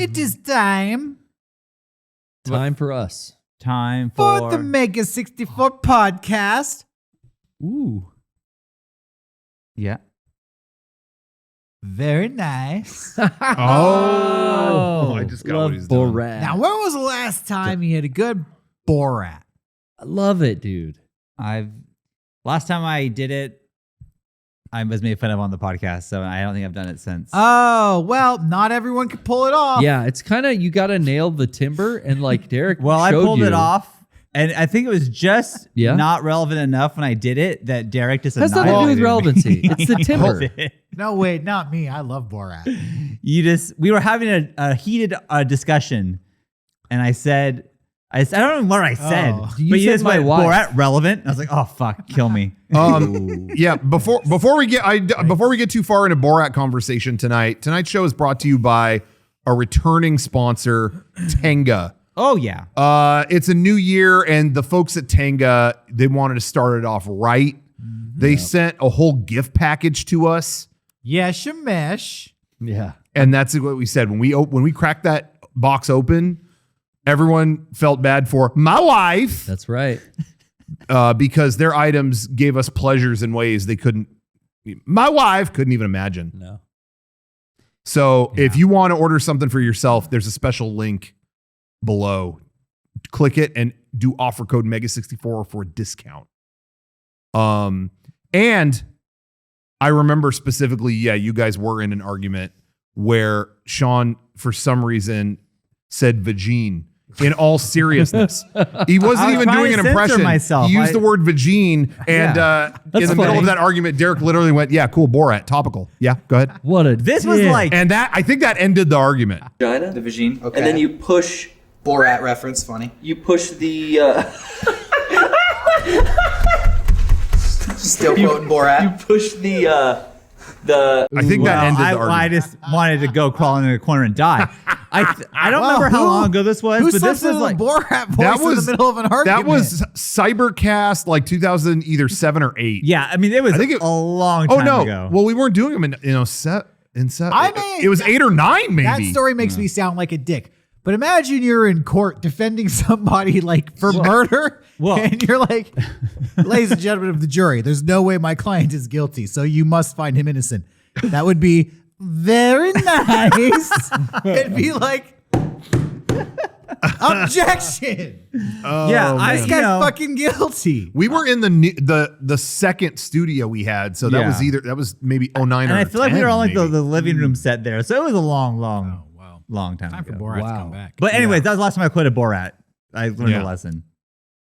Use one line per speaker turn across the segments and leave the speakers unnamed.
It is time.
Time for us.
Time
for the Mega64 Podcast.
Ooh.
Yeah.
Very nice.
I just got what he's doing.
Borat.
Now, when was the last time you had a good Borat?
I love it, dude.
Last time I did it, I was made fun of on the podcast, so I don't think I've done it since.
Oh, well, not everyone can pull it off.
Yeah, it's kind of, you got to nail the timber, and like Derek
Well, I
showed
pulled
you,
it off, and I think it was just not relevant enough when I did it that Derek just
Has nothing to do with relevancy. It's the timber.
No, wait, not me. I love Borat.
We were having a heated discussion, and I said, I don't know what I said, but you just went, Borat relevant. I was like, oh fuck, kill me.
Yeah. Before we get too far into Borat conversation tonight's show is brought to you by a returning sponsor, Tenga.
Oh yeah.
It's a new year, and the folks at Tenga, they wanted to start it off right. They sent a whole gift package to us.
Yes, Shemesh.
Yeah.
And that's what we said when we cracked that box open. Everyone felt bad for my wife.
That's right.
Because their items gave us pleasures in ways my wife couldn't even imagine.
No.
So if you want to order something for yourself, there's a special link below. Click it and do offer code Mega64 for a discount. And I remember specifically, you guys were in an argument where Sean, for some reason, said vagine. In all seriousness, he wasn't even doing an impression. He used the word vagine, and in the middle of that argument, Derek literally went, "Yeah, cool, Borat, topical." Yeah, go ahead.
This was like,
and I think that ended the argument.
Vagina, the vagine, okay. And then you push
Borat reference, funny.
You push the.
Still quoting Borat.
You push the.
I think that ended the argument.
I just wanted to go crawl into a corner and die. I don't remember how long ago this was, but this was like
Borat voice in the middle of an argument.
That was Cybercast, like 2007 or 8.
Yeah, I mean it was a long time ago.
Well, we weren't doing them in set. It was 8 or 9, maybe.
That story makes me sound like a dick. But imagine you're in court defending somebody like for murder, and you're like, ladies and gentlemen of the jury, there's no way my client is guilty, so you must find him innocent. That would be very nice. It'd be like, objection.
This
guy's fucking guilty.
We were in the second studio we had, so that was maybe 09 or 10.
And I feel like we were on like the living room set there, so it was a long time
Time
ago.
for Borat to come back.
But anyways, that was the last time I quoted Borat. I learned a lesson.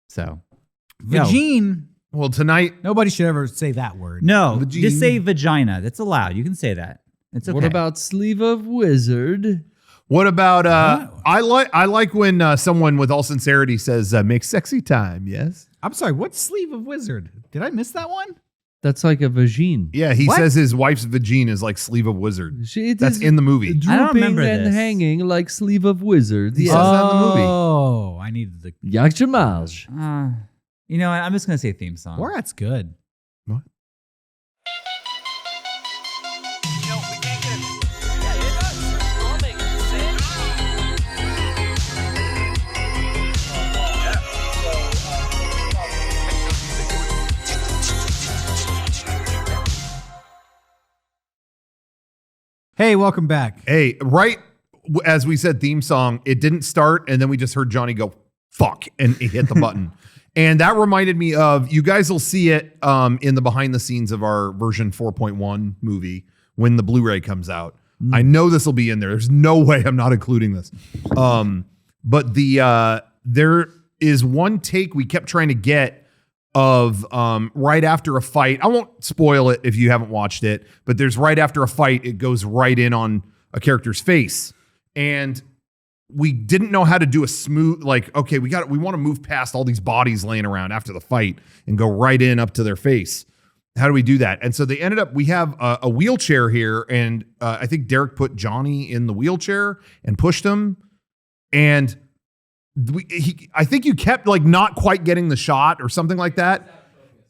So,
vagine.
Well, tonight
nobody should ever say that word.
No,
vagine.
Just say vagina. That's allowed. You can say that. It's okay.
What about sleeve of wizard?
What about I like when someone with all sincerity says make sexy time. Yes.
I'm sorry. What's sleeve of wizard? Did I miss that one?
That's like a vagine.
Yeah, he says his wife's vagine is like sleeve of wizard. That's in the movie.
I don't remember
and
this.
hanging like sleeve of wizard.
He says that in the movie.
Oh, I needed the
Yakjamalj.
You know what? I'm just gonna say theme song.
Borat's good.
What?
Hey, welcome back.
Hey, right as we said theme song, it didn't start, and then we just heard Johnny go, fuck, and he hit the button. And that reminded me of, you guys will see it in the behind the scenes of our version 4.1 movie when the Blu-ray comes out. I know this will be in there. There's no way I'm not including this. But there is one take we kept trying to get of right after a fight. I won't spoil it if you haven't watched it, but there's right after a fight, it goes right in on a character's face. And we didn't know how to do a smooth, like, okay, we want to move past all these bodies laying around after the fight and go right in up to their face. How do we do that? And so they ended up, we have a wheelchair here, and I think Derek put Johnny in the wheelchair and pushed him. And I think you kept like not quite getting the shot or something like that.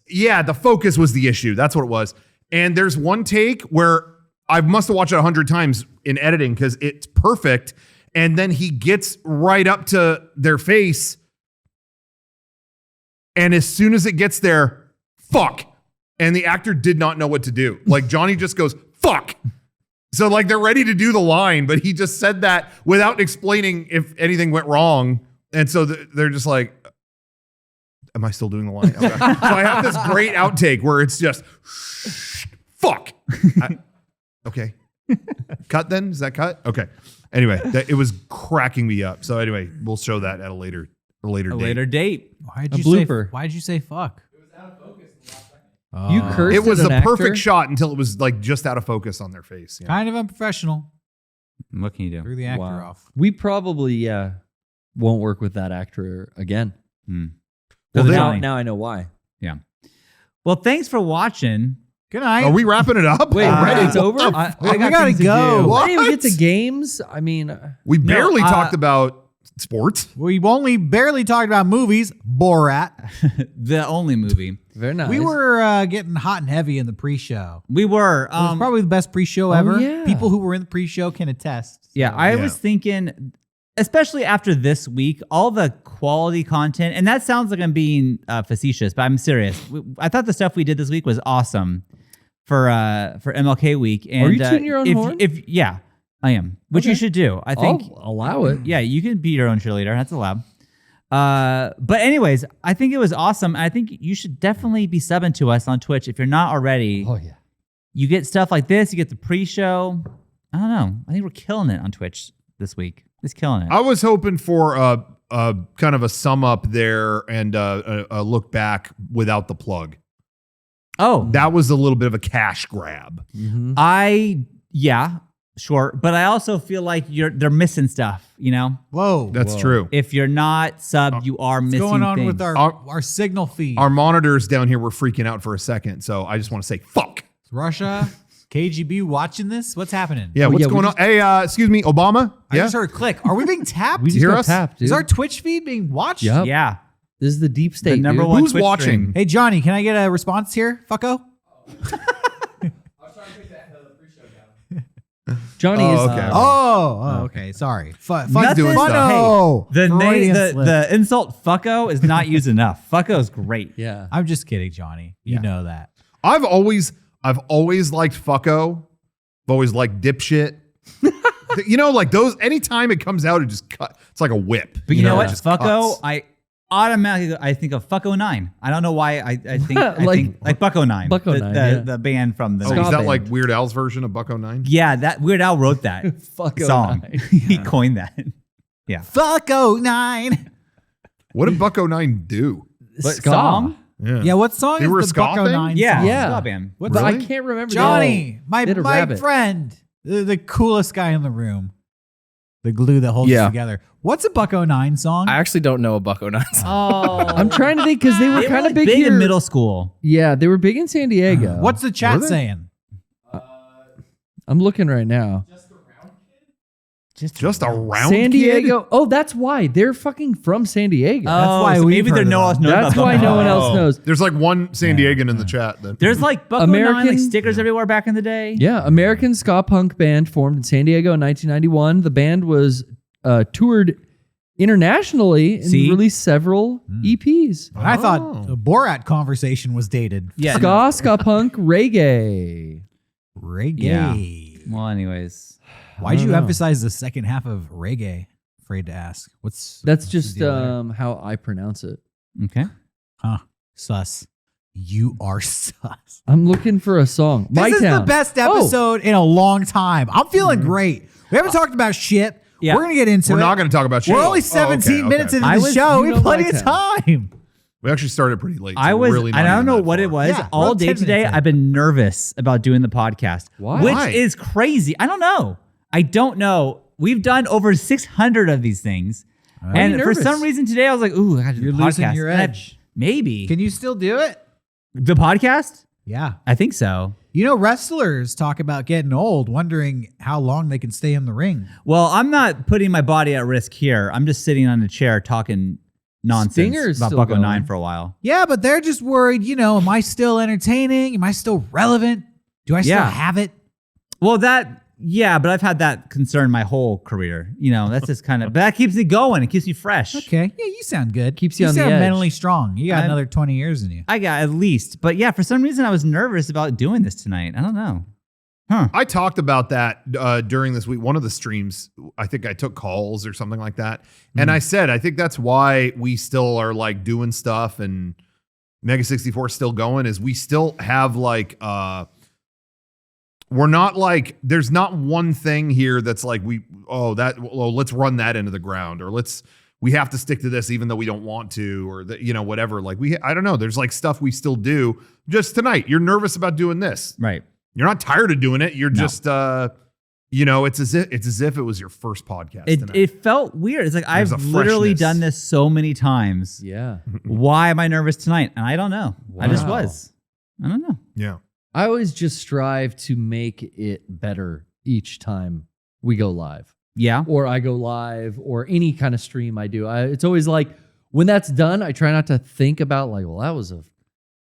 Yeah, the focus was the issue. That's what it was. And there's one take where I must have watched it 100 times in editing because it's perfect. And then he gets right up to their face. And as soon as it gets there, fuck. And the actor did not know what to do. Like Johnny just goes, fuck. So like they're ready to do the line, but he just said that without explaining if anything went wrong. And so they're just like, am I still doing the line? Okay. So I have this great outtake where it's just, fuck. Okay. Cut then? Is that cut? Okay. Anyway, it was cracking me up. So anyway, we'll show that at a later date.
Why'd
A
you
blooper.
Why'd you say fuck?
It was out of focus in the last second.
You cursed
It was
at
the
an
perfect
actor?
shot until it was like just out of focus on their face. Yeah.
Kind of unprofessional.
What can you do?
Threw the actor
Wow.
off.
We probably won't work with that actor again.
Well,
Doesn't
they-
tell me.
Now I know why.
Yeah. Well, thanks for watching.
Good night.
Are we wrapping it up?
Wait,
already?
it's over?
Wait, we gotta go.
I didn't even get
What?
to games. I mean,
We barely
No,
talked about sports.
We've only barely talked about movies. Borat.
The only movie.
very nice.
We were getting hot and heavy in the pre-show.
We were.
It was probably the best pre-show ever.
yeah.
People who were in the pre-show can attest.
Yeah, I
Yeah.
was thinking, especially after this week, all the quality content, and that sounds like I'm being facetious, but I'm serious. I thought the stuff we did this week was awesome for MLK week. And,
Are you tooting your own horn?
Yeah, I am, which you
Okay.
should do. I think.
I'll allow it.
Yeah, you can be your own cheerleader. That's allowed. But anyways, I think it was awesome. I think you should definitely be subbing to us on Twitch if you're not already.
Oh yeah.
You get stuff like this. You get the pre-show. I don't know. I think we're killing it on Twitch this week. It's killing it.
I was hoping for a kind of a sum up there and a look back without the plug.
Oh,
That was a little bit of a cash grab.
yeah, sure. But I also feel like they're missing stuff, you know?
Whoa.
That's true.
If you're not subbed, you are
What's
missing
going on
things.
with our signal feed?
Our monitors down here were freaking out for a second, so I just want to say fuck.
Russia, KGB watching this? What's happening?
Yeah, what's
yeah, we
going on? Hey, excuse me, Obama?
I
Yeah.
just heard a click. Are we being tapped?
We just
hear
got
us?
tapped, dude.
Is our Twitch feed being watched?
Yep.
Yeah.
This is the deep state.
The number
dude.
one
Who's
Twitch
watching?
stream.
Hey, Johnny, can I get a response here? Fucko?
I was trying to take that pre-show down.
Johnny
Oh,
is.
okay.
Okay. Sorry.
Nothing-
doing stuff.
Funno. Freudian slip.
The insult fucko is not used enough. Fucko is great.
Yeah.
I'm just kidding, Johnny. You
Yeah.
know that.
I've always liked fucko. I've always liked dipshit. You know, like those, anytime it comes out, it just cut. It's like a whip.
But you know what?
It just
Fucko,
cuts.
I automatically I think of Fucko 9. I don't know why I think I
Like-
think like Bucko 9.
Bucko
the,
9,
the,
yeah.
the band from the
Oh,
Ska
is that
band.
like Weird Al's version of Bucko 9?
Yeah, that Weird Al wrote that
Fucko
song.
9.
He coined that. Yeah.
Fucko 9.
What did Bucko 9 do?
But
Ska.
song?
Yeah, what song
They
is
were a
the
ska
Bucko
thing?
9
Yeah.
song?
Yeah.
Ska band.
What's
But I
Really?
can't remember.
Johnny, my
Did a rabbit.
friend, the coolest guy in the room, the glue that holds us
Yeah.
together. What's a Bucko 9 song?
I actually don't know a Bucko 9 song.
Oh.
I'm trying to think because they were
They
kind
were
of big,
big
here.
in middle school.
Yeah, they were big in San Diego.
What's the chat
Were they?
saying?
I'm looking right now.
Just a round
San
kid?
Diego. Oh, that's why they're fucking from San Diego.
That's why
so
we've
maybe
heard
there
of
no
them.
one else knows
That's
about
why
Bucko
no one
9.
else knows.
There's like one San Diegan in the chat then.
There's like Bucko 9 like
American-
stickers everywhere back in the day.
Yeah, American ska punk band formed in San Diego in 1991. The band was toured internationally and
See?
released several EPs.
And I thought the Borat conversation was dated.
Yeah.
Ska punk, reggae.
Reggae.
Yeah. Well, anyways.
Why'd
I
you
don't know.
emphasize the second half of reggae? Afraid to ask. What's
That's
the
just
deal there?
how I pronounce it.
Okay.
Sus. You are sus.
I'm looking for a song. My
This is
Town.
the best
Oh.
episode in a long time. I'm feeling great. We haven't talked about shit.
Yeah.
We're gonna get into
We're
it.
not going to talk about shit.
We're only
Oh,
17
okay,
minutes
okay.
into the show.
you
We
know
have plenty
My
of time.
We actually started pretty late. so
I was,
we're really not
and I don't
even
know
that
what
far.
it was.
Yeah, we're
All
on
day
10
today,
minutes in.
I've been nervous about doing the podcast,
Why?
which
Why?
is crazy. I don't know. I don't know. We've done over 600 of these things, and
you
for
nervous?
some reason today, I was like, "Ooh, I got to do
You're
the
losing
podcast."
your
And I-
edge.
maybe
Can you still do it?
the podcast.
Yeah.
I think so.
You know, wrestlers talk about getting old, wondering how long they can stay in the ring.
Well, I'm not putting my body at risk here. I'm just sitting on a chair talking nonsense
Stinger is
about
still
Bucko
going.
9 for a while.
Yeah, but they're just worried, am I still entertaining? Am I still relevant? Do I still
Yeah.
have it?
Well, that Yeah, but I've had that concern my whole career. You know, that's just kind of, but that keeps me going. It keeps me fresh.
Okay. Yeah, you sound good.
Keeps you on the
sound
edge.
mentally strong. You got another 20 years in you.
I got at least. But yeah, for some reason, I was nervous about doing this tonight. I don't know.
I talked about that during this week. One of the streams, I think I took calls or something like that. And I said, I think that's why we still are like doing stuff and Mega64 is still going, is we still have like, we're not like, there's not one thing here that's like, let's run that into the ground, or we have to stick to this even though we don't want to, or whatever. Like I don't know. There's like stuff we still do. Just tonight, you're nervous about doing this.
Right.
You're not tired of doing it. You're just, it's as if it was your first podcast.
It felt weird. It's like, I've literally done this so many times.
Yeah.
Why am I nervous tonight? And I don't know.
Wow.
I just was. I don't know.
Yeah.
I always just strive to make it better each time we go live.
Yeah.
Or I go live, or any kind of stream I do. It's always like, when that's done, I try not to think about like, well, that was a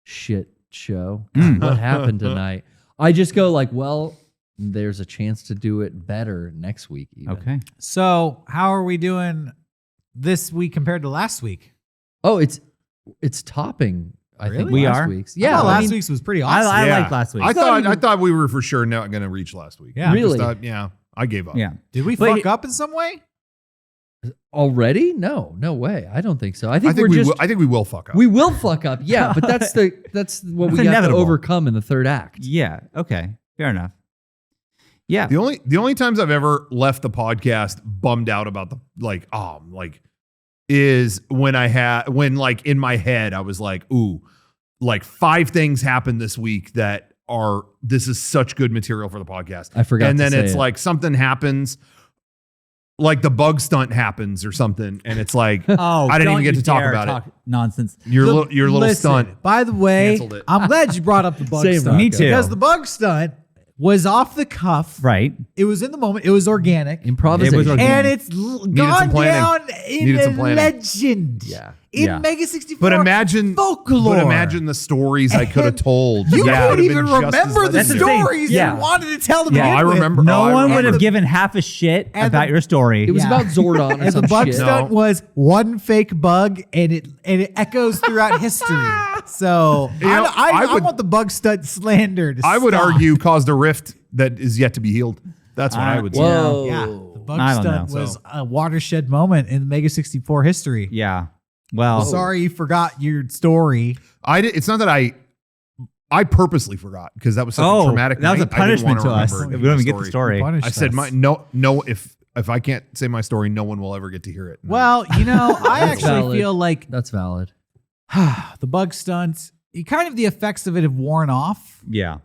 shit show. What happened tonight? I just go like, well, there's a chance to do it better next week. Even.
Okay.
So how are we doing this week compared to last week?
Oh, it's topping. I think
Really?
last
We are?
week's.
I
Yeah,
thought
I
last
mean,
week's was pretty awesome.
I liked last week.
I
even-
thought we were for sure not going to reach last week.
Yeah.
Really?
I gave up.
Yeah.
Did we
But-
fuck up in some way?
already? No way. I don't think so. I think,
I think we will fuck up.
we will fuck up. Yeah, but that's what
It's
we have to
inevitable.
overcome in the third act.
Yeah. Okay. Fair enough. Yeah.
The only times I've ever left the podcast bummed out about is when in my head I was like, ooh, like 5 things happened this week this is such good material for the podcast.
I forgot.
And
to
then
say
it's
it.
like something happens, like the bug stunt happens or something, and it's like,
Oh,
I didn't
don't
even get
you
to talk
dare
about
talk Nonsense.
your little
Listen,
stunt.
By the way,
Canceled it.
I'm glad you brought up the bug
Same,
stunt.
Me too.
Because the bug stunt was off the cuff.
Right.
It was in the moment. It was organic.
improvisation.
It was organic.
And it's gone
some planning.
down in
Needed some
a
planning.
legend.
Yeah.
In
Yeah.
Mega64
But imagine
folklore.
the stories I could have told.
You
Yeah, it
don't
would've
even
been just as
remember the
That's the thing.
stories
Yeah.
you wanted to tell them.
Yeah.
to
I
begin with.
remember.
No
I
one would
remember.
have given half a shit
And
about
the-
your story.
It was
Yeah.
about Zordon or
And
some
the bug
shit.
stunt was one fake bug, and it echoes throughout history. So I
would-
want the bug stunt slander to
I would
stop.
argue caused a rift that is yet to be healed. That's what I would say.
Whoa.
Yeah, the bug
I don't
stunt
know.
was a watershed moment in Mega64 history.
Yeah. Well,
Sorry you forgot your story.
It's not that I purposely forgot because that was such a traumatic.
that was a
night. I didn't
punishment to
wanna
us.
remember
We
the
don't even get the
story.
story.
Punished
I said,
us.
if I can't say my story, no one will ever get to hear it.
Well, I actually
valid.
feel like
That's valid.
the bug stunts, kind of the effects of it have worn off.
Yeah.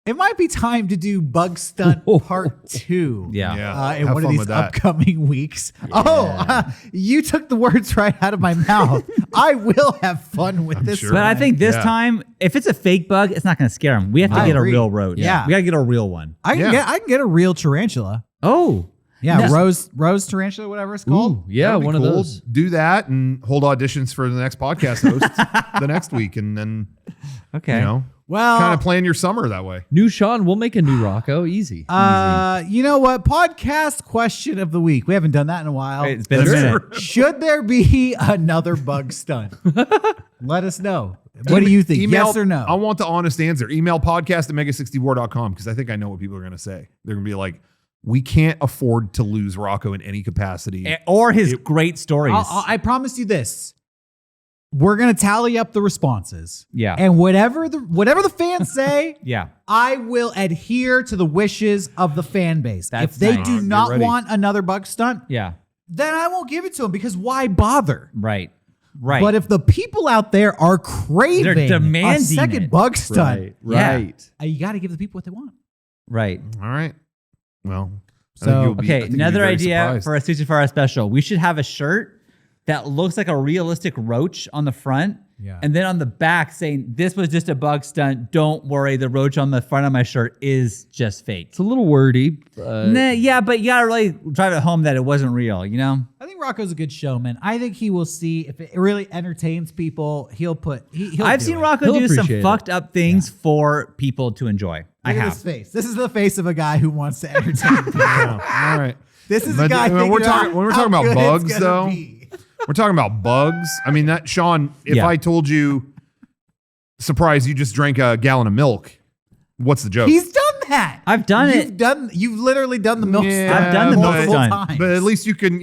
It might be time to do Bug Stunt Part 2.
Yeah.
In
have
one of
fun
these
with that.
upcoming weeks. You took the words right out of my mouth. I will have fun with this.
sure.
But I
one.
think this
Yeah.
time, if it's a fake bug, it's not going to scare them. We have to
I
get
agree.
a real roach.
Yeah.
We got to get a real one.
I can
Yeah.
get a real tarantula.
Oh.
Yeah,
No.
Rose tarantula, whatever it's called.
Ooh, yeah,
That'd be
one of
cool.
those.
Do that and hold auditions for the next podcast host the next week, and then
Okay.
Well,
kind of plan your summer that way.
New Sean, we'll make a new Rocco. Easy.
you know what? Podcast question of the week. We haven't done that in a while.
It's been a minute.
Should there be another bug stunt? Let us know. What do you think? Yes or no?
I want the honest answer. Email podcast@mega64.com because I think I know what people are going to say. They're going to be like, we can't afford to lose Rocco in any capacity.
Or his great stories.
I promise you this. We're gonna tally up the responses.
Yeah.
And whatever the fans say,
Yeah.
I will adhere to the wishes of the fan base.
That's
if they
nice.
do
Get
not
ready.
want another bug stunt,
Yeah.
then I won't give it to them because why bother?
Right. Right.
But if the people out there are craving
They're demanding
a second
it.
bug stunt,
right.
you got to give the people what they want.
right.
All right. Well, I
So,
think you'll be- I
Okay.
think you'll be
Another
very
idea
surprised.
for a 64-hour special. We should have a shirt that looks like a realistic roach on the front.
Yeah.
And then on the back saying, this was just a bug stunt. Don't worry. The roach on the front of my shirt is just fake.
It's a little wordy.
Nah, yeah, but you got to really drive it home that it wasn't real, you know?
I think Rocco's a good showman. I think he will see if it really entertains people. He'll
I've
do
seen
it.
Rocco
He'll
do some
appreciate it.
fucked up things for people to enjoy. I
Look at
have.
his face. This is the face of a guy who wants to entertain people.
All right.
This is a
But
guy
when
thinking
we're talking-
about
when we're
how
talking about
good it's
bugs,
gonna
though,
be.
We're talking about bugs. I mean, that Sean, if
Yeah.
I told you, surprise, you just drank a gallon of milk, what's the joke?
He's done that.
I've done it.
You've literally done the milk.
Yeah,
I've done the milk
multiple
stunt.
times.
But at least you can,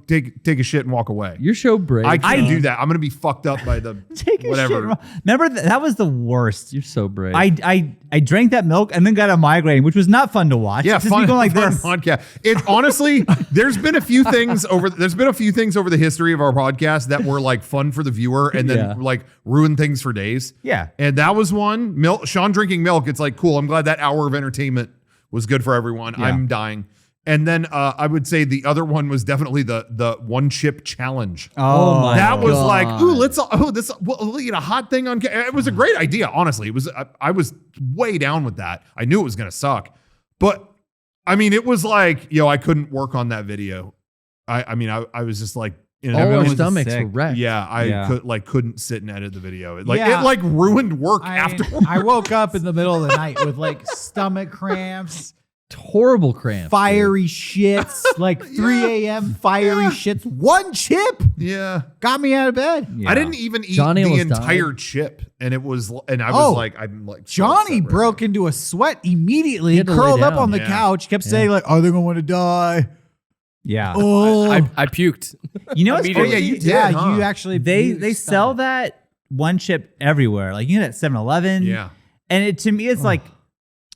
take a shit and walk away.
You're so brave.
I can't
Sean.
do that. I'm gonna be fucked up by the
Take a
whatever.
shit. Remember that was the worst.
You're so brave.
I drank that milk and then got a migraine, which was not fun to watch.
Yeah,
It's just me
fun,
going like
fun
this.
podcast. It's honestly, there's been a few things over the history of our podcast that were like fun for the viewer and then
Yeah.
like ruin things for days.
Yeah.
And that was one. Sean drinking milk. It's like, cool. I'm glad that hour of entertainment was good for everyone.
Yeah.
I'm dying. And then I would say the other one was definitely the one chip challenge.
Oh my
That was
God.
like, we'll eat a hot thing on. It was a great idea, honestly. It was. I was way down with that. I knew it was gonna suck, but I mean, it was like, I couldn't work on that video. I mean, I was just like,
All our
was
stomachs
sick.
were wrecked.
yeah, I
Yeah.
couldn't sit and edit the video. It
Yeah.
ruined work afterwards.
I woke up in the middle of the night with like stomach cramps,
Horrible cramps.
fiery shits, like 3 a.m. fiery shits. One chip
Yeah.
got me out of bed.
Yeah.
I didn't even eat
Johnny
the
almost
entire
died.
chip, and I was
Oh,
like, I'm like, so
Johnny
upset right
broke
now.
into a sweat immediately,
He had to lay
curled up
down.
on the
Yeah.
couch, kept saying like, "Are they going to want to die?"
Yeah.
Oh,
I puked.
You know what's
Immediately.
crazy?
Yeah, you did,
yeah,
huh?
you actually
They sell that one chip everywhere. Like you get at 7-Eleven.
Yeah.
And to me, it's like,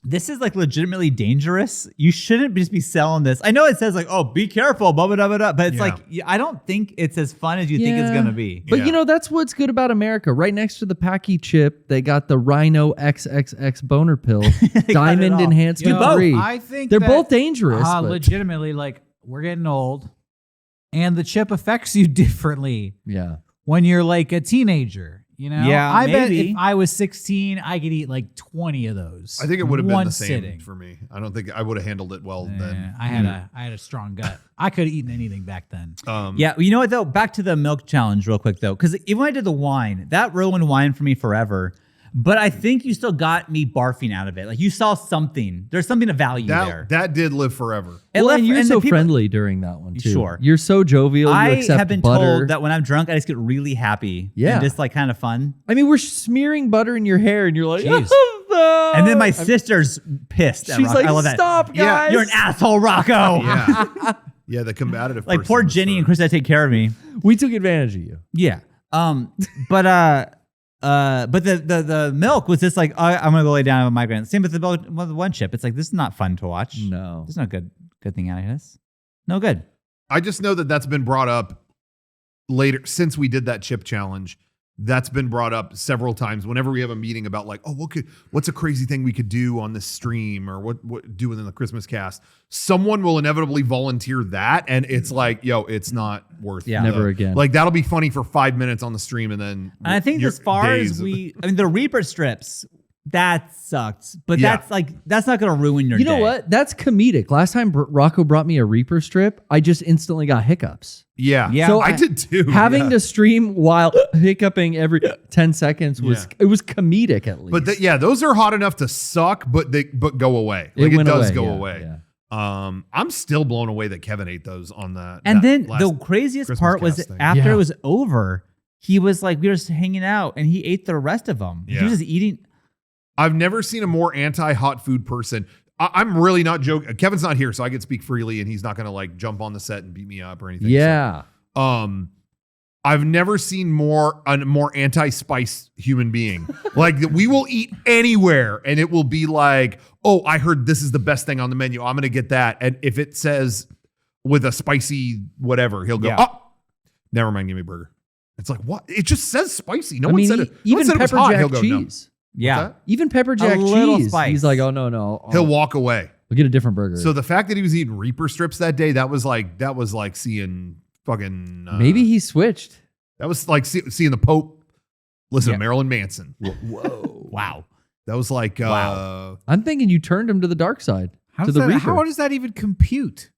this is like legitimately dangerous. You shouldn't just be selling this. I know it says like, oh, be careful, blah, blah, blah, blah, but it's
Yeah.
like, I don't think it's as fun as you think it's
Yeah.
going to be.
But
Yeah.
that's what's good about America. Right next to the Packy chip, they got the Rhino XXX boner pill, diamond
all.
enhancement
both.
free.
I think
They're
that,
both dangerous. but-
legitimately, like we're getting old, and the chip affects you differently
yeah.
when you're like a teenager. You know,
Yeah,
I bet
maybe.
if I was 16, I could eat like 20 of those.
I think it would have been
one
the same
sitting.
for me. I don't think I would have handled it well
Yeah,
then.
I had a strong gut. I could have eaten anything back then.
Yeah, you know what though? Back to the milk challenge real quick though, because even when I did the wine, that ruined wine for me forever. But I think you still got me barfing out of it. Like you saw something. There's something of value there.
That did live forever.
It
Well,
left-
and you're
and the
so
people-
friendly during that one too.
Sure.
You're so jovial. You
I
accept
have been
butter.
told that when I'm drunk, I just get really happy.
Yeah.
And just like kind of fun.
I mean, we're smearing butter in your hair, and you're like,
Jeez.
"Oh,
And then my sister's pissed. At
she's
Rock.
like,
I love that.
stop,
Yeah,
guys.
You're an asshole, Rocco.
Yeah. Yeah, the combative
Like
person
poor
was
Jenny
for-
and Chris had to take care of me.
We took advantage of you.
Yeah. But the milk was just like, I'm gonna go lay down with a migraine. Same with the one chip. It's like this is not fun to watch.
No.
There's no good thing out of this. No good.
I just know that that's been brought up later since we did that chip challenge. That's been brought up several times whenever we have a meeting about like, oh, what's a crazy thing we could do on this stream or what do within the Christmas cast. Someone will inevitably volunteer that, and it's like, yo, it's not worth.
Yeah.
Never again.
Like that'll be funny for 5 minutes on the stream, and then.
And I think
your
as far
days
as
of-
the Reaper strips, that sucked. But
Yeah.
that's not gonna ruin your
You
day.
know what? That's comedic. Last time Rocco brought me a Reaper strip, I just instantly got hiccups.
yeah,
Yeah.
So
I did too.
Having
yeah.
to stream while hiccuping every 10 seconds was comedic at least.
But those are hot enough to suck, but go away. Like it
went
does
away,
go
yeah,
away.
yeah.
I'm still blown away that Kevin ate those on that.
And
that
then
last
the craziest
Christmas
part was
cast thing.
after
Yeah.
it was over, he was like, we were just hanging out, and he ate the rest of them.
Yeah.
He was just eating.
I've never seen a more anti-hot food person. I'm really not joking. Kevin's not here, so I can speak freely, and he's not gonna like jump on the set and beat me up or anything.
Yeah.
So, I've never seen a more anti-spice human being. Like we will eat anywhere, and it will be like, oh, I heard this is the best thing on the menu. I'm gonna get that. And if it says with a spicy whatever, he'll go,
Yeah.
oh, never mind, give me a burger. It's like, what? It just says spicy. No
I
one
mean,
said it. No one
even
said it was
pepper
hot.
jack
He'll go, no.
cheese.
Yeah.
that?
Even pepper jack
little
cheese.
spice.
He's like, oh, no.
He'll walk away.
We'll get a different burger.
So the fact that he was eating Reaper strips that day, that was like seeing fucking.
maybe he switched.
That was like seeing the Pope listen
Yeah.
to Marilyn Manson.
Whoa.
Wow.
That was like,
Wow.
I'm thinking you turned him to the dark side,
How
to
does
the
that,
Reaper.
how does that even compute?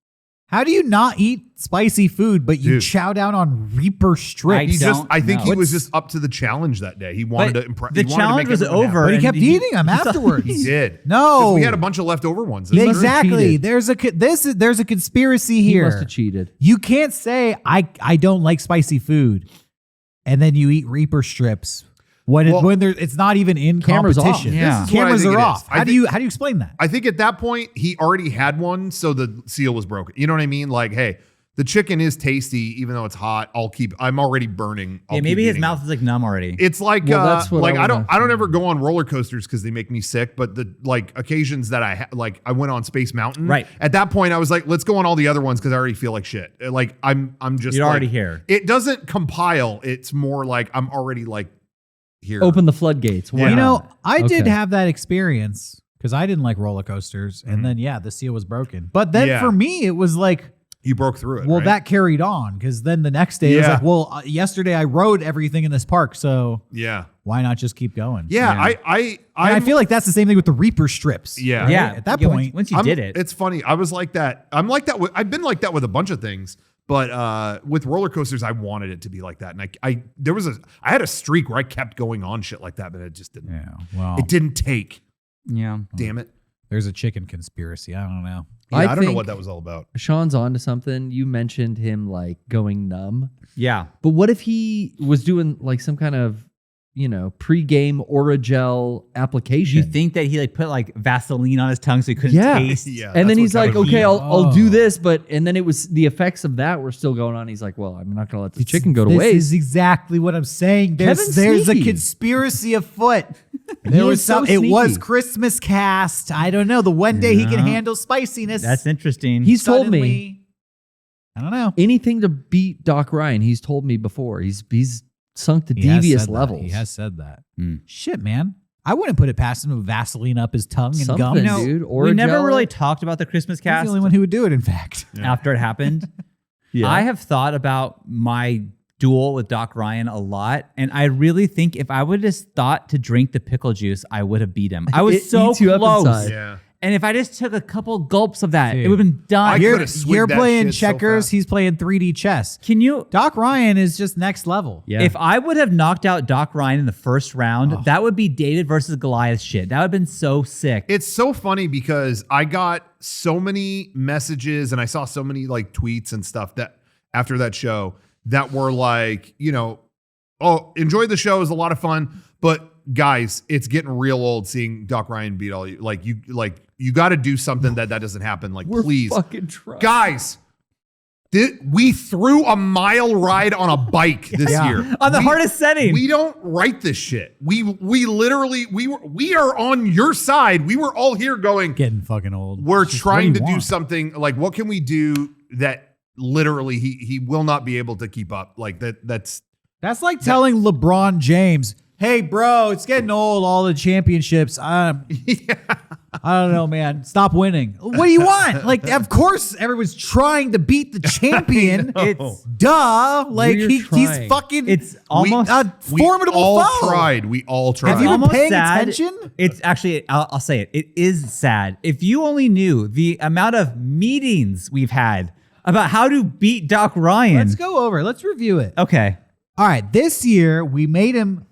How do you not eat spicy food, but you
Dude.
chow down on Reaper strips?
I think
know.
he was just up to the challenge that day. He wanted to impress.
The challenge was over.
But he
and
kept eating them afterwards.
He did.
No.
'Cause we had a bunch of leftover ones.
Yeah,
must have
exactly.
cheated.
There's a conspiracy
He
here.
must have cheated.
You can't say I don't like spicy food, and then you eat Reaper strips when it's not even in
Cameras off.
competition.
Yeah.
This is what I
Cameras
think
are
it is.
off.
I
How do you explain that?
I think at that point he already had one, so the seal was broken. You know what I mean? Like, hey, the chicken is tasty, even though it's hot. I'm already burning. I'll
Yeah, maybe
keep
his
eating
mouth
it.
is like numb already.
It's like
Well, that's what
like
I
I don't ever go on roller coasters because they make me sick. But the like occasions that I went on Space Mountain.
Right.
At that point, I was like, let's go on all the other ones because I already feel like shit. Like I'm just
You're
like,
already here.
It doesn't compile. It's more like I'm already like here.
Open the floodgates. Why
Yeah.
You know,
not?
I did
Okay.
have that experience because I didn't like roller coasters, and then the seal was broken. But then
Yeah.
for me, it was like,
You broke through it.
well,
right?
that carried on because then the next day it was
Yeah.
like, well, yesterday I rode everything in this park, so
Yeah.
why not just keep going?
Yeah.
Yeah.
And I feel like that's the same thing with the Reaper strips.
Yeah.
right?
Yeah.
At that
Yeah,
point,
once you did it.
It's funny. I was like that. I'm like that. I've been like that with a bunch of things, but with roller coasters, I wanted it to be like that. And I had a streak where I kept going on shit like that, but it just didn't.
yeah. Well,
It didn't take.
Yeah.
Damn it.
there's a chicken conspiracy. I don't know.
Yeah,
I
I don't know
think-
what that was all about.
Sean's on to something. You mentioned him like going numb.
Yeah.
But what if he was doing like some kind of, pre-game Oragel application?
You think that he like put like Vaseline on his tongue so he couldn't
Yeah.
taste?
Yeah.
and then
that's
he's
what
like,
kind of-
okay, I'll
Oh.
do this. And then it was the effects of that were still going on. He's like, well, I'm not going to let the chicken go to
This
waste.
is exactly what I'm saying.
Kevin's
There's a
sneaky.
conspiracy afoot.
He
There was
is so
some. It was
sneaky.
Christmas cast. I don't know. The one day he can
Yeah.
handle spiciness.
That's interesting.
He's told me
suddenly- I don't know.
anything to beat Doc Ryan. He's told me before. He's sunk to
He has
devious
said that.
levels.
He has said that.
Hmm.
Shit, man. I wouldn't put it past him to Vaseline up his tongue and gum.
Something,
No,
dude.
we never
Oragel.
really talked about the Christmas
he's
cast
the only one who would do it. In fact,
after it happened.
Yeah.
I have thought about my duel with Doc Ryan a lot, and I really think if I would have just thought to drink the pickle juice, I would have beat him. I was
It
so
eats you up
close.
inside.
Yeah.
And if I just took a couple gulps of that,
Dude.
it would have been done.
I
you're,
could've swigged
you're
that
playing
shit so
checkers.
fast.
He's playing 3D chess.
Can you?
Doc Ryan is just next level.
Yeah.
If I would have knocked out Doc Ryan in the first round, that would be David versus Goliath shit. That would have been so sick.
It's so funny because I got so many messages and I saw so many like tweets and stuff that after that show that were like, oh, enjoyed the show. It was a lot of fun. But guys, it's getting real old seeing Doc Ryan beat all you. You got to do something that doesn't happen. Like,
We're
please.
fucking trying.
Guys, we threw a mile ride on a bike this year.
On the hardest setting.
We don't write this shit. We literally we are on your side. We were all here going,
Getting fucking old.
we're
It's just what
trying
do
to
you
do
want?
something like what can we do that literally he will not be able to keep up. Like that's
That's like telling LeBron James, "Hey, bro, it's getting old. All the championships. I don't know, man. Stop winning. What do you want? Like, of course, everyone's trying to beat the champion.
It's
Duh. Like
We're
he's
trying.
fucking.
it's almost
a
we
formidable
all
foe.
tried. We all tried.
Have you been
almost
paying
sad.
attention?
It's actually, I'll say it. It is sad. If you only knew the amount of meetings we've had about how to beat Doc Ryan.
Let's go over. Let's review it.
Okay.
All right. This year we made him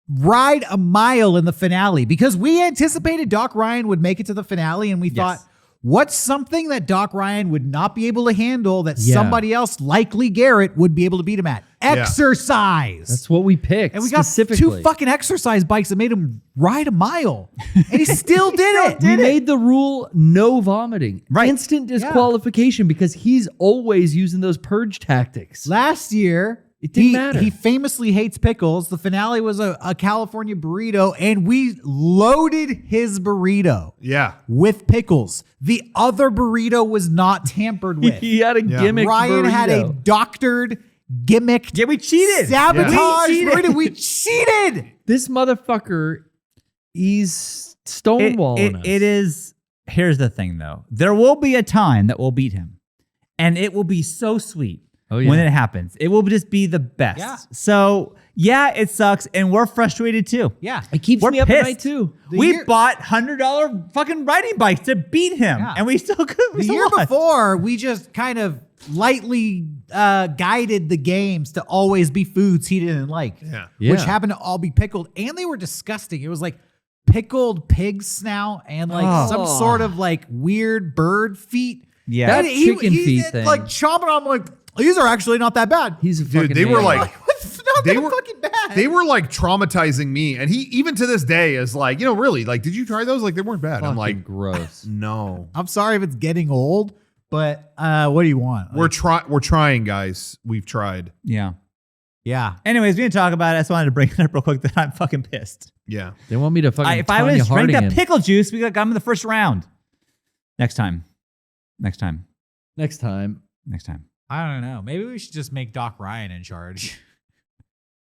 ride a mile in the finale because we anticipated Doc Ryan would make it to the finale, and we thought, what's something that Doc Ryan would not be able to handle that
Yeah.
somebody else, likely Garrett, would be able to beat him at? Exercise.
That's what we picked.
And we got
specifically.
two fucking exercise bikes that made him ride a mile. And he still did it.
We made the rule no vomiting.
Right.
Instant disqualification because he's always using those purge tactics.
Last year,
It didn't matter.
He famously hates pickles. The finale was a California burrito, and we loaded his burrito
Yeah.
with pickles. The other burrito was not tampered with.
He had a gimmick.
Ryan had a
burrito.
doctored, gimmicked,
Yeah, we cheated.
sabotage
We cheated.
burrito. We cheated.
This motherfucker, he's stonewalling us.
It is. Here's the thing, though. There will be a time that we'll beat him, and it will be so sweet.
Oh, yeah.
when it happens. It will just be the best.
Yeah.
So yeah, it sucks, and we're frustrated too.
Yeah.
It keeps
We're
me up
pissed.
at night too.
We bought $100 fucking riding bikes to beat him,
Yeah.
and we still could.
The year before, we just kind of lightly guided the games to always be foods he didn't like,
Yeah.
which happened to all be pickled, and they were disgusting. It was like pickled pig snout and like some sort of like weird bird feet.
Yeah.
That
And
chicken feet thing.
like chomping on. I'm like, these are actually not that bad.
He's a
Dude,
fucking
they were
maniac.
like,
It's not
they
that
were-
fucking bad.
they were like traumatizing me. And he, even to this day, is like, really, like, did you try those? Like, they weren't bad. I'm
fucking
like,
gross.
no.
I'm sorry if it's getting old, but what do you want?
We're trying, guys. We've tried.
Yeah.
Yeah.
Anyways, we didn't talk about it. I just wanted to bring it up real quick that I'm fucking pissed.
Yeah.
They want me to fucking
If I would
Tanya
have drank that
Harding
pickle juice, we got him in the first round. Next time.
next time.
Next time.
I don't know. Maybe we should just make Doc Ryan in charge.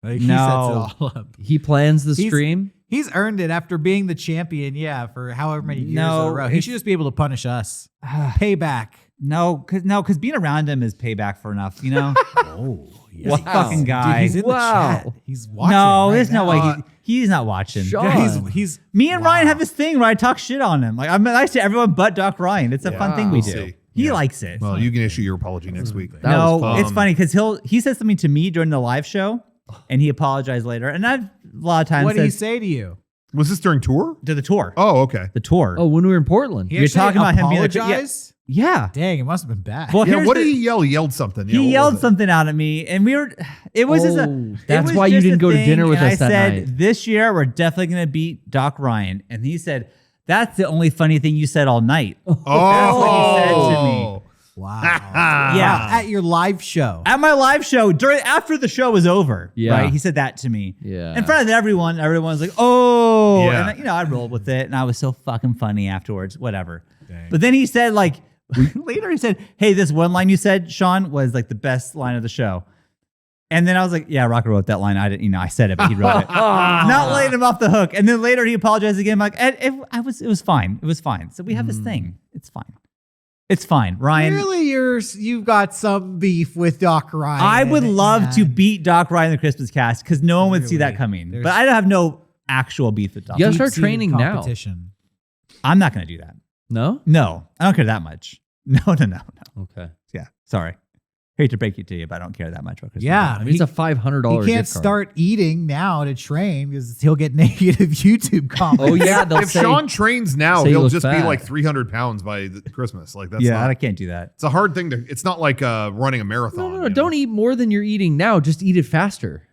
Like,
No.
He sets it all up.
He plans the
He's-
stream.
He's earned it after being the champion, for however many years in
No,
a row. He should just be able to punish us. Payback.
Because being around him is payback for enough, you know?
Oh,
What fucking guy?
Dude, he's in
Wow.
the chat. He's watching.
No,
right
there's no
now.
way he's not watching.
Sean.
Yeah, he's
Me and
wow.
Ryan have this thing where I talk shit on him. Like I'm nice to everyone but Doc Ryan. It's a fun thing we
we'll
do.
see.
He
Yeah.
likes it.
Well, you can issue your apology next week.
That was
No,
fun.
it's funny because he said something to me during the live show, and he apologized later. And I've a lot of times
What did he
said
say to you?
Was this during tour?
to the tour.
Oh, okay.
The tour.
Oh, when we were in Portland.
He
You're
actually
talking about him being a-
apologized?
Yeah.
Dang, it must have been bad.
Well,
Yeah,
here's
what
the-
did he yell? He yelled something. Yeah,
He
what
yelled
was it?
something out at me, and we were. It was just a.
Oh,
it
that's
was
why you
just
didn't
a
go to
thing,
dinner with
and
us
I
that
said,
night.
this year we're definitely gonna beat Doc Ryan, and he said, "That's the only funny thing you said all night."
Oh,
That's what he said to me.
Wow.
Yeah.
At your live show.
At my live show, after the show was over,
Yeah.
right? He said that to me.
Yeah.
In front of everyone. Everyone's like, "Oh,"
Yeah.
and I rolled with it, and I was so fucking funny afterwards. Whatever. But then he said, like, later he said, "Hey, this one line you said, Sean, was like the best line of the show." And then I was like, "Yeah, Rocker wrote that line. I didn't, I said it, but he wrote it." Not letting him off the hook. And then later he apologized again. I'm like, it was fine. It was fine. So we have this thing. It's fine. It's fine, Ryan.
Really, you've got some beef with Doc Ryan.
I would love to
and
beat Doc Ryan in the Christmas cast because no one would see that
Really?
coming.
There's-
But I don't have no actual beef with Doc.
You gotta start
deep-seated
training now.
competition.
I'm not going to do that.
No?
No, I don't care that much. No.
Okay.
Yeah, sorry. Hate to break it to you, but I don't care that much about Christmas.
Yeah.
I mean, it's a $500
He can't
gift card.
start eating now to train because he'll get negative YouTube comments.
Oh, yeah. They'll
If
say,
Sean trains now,
say he
he'll
looks
just be
fat.
like 300 pounds by Christmas. Like that's
Yeah,
not,
I can't do that.
it's a hard thing to. It's not like running a marathon.
no,
you know?
don't eat more than you're eating now. Just eat it faster.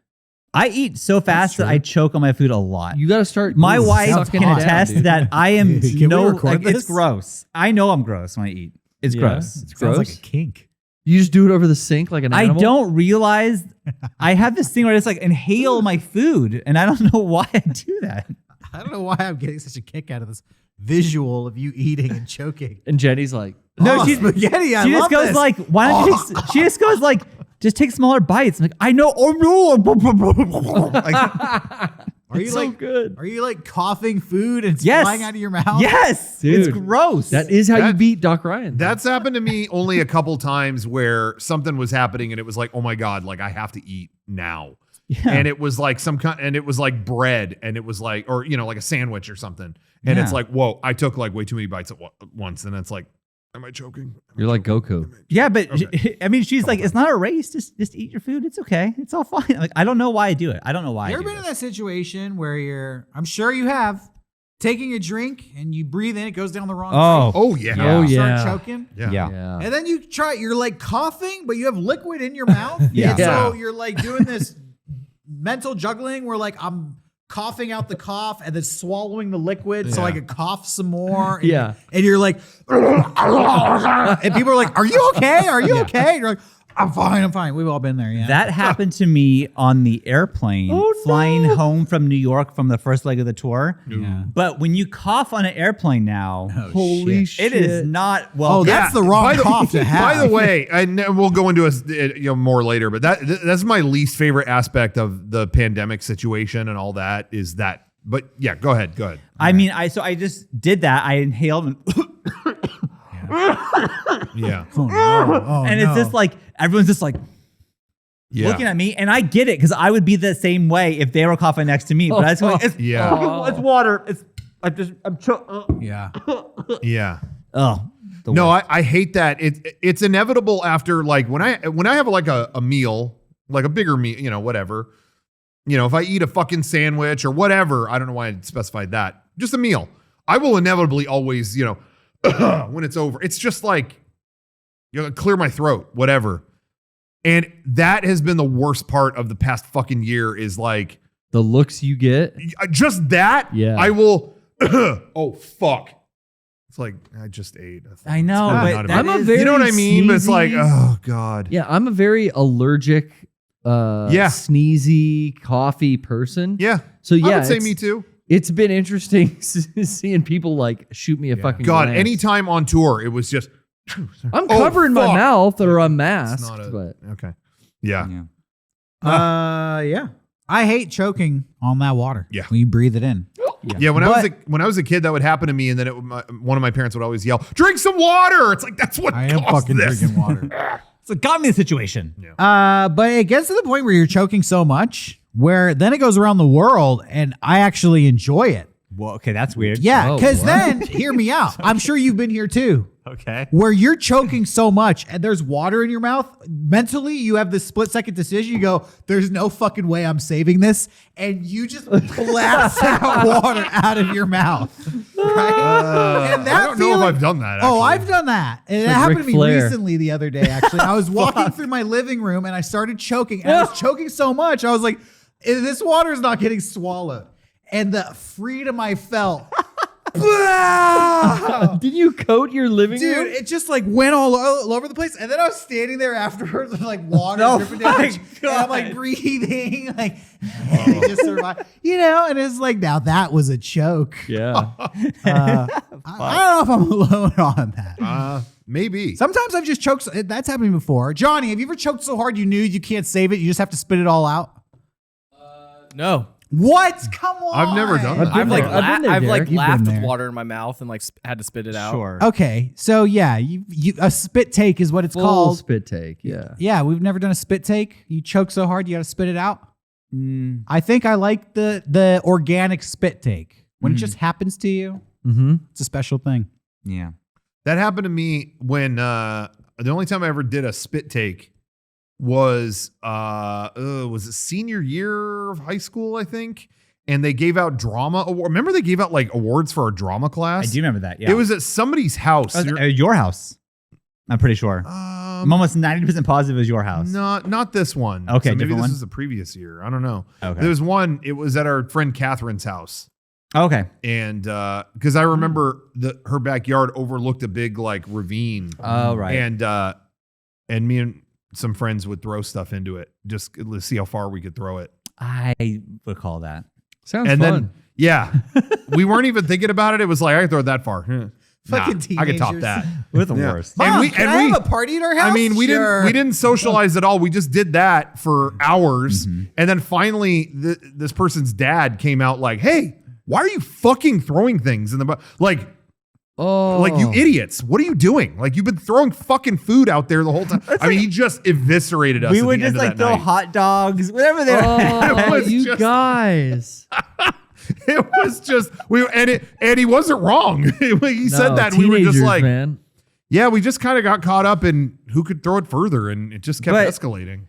I eat so fast that
true.
I choke on my food a lot.
You got to start.
My
Ooh,
wife
sounds
can
hot.
attest
dude.
that I am
Can we record
it's
this?
gross. I know I'm gross when I eat. It's
Yeah,
gross.
It's
Sounds
gross.
like a kink.
You just do it over the sink like an
I
animal?
don't realize I have this thing where it's like inhale my food, and I don't know why I do that.
I don't know why I'm getting such a kick out of this visual of you eating and choking.
And Jenny's like,
No,
Oh,
she
spaghetti. I
she
love
just goes
this.
like, why don't you take, she just goes like, just take smaller bites. I'm like, I know. Oh no. Like,
Are you
it's so
like
good.
Are you like coughing food and it's
Yes.
flying out of your mouth?
yes, it's
Dude,
gross.
that is how you
That-
beat Doc Ryan.
That's happened to me only a couple times where something was happening and it was like, oh my God, like I have to eat now.
yeah.
And it was like and it was like bread and it was like, or, like a sandwich or something. And it's
Yeah.
like, whoa, I took like way too many bites at once. And it's like, am I choking?
You're like Goku.
Yeah, but
Okay.
I mean, she's like, it's not a race. Just eat your food. It's okay. It's all fine. Like, I don't know why I do it. I don't know why.
You
I
ever
do
been in
this.
that situation where I'm sure you have, taking a drink and you breathe in, it goes down the wrong
Oh,
Oh, yeah.
Yeah. Oh,
You
yeah.
start choking.
Yeah.
yeah.
Yeah.
And then you're like coughing, but you have liquid in your mouth.
Yeah.
And
Yeah.
so you're like doing this mental juggling where like I'm coughing out the cough and then swallowing the liquid so I
Yeah.
can cough some more. And
Yeah.
And you're like, and people are like, are you okay? Are you okay? And you're like, I'm fine. We've all been there. Yeah.
That happened to me on the airplane flying home from New York from the first leg of the tour.
Yeah.
But when you cough on an airplane now,
Holy shit.
it is not well.
Oh, that's the wrong cough to have.
By the way, and we'll go into more later, but that's my least favorite aspect of the pandemic situation and all that is that. But yeah, go ahead.
I mean, I just did that. I inhaled and,
Yeah.
Oh, no. Oh,
and it's
no.
just like everyone's just like, looking at me, and I get it because I would be the same way if they were coughing next to me. But I was like, it's water.
Yeah.
Yeah.
Oh,
No, I hate that. It's inevitable after like when I have like a meal, like a bigger meal, whatever. If I eat a fucking sandwich or whatever, I don't know why I specified that. Just a meal. I will inevitably always, when it's over, it's just like, clear my throat, whatever. And that has been the worst part of the past fucking year is like
The looks you get.
just that.
Yeah.
I will. Oh, fuck. It's like, I just ate.
I know, but
I'm a very
you know what I mean? But it's like,
sneezy-
oh God.
Yeah, I'm a very allergic, sneezy coffee person.
Yeah.
So yeah,
I would say
it's-
me too.
It's been interesting seeing people like shoot me a fucking
God,
glance.
anytime on tour, it was just.
I'm covering my
fuck.
mouth or I'm
It's
masked,
not
but
okay. Yeah.
Yeah. I hate choking on that water.
Yeah.
When you breathe it in.
Yeah. When I was a kid, that would happen to me, and then one of my parents would always yell, "Drink some water!" It's like that's what
I am
caused
fucking
this.
drinking water.
So it got me in the situation.
But it gets to the point where you're choking so much where then it goes around the world and I actually enjoy it.
Well, okay, that's weird.
Yeah,
Oh,
because
what?
then, hear me out. I'm sure you've been here too.
Okay.
Where you're choking so much and there's water in your mouth, mentally you have this split second decision. You go, there's no fucking way I'm saving this. And you just blast that water out of your mouth. Right? And that
I don't know if
feeling-
I've done that.
Oh,
actually.
I've done that. And it
like
happened
Ric
to me
Flair.
recently the other day, actually. I was walking through my living room and I started choking. And I was choking so much. I was like, this water is not getting swallowed. And the freedom I felt.
did you coat your living room?
Dude, it just like went all over the place. And then I was standing there afterwards with like water dripping down.
my
And I'm like breathing, like, and it just survived. And it's like, now that was a choke.
Yeah.
I don't know if I'm alone on that.
Maybe.
Sometimes I've just choked. That's happened to me before. Johnny, have you ever choked so hard you knew you can't save it? You just have to spit it all out?
No.
What? Come on.
I've never done that.
I've been there. I've been there,
I've like
Derek. You've
laughed
been
with
there.
water in my mouth and like had to spit it out.
Sure.
Okay. So yeah, you a spit take is what it's
Full
called.
spit take. Yeah.
Yeah, we've never done a spit take. You choke so hard you got to spit it out. I think I like the organic spit take. When it just happens to you,
Mm-hmm.
it's a special thing.
Yeah.
That happened to me when the only time I ever did a spit take was it senior year of high school, I think. And they gave out drama award. Remember they gave out like awards for our drama class?
I do remember that. Yeah.
It was at somebody's house.
It was at your house. I'm pretty sure. I'm almost 90% positive it was your house.
Not this one.
Okay,
so maybe
different
this
one?
was the previous year. I don't know.
Okay.
There was one. It was at our friend Catherine's house.
Okay.
And because I remember her backyard overlooked a big like ravine.
Oh, right.
And me and some friends would throw stuff into it just to see how far we could throw it.
I recall that.
Sounds
And
fun.
then yeah, we weren't even thinking about it. It was like I could throw it that far.
Fucking
I could top
teenagers.
that.
We're the
Yeah.
worst.
Mom,
And
can I have a party at our house?
I mean, we
Sure.
didn't socialize at all. We just did that for hours, and then finally, this person's dad came out like, "Hey, why are you fucking throwing things in the like you idiots? What are you doing? Like you've been throwing fucking food out there the whole time." I mean, he just eviscerated us.
We
at
would
the end
just
of
like
that
throw
night.
hot dogs, whatever they were.
Oh,
was
you
just-
guys.
It was just and he wasn't wrong. He said
No,
that we were just
teenagers,
like,
man.
yeah, we just kind of got caught up in who could throw it further, and it just kept
But-
escalating.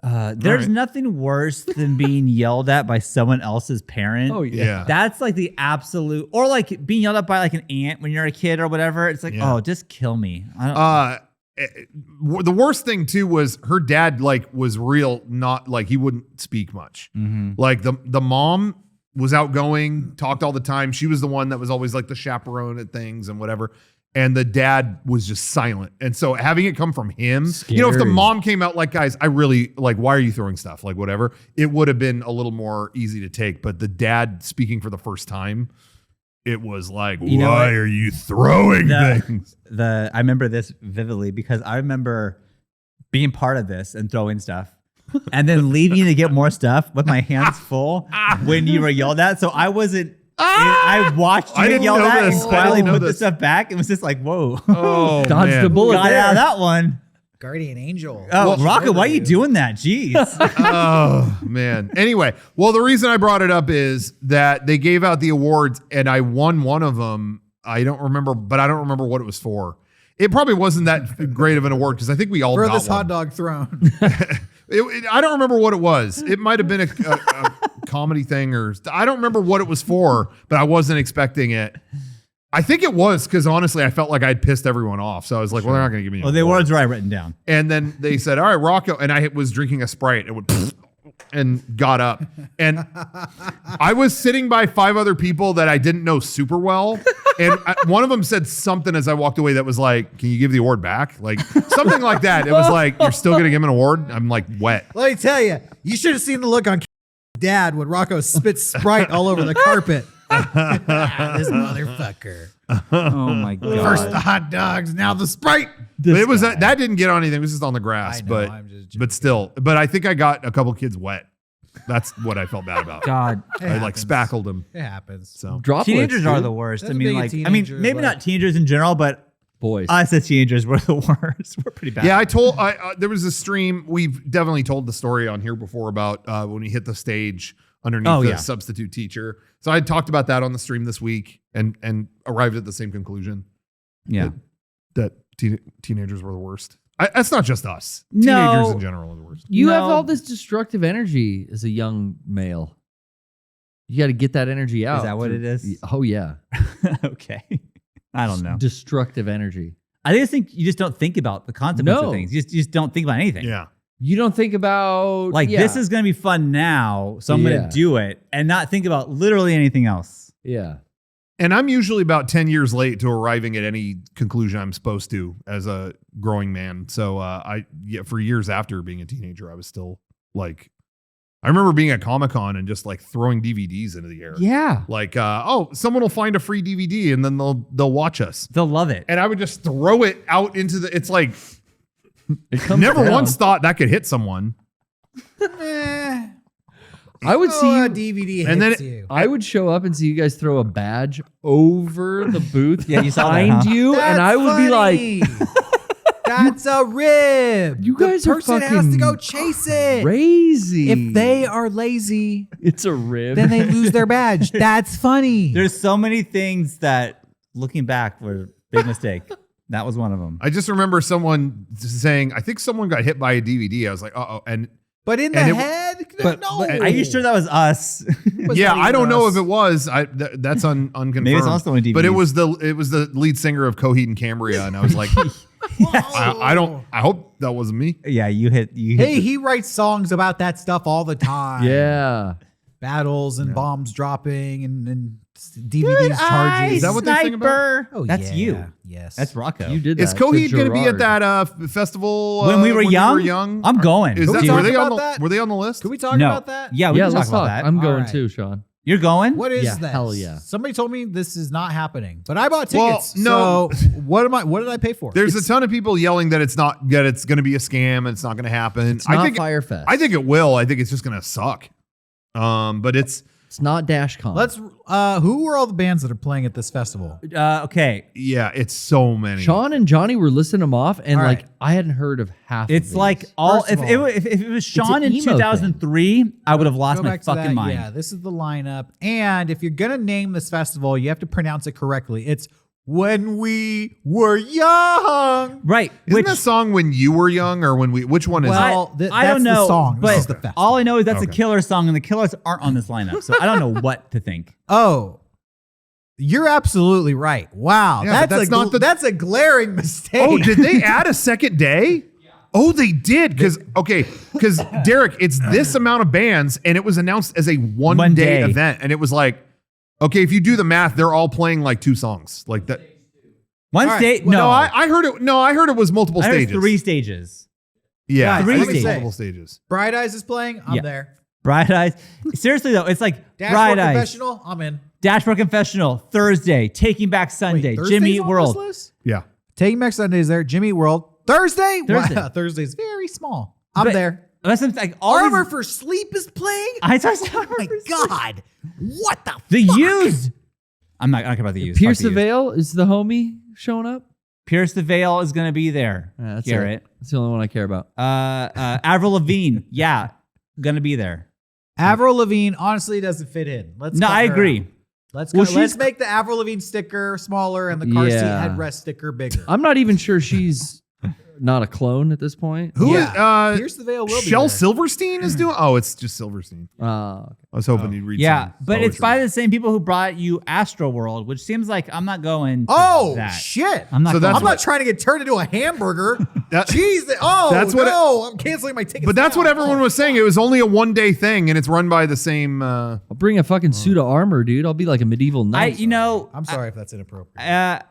There's
Right.
nothing worse than being yelled at by someone else's parent.
Oh, yeah.
Yeah.
That's like the absolute, or like being yelled at by like an aunt when you're a kid or whatever. It's like,
Yeah.
oh, just kill me. I don't,
The worst thing too was her dad like was real, not like he wouldn't speak much. Like the mom was outgoing, talked all the time. She was the one that was always like the chaperone at things and whatever. And the dad was just silent. And so having it come from him, if the
Scary.
mom came out like, guys, I really like, why are you throwing stuff? Like whatever, it would have been a little more easy to take. But the dad speaking for the first time, it was like,
You know
why
what?
are you throwing things?
I remember this vividly because I remember being part of this and throwing stuff and then leaving to get more stuff with my hands full when you were yelled at. So I wasn't. I watched
I
you get
didn't
yelled
know
at
this.
and
I didn't
quietly
know
put the
this.
stuff back. It was just like, whoa.
Oh,
Dodged
man.
a bullet
Got
there.
out of that one.
Guardian Angel.
Oh, Rocket, why are you doing that? Jeez.
Oh man. Anyway, well, the reason I brought it up is that they gave out the awards and I won one of them. I don't remember what it was for. It probably wasn't that great of an award because I think we all got
Furthest
one.
hot dog throne.
I don't remember what it was. It might have been a comedy thing or I don't remember what it was for, but I wasn't expecting it. I think it was because honestly, I felt like I'd pissed everyone off. So I was like, well, they're not going to give me
Well, the awards are written down.
And then they said, all right, Rocco. And I was drinking a Sprite and went and got up. And I was sitting by 5 other people that I didn't know super well. And one of them said something as I walked away that was like, can you give the award back? Like something like that. It was like, you're still going to give him an award? I'm like wet.
Let me tell you, you should have seen the look on Dad when Rocco spit Sprite all over the carpet. This motherfucker.
Oh my God.
First the hot dogs, now the Sprite.
But it was that didn't get on anything. It was just on the grass.
I know,
but
I'm just joking.
but still, but I think I got a couple kids wet. That's what I felt bad about.
God.
It
I like
happens.
spackled them.
It happens.
So
Droplets,
Teenagers are
dude.
the worst.
That's
I mean,
being a
like,
teenager is
maybe
like-
not teenagers in general, but
boys.
us as teenagers were the worst. We're pretty bad.
yeah, there was a stream. We've definitely told the story on here before about when we hit the stage underneath the substitute teacher. So I talked about that on the stream this week and arrived at the same conclusion.
Yeah.
That teenagers were the worst. That's not just us.
No.
Teenagers in general are the worst.
You have
No.
all this destructive energy as a young male. You got to get that energy out.
Is that what it is?
Oh, yeah.
Okay. I don't know.
Destructive energy.
I just think you just don't think about the consequence
No.
of things. You just don't think about anything.
Yeah.
You don't think about
Like, this is going to be fun now, so I'm going
Yeah.
to do it and not think about literally anything else.
Yeah.
And I'm usually about 10 years late to arriving at any conclusion I'm supposed to as a growing man. So for years after being a teenager, I was still like, I remember being at Comic-Con and just like throwing DVDs into the air.
Yeah.
Like, someone will find a free DVD and then they'll watch us.
They'll love it.
And I would just throw it out into it's like,
It comes
never
down.
once thought that could hit someone.
I would see
a
you.
DVD hits
And then
you.
I would show up and see you guys throw a badge over the booth
Yeah, you saw that,
behind
huh?
you, and I would be like,
that's a rib.
You guys
the
are
person has to
fucking
go chase it.
crazy.
If they are lazy,
it's a rib.
then they lose their badge. That's funny.
There's so many things that, looking back, were a big mistake. That was one of them.
I just remember someone saying, I think someone got hit by a DVD. I was like, uh-oh.
But in the
and it-
head,
But,
no.
but are you sure that was us?
Yeah, I don't know
us.
if it was. That's unconfirmed.
Maybe it's also on DVDs.
But it was the lead singer of Coheed and Cambria, and I was like, I hope that wasn't me.
Yeah, you hit.
Hey, he writes songs about that stuff all the time.
yeah.
Battles and bombs dropping and DVDs charges.
Is that what they sing about?
Oh,
That's
yeah.
you.
Yes.
That's Rocco.
You did that.
Is
to
Coheed going to be at
Gerard.
that festival
when we were young. I'm going.
Is
Can
that,
we
were
talk
they on
about
the
that?
Were they on the list?
Can we talk
No.
about that?
Yeah, we
Yeah,
can
let's
talk about
talk.
that.
I'm going
right.
too, Sean.
You're going?
What is
Yeah,
this?
hell yeah.
Somebody told me this is not happening, but I bought
Well,
tickets.
no.
So what did I pay for?
There's a ton of people yelling that it's going to be a scam and it's not going to happen.
It's not Firefest.
I think it will. I think it's just going to suck. But it's
not DashCon.
Let's who are all the bands that are playing at this festival?
Okay.
yeah, it's so many.
Sean and Johnny were listing them off, and
All
like
right.
I hadn't heard of half.
It's
of
like
these.
all.
First
If
of
it,
all,
wa- if it was Sean
an
in
emo thing.
2003, I would have lost
Go
my
back to
fucking
that.
mind.
Yeah, this is the lineup. And if you're gonna name this festival, you have to pronounce it correctly. It's When We Were Young.
Right.
Isn't that song When You Were Young or which one is it?
Well,
I
that's
don't know.
the song.
But
This is the festival.
all I know is that's a
Okay.
killer song, and the Killers aren't on this lineup, so I don't know what to think.
Oh, you're absolutely right. Wow,
Yeah, but
that's a glaring mistake.
Oh, did they add a second day? Oh, they did. Because Derek, it's this amount of bands, and it was announced as a one
One
day
day.
event, and it was like, okay, if you do the math, they're all playing like 2 songs, like that.
One
All right.
stage?
Well,
No,
I heard it. No, I heard it was multiple
I heard
stages.
3 stages.
Yeah,
Guys,
three
I think it's
stages.
multiple stages.
Bright Eyes is playing. I'm
Yeah.
there.
Bright Eyes. Seriously though, it's like
Dashboard
Bright Eyes,
Confessional. I'm in.
Dashboard Confessional, Thursday, Taking Back Sunday,
Wait,
Jimmy
Thursday's
Eat
on
World.
this list?
Yeah.
Taking Back Sunday's there. Jimmy Eat World. Thursday.
Thursday.
Wow, Thursday's very small. I'm
But-
there.
That's like all
Armor
these,
for Sleep is playing.
I saw
Oh my God! What the?
The
fuck?
Used. I'm not care about the Used.
Pierce
Fuck
the
the Used.
Veil is the homie showing up.
Pierce the Veil is going to be there.
That's
Garrett.
it. That's the only one I care about.
Avril Lavigne. Yeah. Going to be there.
Avril Lavigne honestly doesn't fit in. Let's
No,
cut
I
her
agree.
out. Let's
she's-
make the Avril Lavigne sticker smaller and the car seat
Yeah.
headrest sticker bigger.
I'm not even sure she's not a clone at this point.
Who is
Yeah. Pierce the Veil will be
Shell
there.
Silverstein is doing? Oh, it's just Silverstein. I was hoping you'd read.
Yeah,
some
but it's
poetry.
by the same people who brought you Astro World, which seems like I'm not going. To
Oh
that.
shit!
I'm not.
So
going
that's
I'm not trying to get turned into a hamburger.
That-
Jeez!
That's what
I'm canceling my ticket.
But that's what everyone was saying. It was only a one-day thing, and it's run by the same.
I'll bring a fucking suit of armor, dude. I'll be like a medieval knight.
I'm sorry if that's inappropriate.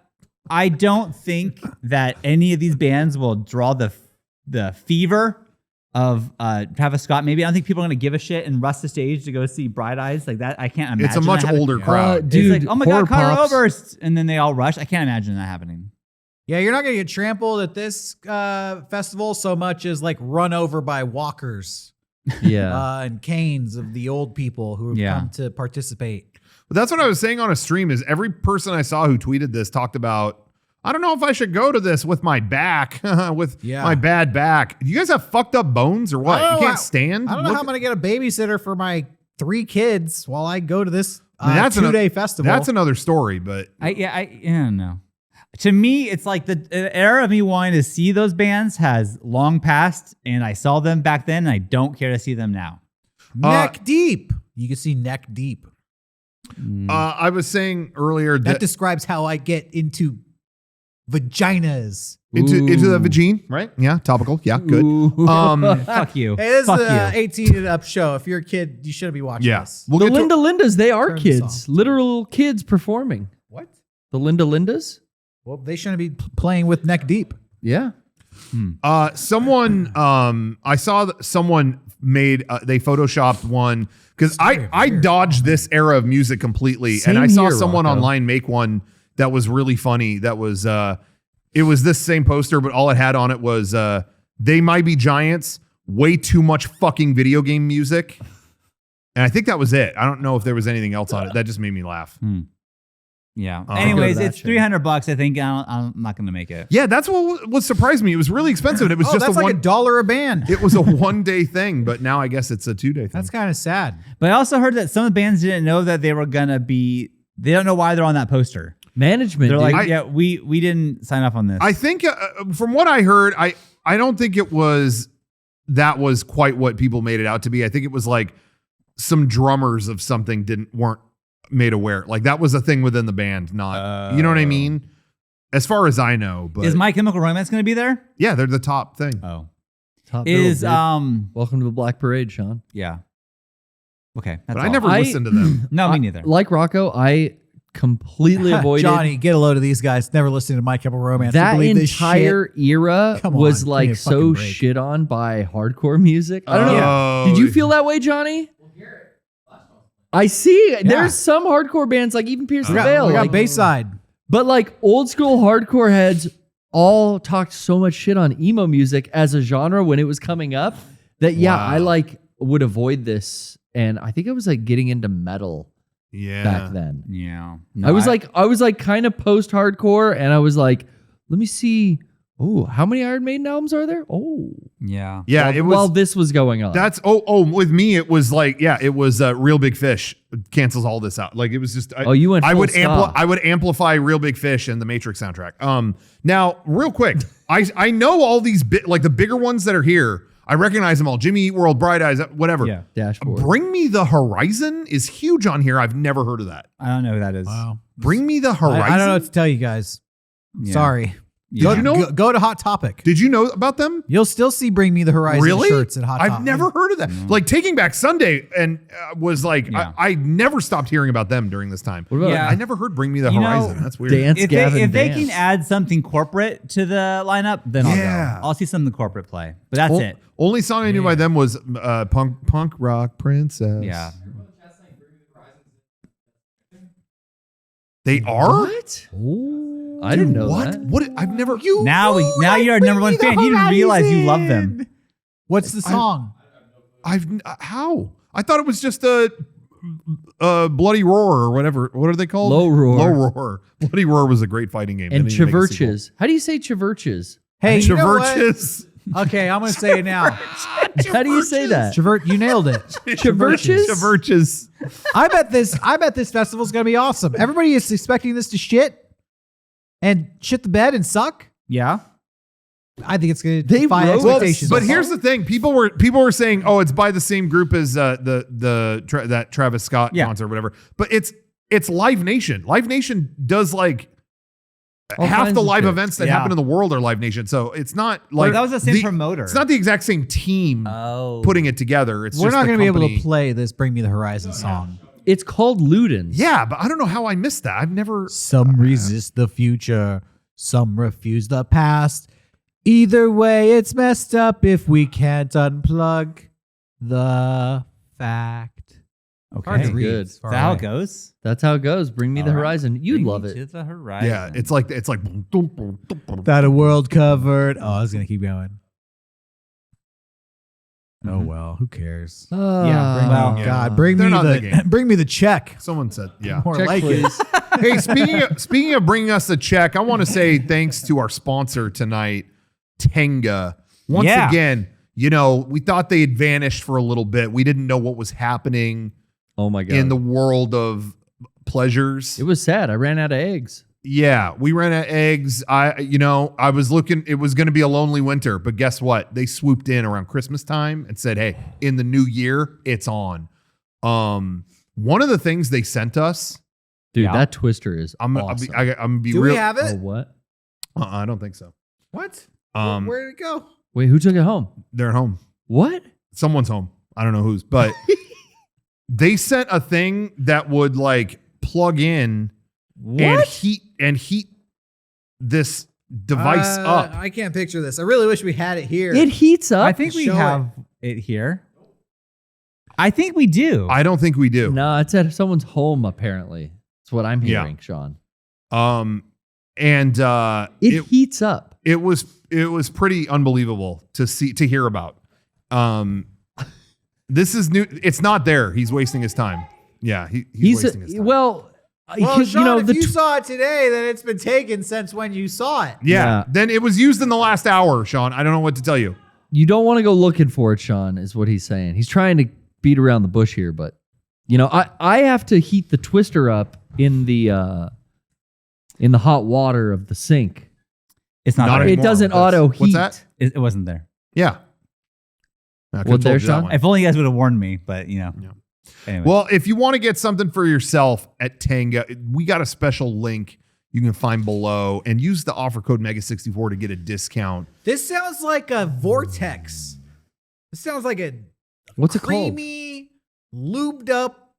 I don't think that any of these bands will draw the fever of Travis Scott. Maybe I don't think people are gonna give a shit and rush the stage to go see Bright Eyes like that. I can't imagine.
It's a much
that happening.
older crowd.
dude,
It's like, oh my
horror
god, Connor
pops.
Oberst, and then they all rush. I can't imagine that happening.
Yeah, you're not gonna get trampled at this festival so much as like run over by walkers
Yeah.
and canes of the old people who have
Yeah.
come to participate.
But that's what I was saying on a stream. Is every person I saw who tweeted this talked about. I don't know if I should go to this with my back, with my bad back. Do you guys have fucked up bones or what? You can't stand?
I don't know how I'm gonna get a babysitter for my 3 kids while I go to this
I mean, that's
2-day festival.
That's another story, but
I don't know. To me, it's like the era of me wanting to see those bands has long passed, and I saw them back then, and I don't care to see them now.
neck deep. You can see neck deep.
I was saying earlier
That describes how I get into vaginas.
into the
Ooh.
vagine, right? Yeah, topical. Yeah, good.
Ooh.
Fuck you.
Hey, this is
Fuck
the
you.
18 and up show. If you're a kid, you shouldn't be watching
Yeah,
this.
we'll
The
get to-
Linda Lindas, they are
Turn this
kids.
off.
Literal kids performing.
What?
The Linda Lindas?
Well, they shouldn't be playing with neck deep.
Yeah.
Someone I saw that someone made they photoshopped one because I dodged this era of music completely.
Same
And I saw
here,
someone
Rocco.
online make one that was really funny. That was it was this same poster, but all it had on it was They Might Be Giants, way too much fucking video game music. And I think that was it. I don't know if there was anything else on it. That just made me laugh.
Yeah.
I'll
Anyways,
go to that
it's
show.
$300. I think I'm not going to make it.
Yeah, that's what surprised me. It was really expensive. And it was just
that's
a
like
one.
$1 a band.
It was a 1-day thing, but now I guess it's a 2-day thing.
That's kind of sad.
But I also heard that some of the bands didn't know that they were going to be. They don't know why they're on that poster.
Management,
They're
dude.
like, yeah, we didn't sign up on this.
I think from what I heard, I don't think it was that was quite what people made it out to be. I think it was like some drummers of something weren't made aware. Like that was a thing within the band, not you know what I mean? As far as I know, but
Is My Chemical Romance going to be there?
yeah, they're the top thing.
Oh,
Top
is
bill, dude. Welcome to the Black Parade, Sean.
yeah. Okay, that's
But I
all.
never listened to them.
No, me neither.
Like Rocco, I completely avoided
Johnny, get a load of these guys. Never listening to My Chemical Romance.
that
You believe this
entire era.
Come
was
on, give me
like
a
so
fucking break.
shit on by hardcore music. I don't know.
Oh.
Did you feel that way, Johnny? I see. There's some hardcore bands like even Pierce
We
the
got,
Veil.
we got
like-
Bayside.
But like old school hardcore heads all talked so much shit on emo music as a genre when it was coming up that I like would avoid this. And I think I was like getting into metal
Yeah.
back then.
Yeah.
I was like kind of post hardcore and I was like, let me see. Oh, how many Iron Maiden albums are there? Oh.
Yeah.
Yeah,
while,
it was
while this was going on.
that's with me it was like it was Real Big Fish cancels all this out. Like it was just
you went
I
full
would
stop.
I would amplify Real Big Fish and the Matrix soundtrack. Now real quick, I know all these like the bigger ones that are here. I recognize them all. Jimmy Eat World, Bright Eyes, whatever.
Yeah.
Dashboard.
Bring Me the Horizon is huge on here. I've never heard of that.
I don't know who that is.
Wow.
Bring Me the Horizon.
I don't know what to tell you guys.
Yeah.
Sorry.
Yeah.
Did you know?
Go to Hot Topic.
Did you know about them?
You'll still see Bring Me the Horizon
Really?
shirts at Hot Topic.
I've never heard of that. Like Taking Back Sunday and was like
Yeah.
I never stopped hearing about them during this time.
What about
Yeah.
I never heard Bring Me the
You know,
Horizon. That's weird.
Dance
If
Gavin
they
Dance?
can add something corporate to the lineup, then I'll
Yeah.
go. I'll see something corporate play. But that's it.
Only song I knew by them was Punk Rock Princess.
Yeah.
They are?
What? I didn't know
what?
that.
What? I've never.
Now you're a number one fan. You didn't realize you love them.
What's the song?
How? I thought it was just a Bloody Roar or whatever. What are they called?
Low Roar.
Low Roar. Bloody Roar was a great fighting game.
And
They didn't make a sequel.
Chiverches. How do you say Chiverches?
Hey, you know what?
Chiverches.
Okay, I'm gonna say it now.
How do you say that?
You nailed it.
Chiverches?
Chiverches.
I bet this festival's gonna be awesome. Everybody is expecting this to shit the bed and suck.
Yeah.
I think it's gonna
They
defy
wrote-
expectations.
But here's the thing: people were saying, "Oh, it's by the same group as that Travis Scott concert, or whatever." But it's Live Nation. Live Nation does like
All
half
kinds
the
of
live
shit.
events that happen in the world are Live Nation. So it's not like
that was the same promoter.
It's not the exact same team putting it together. It's
we're
just
not
the
gonna be able to
company.
play this "Bring Me the Horizon" song.
It's called Ludens.
Yeah, but I don't know how I missed that. I've never.
Some resist the future, some refuse the past. Either way, it's messed up if we can't unplug the fact.
Okay.
Hard to read.
Good.
Is that how it goes?
That's how it goes. Bring me the
All right.
horizon. You'd
Bring
love
me
it.
To the horizon.
Yeah, it's like
That a world covered. Oh, I was gonna keep going. Oh well, who cares?
Yeah,
Oh
well,
God, bring
They're
me
not in the
the
game.
bring me the check.
someone said. Yeah.
More
Check,
like
please.
Hey, speaking of bringing us a check, I want to say thanks to our sponsor tonight, Tenga. Once
Yeah.
again, we thought they had vanished for a little bit. We didn't know what was happening
Oh my God.
in the world of pleasures.
It was sad. I ran out of eggs.
Yeah, we ran out of eggs. I was looking, it was going to be a lonely winter, but guess what? They swooped in around Christmas time and said, hey, in the new year, it's on. One of the things they sent us,
Dude,
Yeah.
that twister is
I'm
awesome.
gonna be
Do
real.
we have
Oh,
it?
what?
I don't think so.
What?
Um,
Where did it go?
Wait, who took it home?
They're at home.
What?
Someone's home. I don't know whose, but they sent a thing that would like plug in and heat this device up.
I can't picture this. I really wish we had it here.
It heats up.
I think we
Show
have it here. I think we do.
I don't think we do.
No, it's at someone's home, apparently. That's what I'm
Yeah.
hearing, Sean.
And
It heats up.
it was pretty unbelievable to hear about. This is new. It's not there. He's wasting his time. Yeah, he's wasting his time.
well,
Sean, if
the
you saw it today, then it's been taken since when you saw it.
yeah. Then it was used in the last hour, Sean. I don't know what to tell you.
you don't want to go looking for it, Sean, is what he's saying. He's trying to beat around the bush here, but I have to heat the twister up in the hot water of the sink.
It's not,
Not
there.
It
anymore.
doesn't
That's-
auto
what's
heat.
that?
It wasn't there.
Yeah. I could've
What there,
told you that
Sean?
one.
If only you guys would have warned me, but Anyway.
Well, if you want to get something for yourself at Tenga, we got a special link you can find below and use the offer code Mega64 to get a discount.
This sounds like a vortex. This sounds like a
What's it called?
creamy, lubed up,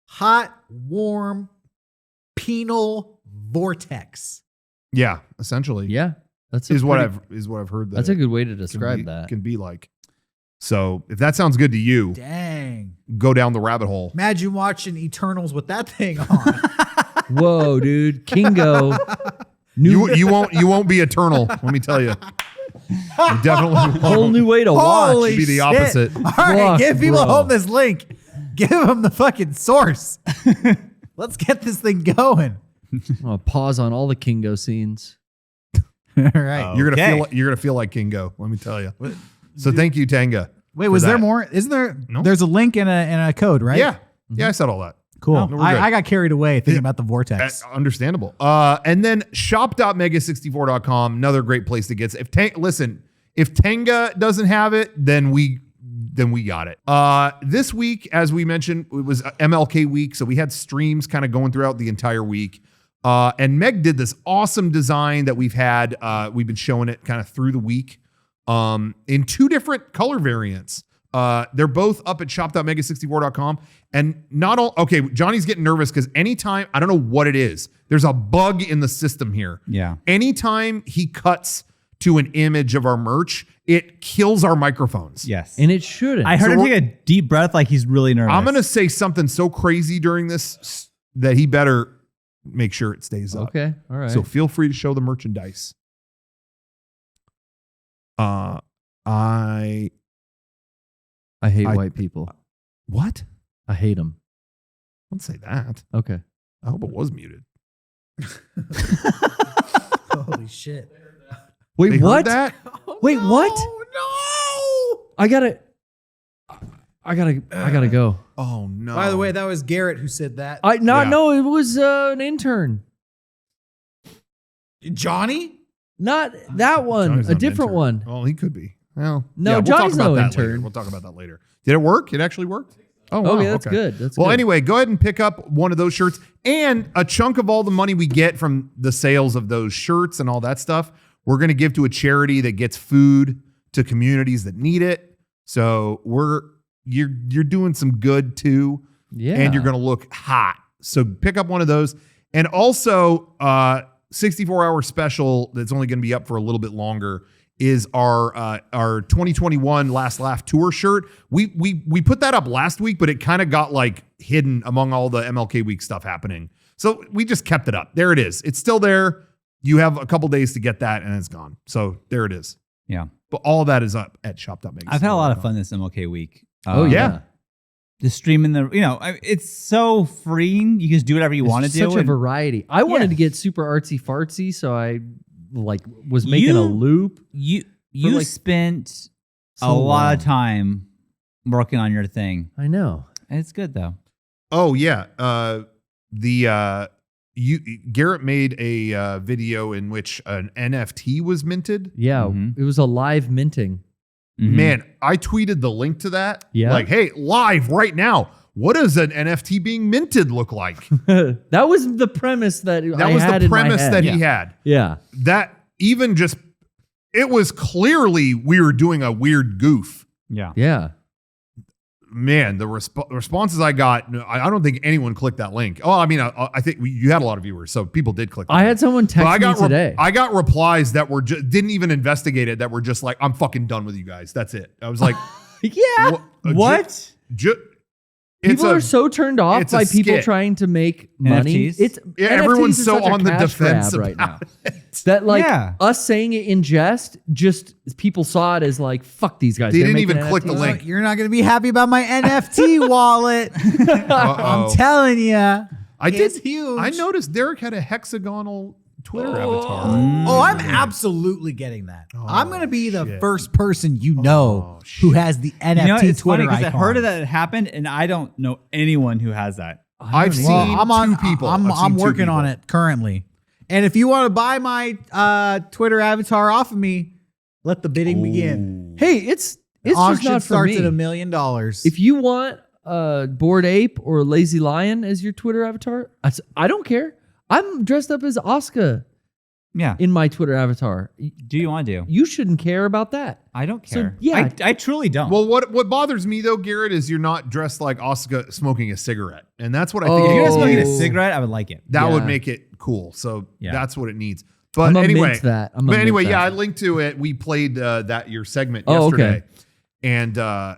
hot, warm, penal vortex.
Yeah, essentially.
Yeah, that's
Is what
pretty-
I've heard.
That's a good way to
can
describe
be-
that.
Can be like. So if that sounds good to you,
Dang.
go down the rabbit hole.
Imagine watching Eternals with that thing on.
Whoa, dude, Kingo.
You won't be eternal. Let me tell you. You definitely won't.
Whole new way to watch.
Holy
be the
shit.
opposite.
All right,
Fuck,
give people
bro.
home this link. Give them the fucking source. Let's get this thing going.
I'm gonna pause on all the Kingo scenes.
All right.
You're
Okay.
gonna feel like Kingo. Let me tell you. So thank you, Tenga.
Wait,
for
was there
that.
more? Isn't there?
No.
There's a link and a code, right?
Yeah, yeah, I said all that.
Cool.
No, we're good.
I got carried away thinking about the vortex.
Understandable. And then shop.mega64.com, another great place to get. If Tenga doesn't have it, then we got it. This week, as we mentioned, it was MLK week, so we had streams kind of going throughout the entire week. And Meg did this awesome design that we've been showing it kind of through the week in two different color variants. They're both up at shop.mega64.com. And okay, Johnny's getting nervous because anytime, I don't know what it is, there's a bug in the system here.
Yeah.
Anytime he cuts to an image of our merch, it kills our microphones.
Yes.
And it shouldn't.
I heard
So
him
we're-
take a deep breath like he's really nervous.
I'm going to say something so crazy during this that he better make sure it stays up.
Okay. All right.
So feel free to show the merchandise. I
I hate white people.
what?
I hate them.
Don't say that.
Okay.
I hope it was muted.
Holy shit.
Wait,
They
what?
heard that?
Wait, what?
Oh, no.
I gotta go.
Oh no.
By the way, that was Garrett who said that.
No, it was an intern.
Johnny?
Not that one.
Johnny's
A
not an
different
intern.
one.
Oh, he could be. Well,
No,
we'll
Johnny's
talk about
no
that
intern.
later. We'll talk about that later. Did it work? It actually worked? Oh, wow.
Okay, that's
okay.
good. That's
well,
good.
anyway, go ahead and pick up one of those shirts. And a chunk of all the money we get from the sales of those shirts and all that stuff, we're going to give to a charity that gets food to communities that need it. So you're doing some good too.
Yeah.
And you're going to look hot. So pick up one of those. And also, 64-hour special that's only going to be up for a little bit longer is our 2021 Last Laugh Tour shirt. We put that up last week, but it kind of got like hidden among all the MLK Week stuff happening. So we just kept it up. There it is. It's still there. You have a couple days to get that and it's gone. So there it is.
Yeah.
But all of that is up at shop.mega64.com.
I've had a lot of fun this MLK week.
Oh, yeah.
Just streaming it's so freeing. You can just do whatever you want to do.
Such a variety. I wanted to get super artsy fartsy, so I was making a loop.
You
like
spent a
so
lot
long.
of time working on your thing.
I know.
It's good though.
Oh yeah. Garrett made a video in which an NFT was minted.
Yeah,
Mhm.
it was a live minting.
Mhm.
Man, I tweeted the link to that.
Yeah.
Like, hey, live right now. What does an NFT being minted look like?
That was the premise that
That was the premise that he had.
Yeah.
That even just, it was clearly we were doing a weird goof.
Yeah.
Yeah.
Man, the responses I got, I don't think anyone clicked that link. Oh, I mean, I think you had a lot of viewers, so people did click that
I
link.
had someone
But
text me today.
I got replies that were didn't even investigate it, that were just like, I'm fucking done with you guys. That's it. I was like,
yeah.
What?
People are so turned off
it's a
by people
skit.
trying to make money.
NFTs?
Everyone's
NFTs are
so
such a
on the
cash
defense
grab right now.
about it.
That
Yeah.
us saying it in jest, just people saw it as like, fuck these guys.
They
They're
didn't
making
even click the
NFTs.
link.
You're not going to be happy about my NFT wallet. I'm
Uh-oh.
telling you.
I
It's
did.
huge.
I noticed Derek had a hexagonal Twitter avatar.
Oh, I'm absolutely getting that. I'm going to be the
shit.
first person you know who has the NFT
It's funny
Twitter
because I
icon.
heard of that it happened, and I don't know anyone who has that.
I've seen
Well, I'm on.
two people.
I'm
I've seen two
working on
people.
it currently. And if you want to buy my Twitter avatar off of me, let the bidding begin.
Hey, it's just
Auction
not for
starts
me.
at $1 million.
If you want Bored Ape or Lazy Lion as your Twitter avatar, I don't care. I'm dressed up as Asuka
Yeah.
in my Twitter avatar.
Do you want to do?
You shouldn't care about that.
I don't
So,
care.
yeah.
I truly don't.
Well, what bothers me though, Garrett, is you're not dressed like Asuka smoking a cigarette, and that's what I think.
if you're
Oh.
not smoking a cigarette, I would like it.
that would
Yeah.
make it cool. So
Yeah.
that's what it needs.
I'm
But
gonna
anyway,
mint that. I'm gonna
but
mint
anyway,
that.
yeah, I linked to it. We played your segment
Oh, okay.
yesterday, and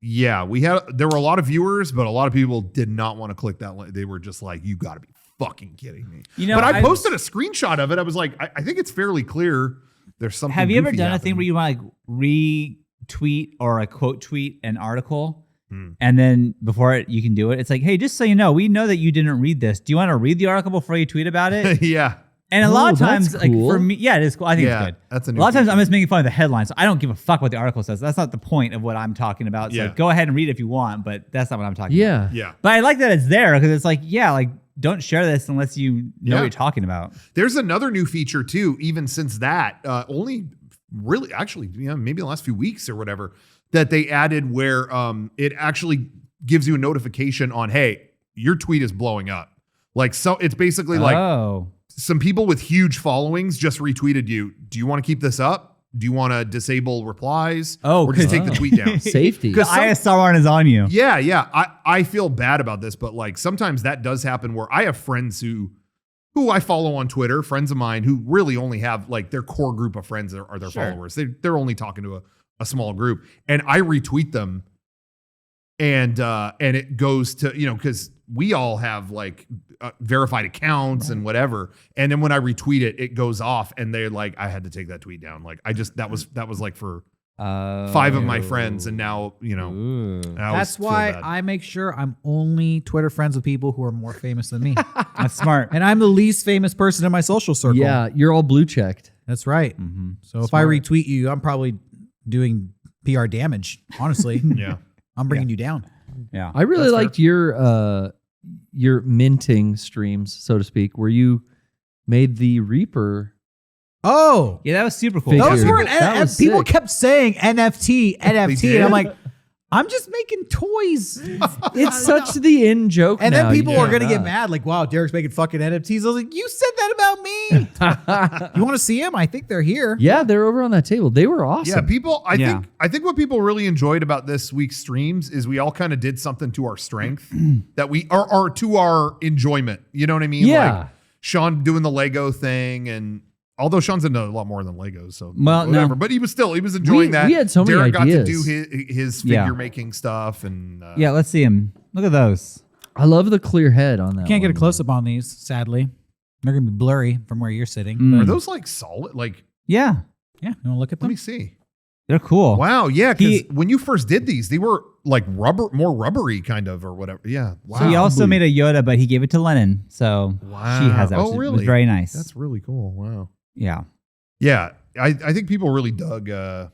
yeah, there were a lot of viewers, but a lot of people did not want to click that link. They were just like, "You got to be fucking kidding me!"
You know,
but I
I-
posted a screenshot of it. I was like, I think it's fairly clear. There's something.
Have you ever
goofy
done a
happening.
thing where you want to like retweet or a quote tweet an article,
Hmm.
and then before you can do it, it's like, hey, just so you know, we know that you didn't read this. Do you want to read the article before you tweet about it?
yeah.
And a
Oh,
lot of
that's
times, like
cool.
for me, yeah, it is cool. I think
Yeah,
it's good.
that's a
A
new
lot of times,
feature.
I'm just making fun of the headline, so I don't give a fuck what the article says. That's not the point of what I'm talking about. So
Yeah.
go ahead and read it if you want, but that's not what I'm talking about.
Yeah.
Yeah.
But I like that it's there because it's like, yeah, like don't share this unless you know
Yeah.
what you're talking about.
There's another new feature too, even since that, only really actually, maybe the last few weeks or whatever, that they added where it actually gives you a notification on, hey, your tweet is blowing up. Like, so it's basically like
Oh,
some people with huge followings just retweeted you. Do you want to keep this up? Do you want to disable replies?
Oh,
or just
'cause-
take the tweet down?
Safety.
because ISR is on you.
Yeah. I feel bad about this, but like sometimes that does happen where I have friends who I follow on Twitter, friends of mine who really only have like their core group of friends are their
Sure.
followers. They're only talking to a small group, and I retweet them, and it goes to, because we all have like verified accounts and whatever, and then when I retweet it, it goes off, and they're like, I had to take that tweet down. Like that was like for 5 of my friends, and now I always
That's
feel
why
bad.
I make sure I'm only Twitter friends with people who are more famous than me.
That's smart.
And I'm the least famous person in my social circle.
Yeah, you're all blue checked.
That's right. So if I retweet you, I'm probably doing PR damage. Honestly,
Yeah.
I'm bringing you down.
Yeah.
I really liked your minting streams, so to speak, where you made the Reaper.
Oh,
Yeah, that was super cool.
Figure.
those weren't
That was
people
sick.
kept saying NFT, NFT,
did?
and I'm like, I'm just making toys.
It's such the in joke.
And
now,
then people
you
are
know
gonna get
that.
mad, like, "Wow, Derek's making fucking NFTs." I was like, "You said that about me." You want to see them? I think they're here.
Yeah, they're over on that table. They were awesome.
Yeah, people. I
Yeah.
think what people really enjoyed about this week's streams is we all kind of did something to our strength that we are to our enjoyment. You know what I mean?
Yeah.
Like Sean doing the Lego thing, and although Sean's into a lot more than Legos, so
Well,
whatever.
no.
But he was enjoying that.
we had so many
Derek
ideas.
got to do his
Yeah.
figure making stuff, and
Yeah, let's see him. Look at those.
I love the clear head on that.
Can't get a
one.
close up on these, sadly. They're gonna be blurry from where you're sitting.
are
But
those like solid? Like,
Yeah,
yeah, you want to look at
let
them?
me see.
they're cool.
Wow, yeah, because
He-
when you first did these, they were like more rubbery kind of or whatever. Yeah, wow.
So he also made a Yoda, but he gave it to Lennon. So
Wow.
she has that.
Oh,
which
really?
was very nice.
That's really cool. Wow.
Yeah.
Yeah, I think people really dug
Yeah.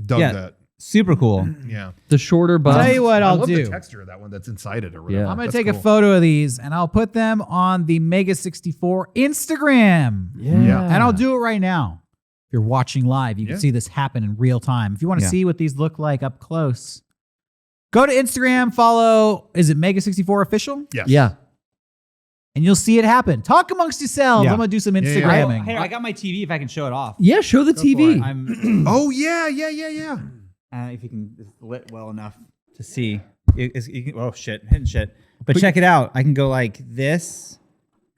that.
Super cool.
Yeah.
The shorter
I'll
buff.
tell you what
I
I'll
love
do.
the texture of that one that's inside it or whatever.
Yeah.
I'm gonna
That's
take a
cool.
photo of these and I'll put them on the Mega64 Instagram.
Yeah.
And I'll do it right now. If you're watching live, you
Yeah.
can see this happen in real time. If you want to
Yeah.
see what these look like up close, go to Instagram, follow, is it Mega64 Official?
Yes.
Yeah.
And you'll see it happen. Talk amongst yourselves.
Yeah.
I'm going to do some
yeah.
Instagramming.
Hey, I got my TV if I can show it off.
Yeah, show the TV.
I'm
Oh yeah.
if you can it's lit well enough to see. Oh shit, hitting shit. But check it out. I can go like this,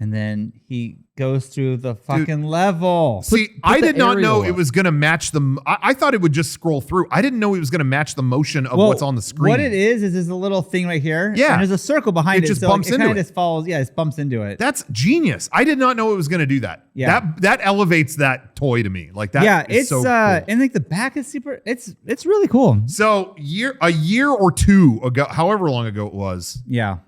and then he goes through the fucking level.
See, I
the
did not know
aerial
it
up.
was going to match the. I thought it would just scroll through. I didn't know it was going to match the motion of what's on the screen.
What it is there's a little thing right here.
Yeah.
And there's a circle behind
It
it.
just
so
bumps
it
into
kind
it.
of just falls. Yeah, it bumps into it.
That's genius. I did not know it was going to do that.
Yeah.
That elevates that toy to me. Like that.
yeah,
is
it's
so cool.
and like the back is super. It's really cool.
So a year or two ago, however long ago it was,
Yeah.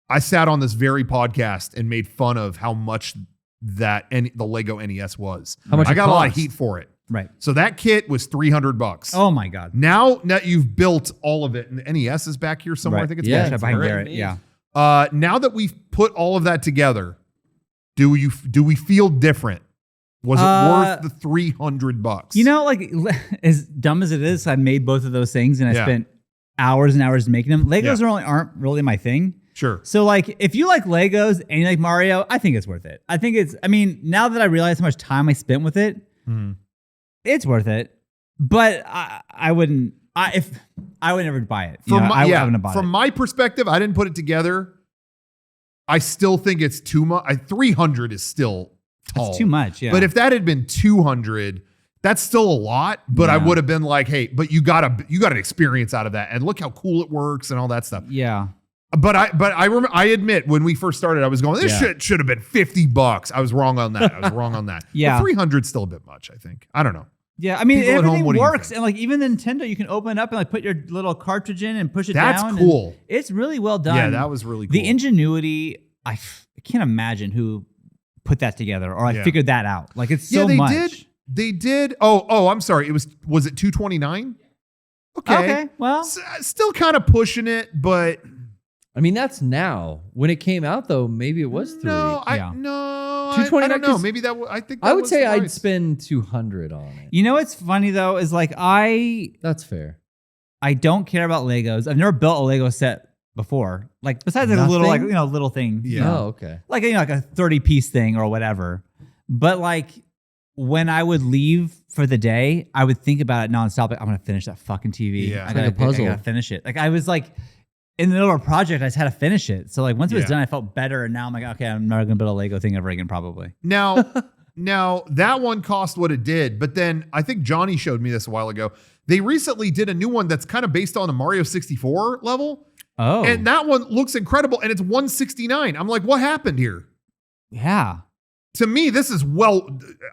I sat on this very podcast and made fun of how much the Lego NES was.
How much
I
it
got a lot of
cost.
heat for it.
Right.
So that kit was $300.
Oh my god.
Now that you've built all of it, and the NES is back here somewhere.
Right.
I think it's
Yeah,
back
Check
here,
behind
right?
Garrett. Yeah.
Now that we've put all of that together, do we feel different? Was it worth the $300?
You know, like as dumb as it is, I made both of those things and I
Yeah.
spent hours and hours making them. Legos
Yeah.
aren't really my thing.
Sure.
So like if you like Legos and you like Mario, I think it's worth it. I mean, now that I realize how much time I spent with it, it's worth it. But I would never buy it. You know, I wouldn't buy
From
it.
my perspective, I didn't put it together. I still think it's too much. 300 is still tall.
It's too much, yeah.
But if that had been 200, that's still a lot. But I
Yeah.
would have been like, hey, but you got an experience out of that, and look how cool it works and all that stuff.
Yeah.
But I remember, I admit when we first started, I was going, this
Yeah.
shit should have been $50. I was wrong on that.
Yeah.
But 300 is still a bit much, I think. I don't know.
Yeah, I mean,
People at home,
everything
what do you
works,
think?
and like even the Nintendo, you can open it up and like put your little cartridge in and push it
That's
down. and
cool.
It's really well done.
Yeah, that was really cool.
The ingenuity. I can't imagine who put that together or
Yeah.
figured that out. Like it's so
they
much.
They did. Oh, I'm sorry. Was it 229?
Okay, well,
Still kind of pushing it, but
I mean, that's now. When it came out, though, maybe it was 3.
no, I
Yeah.
no, I
229,
don't know.
'cause
Maybe that. I think that
I would
was
say
the
I'd
price.
spend 200 on it.
you know what's funny though is like I
That's fair.
don't care about Legos. I've never built a Lego set before. Like besides like a little like
Nothing?
little thing.
Yeah.
you know?
Oh, okay.
Like like a 30-piece thing or whatever. But like when I would leave for the day, I would think about it nonstop. Like I'm gonna finish that fucking TV.
Yeah.
I
It's
gotta,
like a puzzle.
I gotta finish it. Like I was like in the middle of a project, I just had to finish it. So like once it was
Yeah.
done, I felt better. And now I'm like, okay, I'm never gonna build a Lego thing ever again, probably.
Now, that one cost what it did, but then I think Johnny showed me this a while ago. They recently did a new one that's kind of based on the Mario 64 level,
Oh,
and that one looks incredible, and it's $169. I'm like, what happened here?
yeah.
To me, this is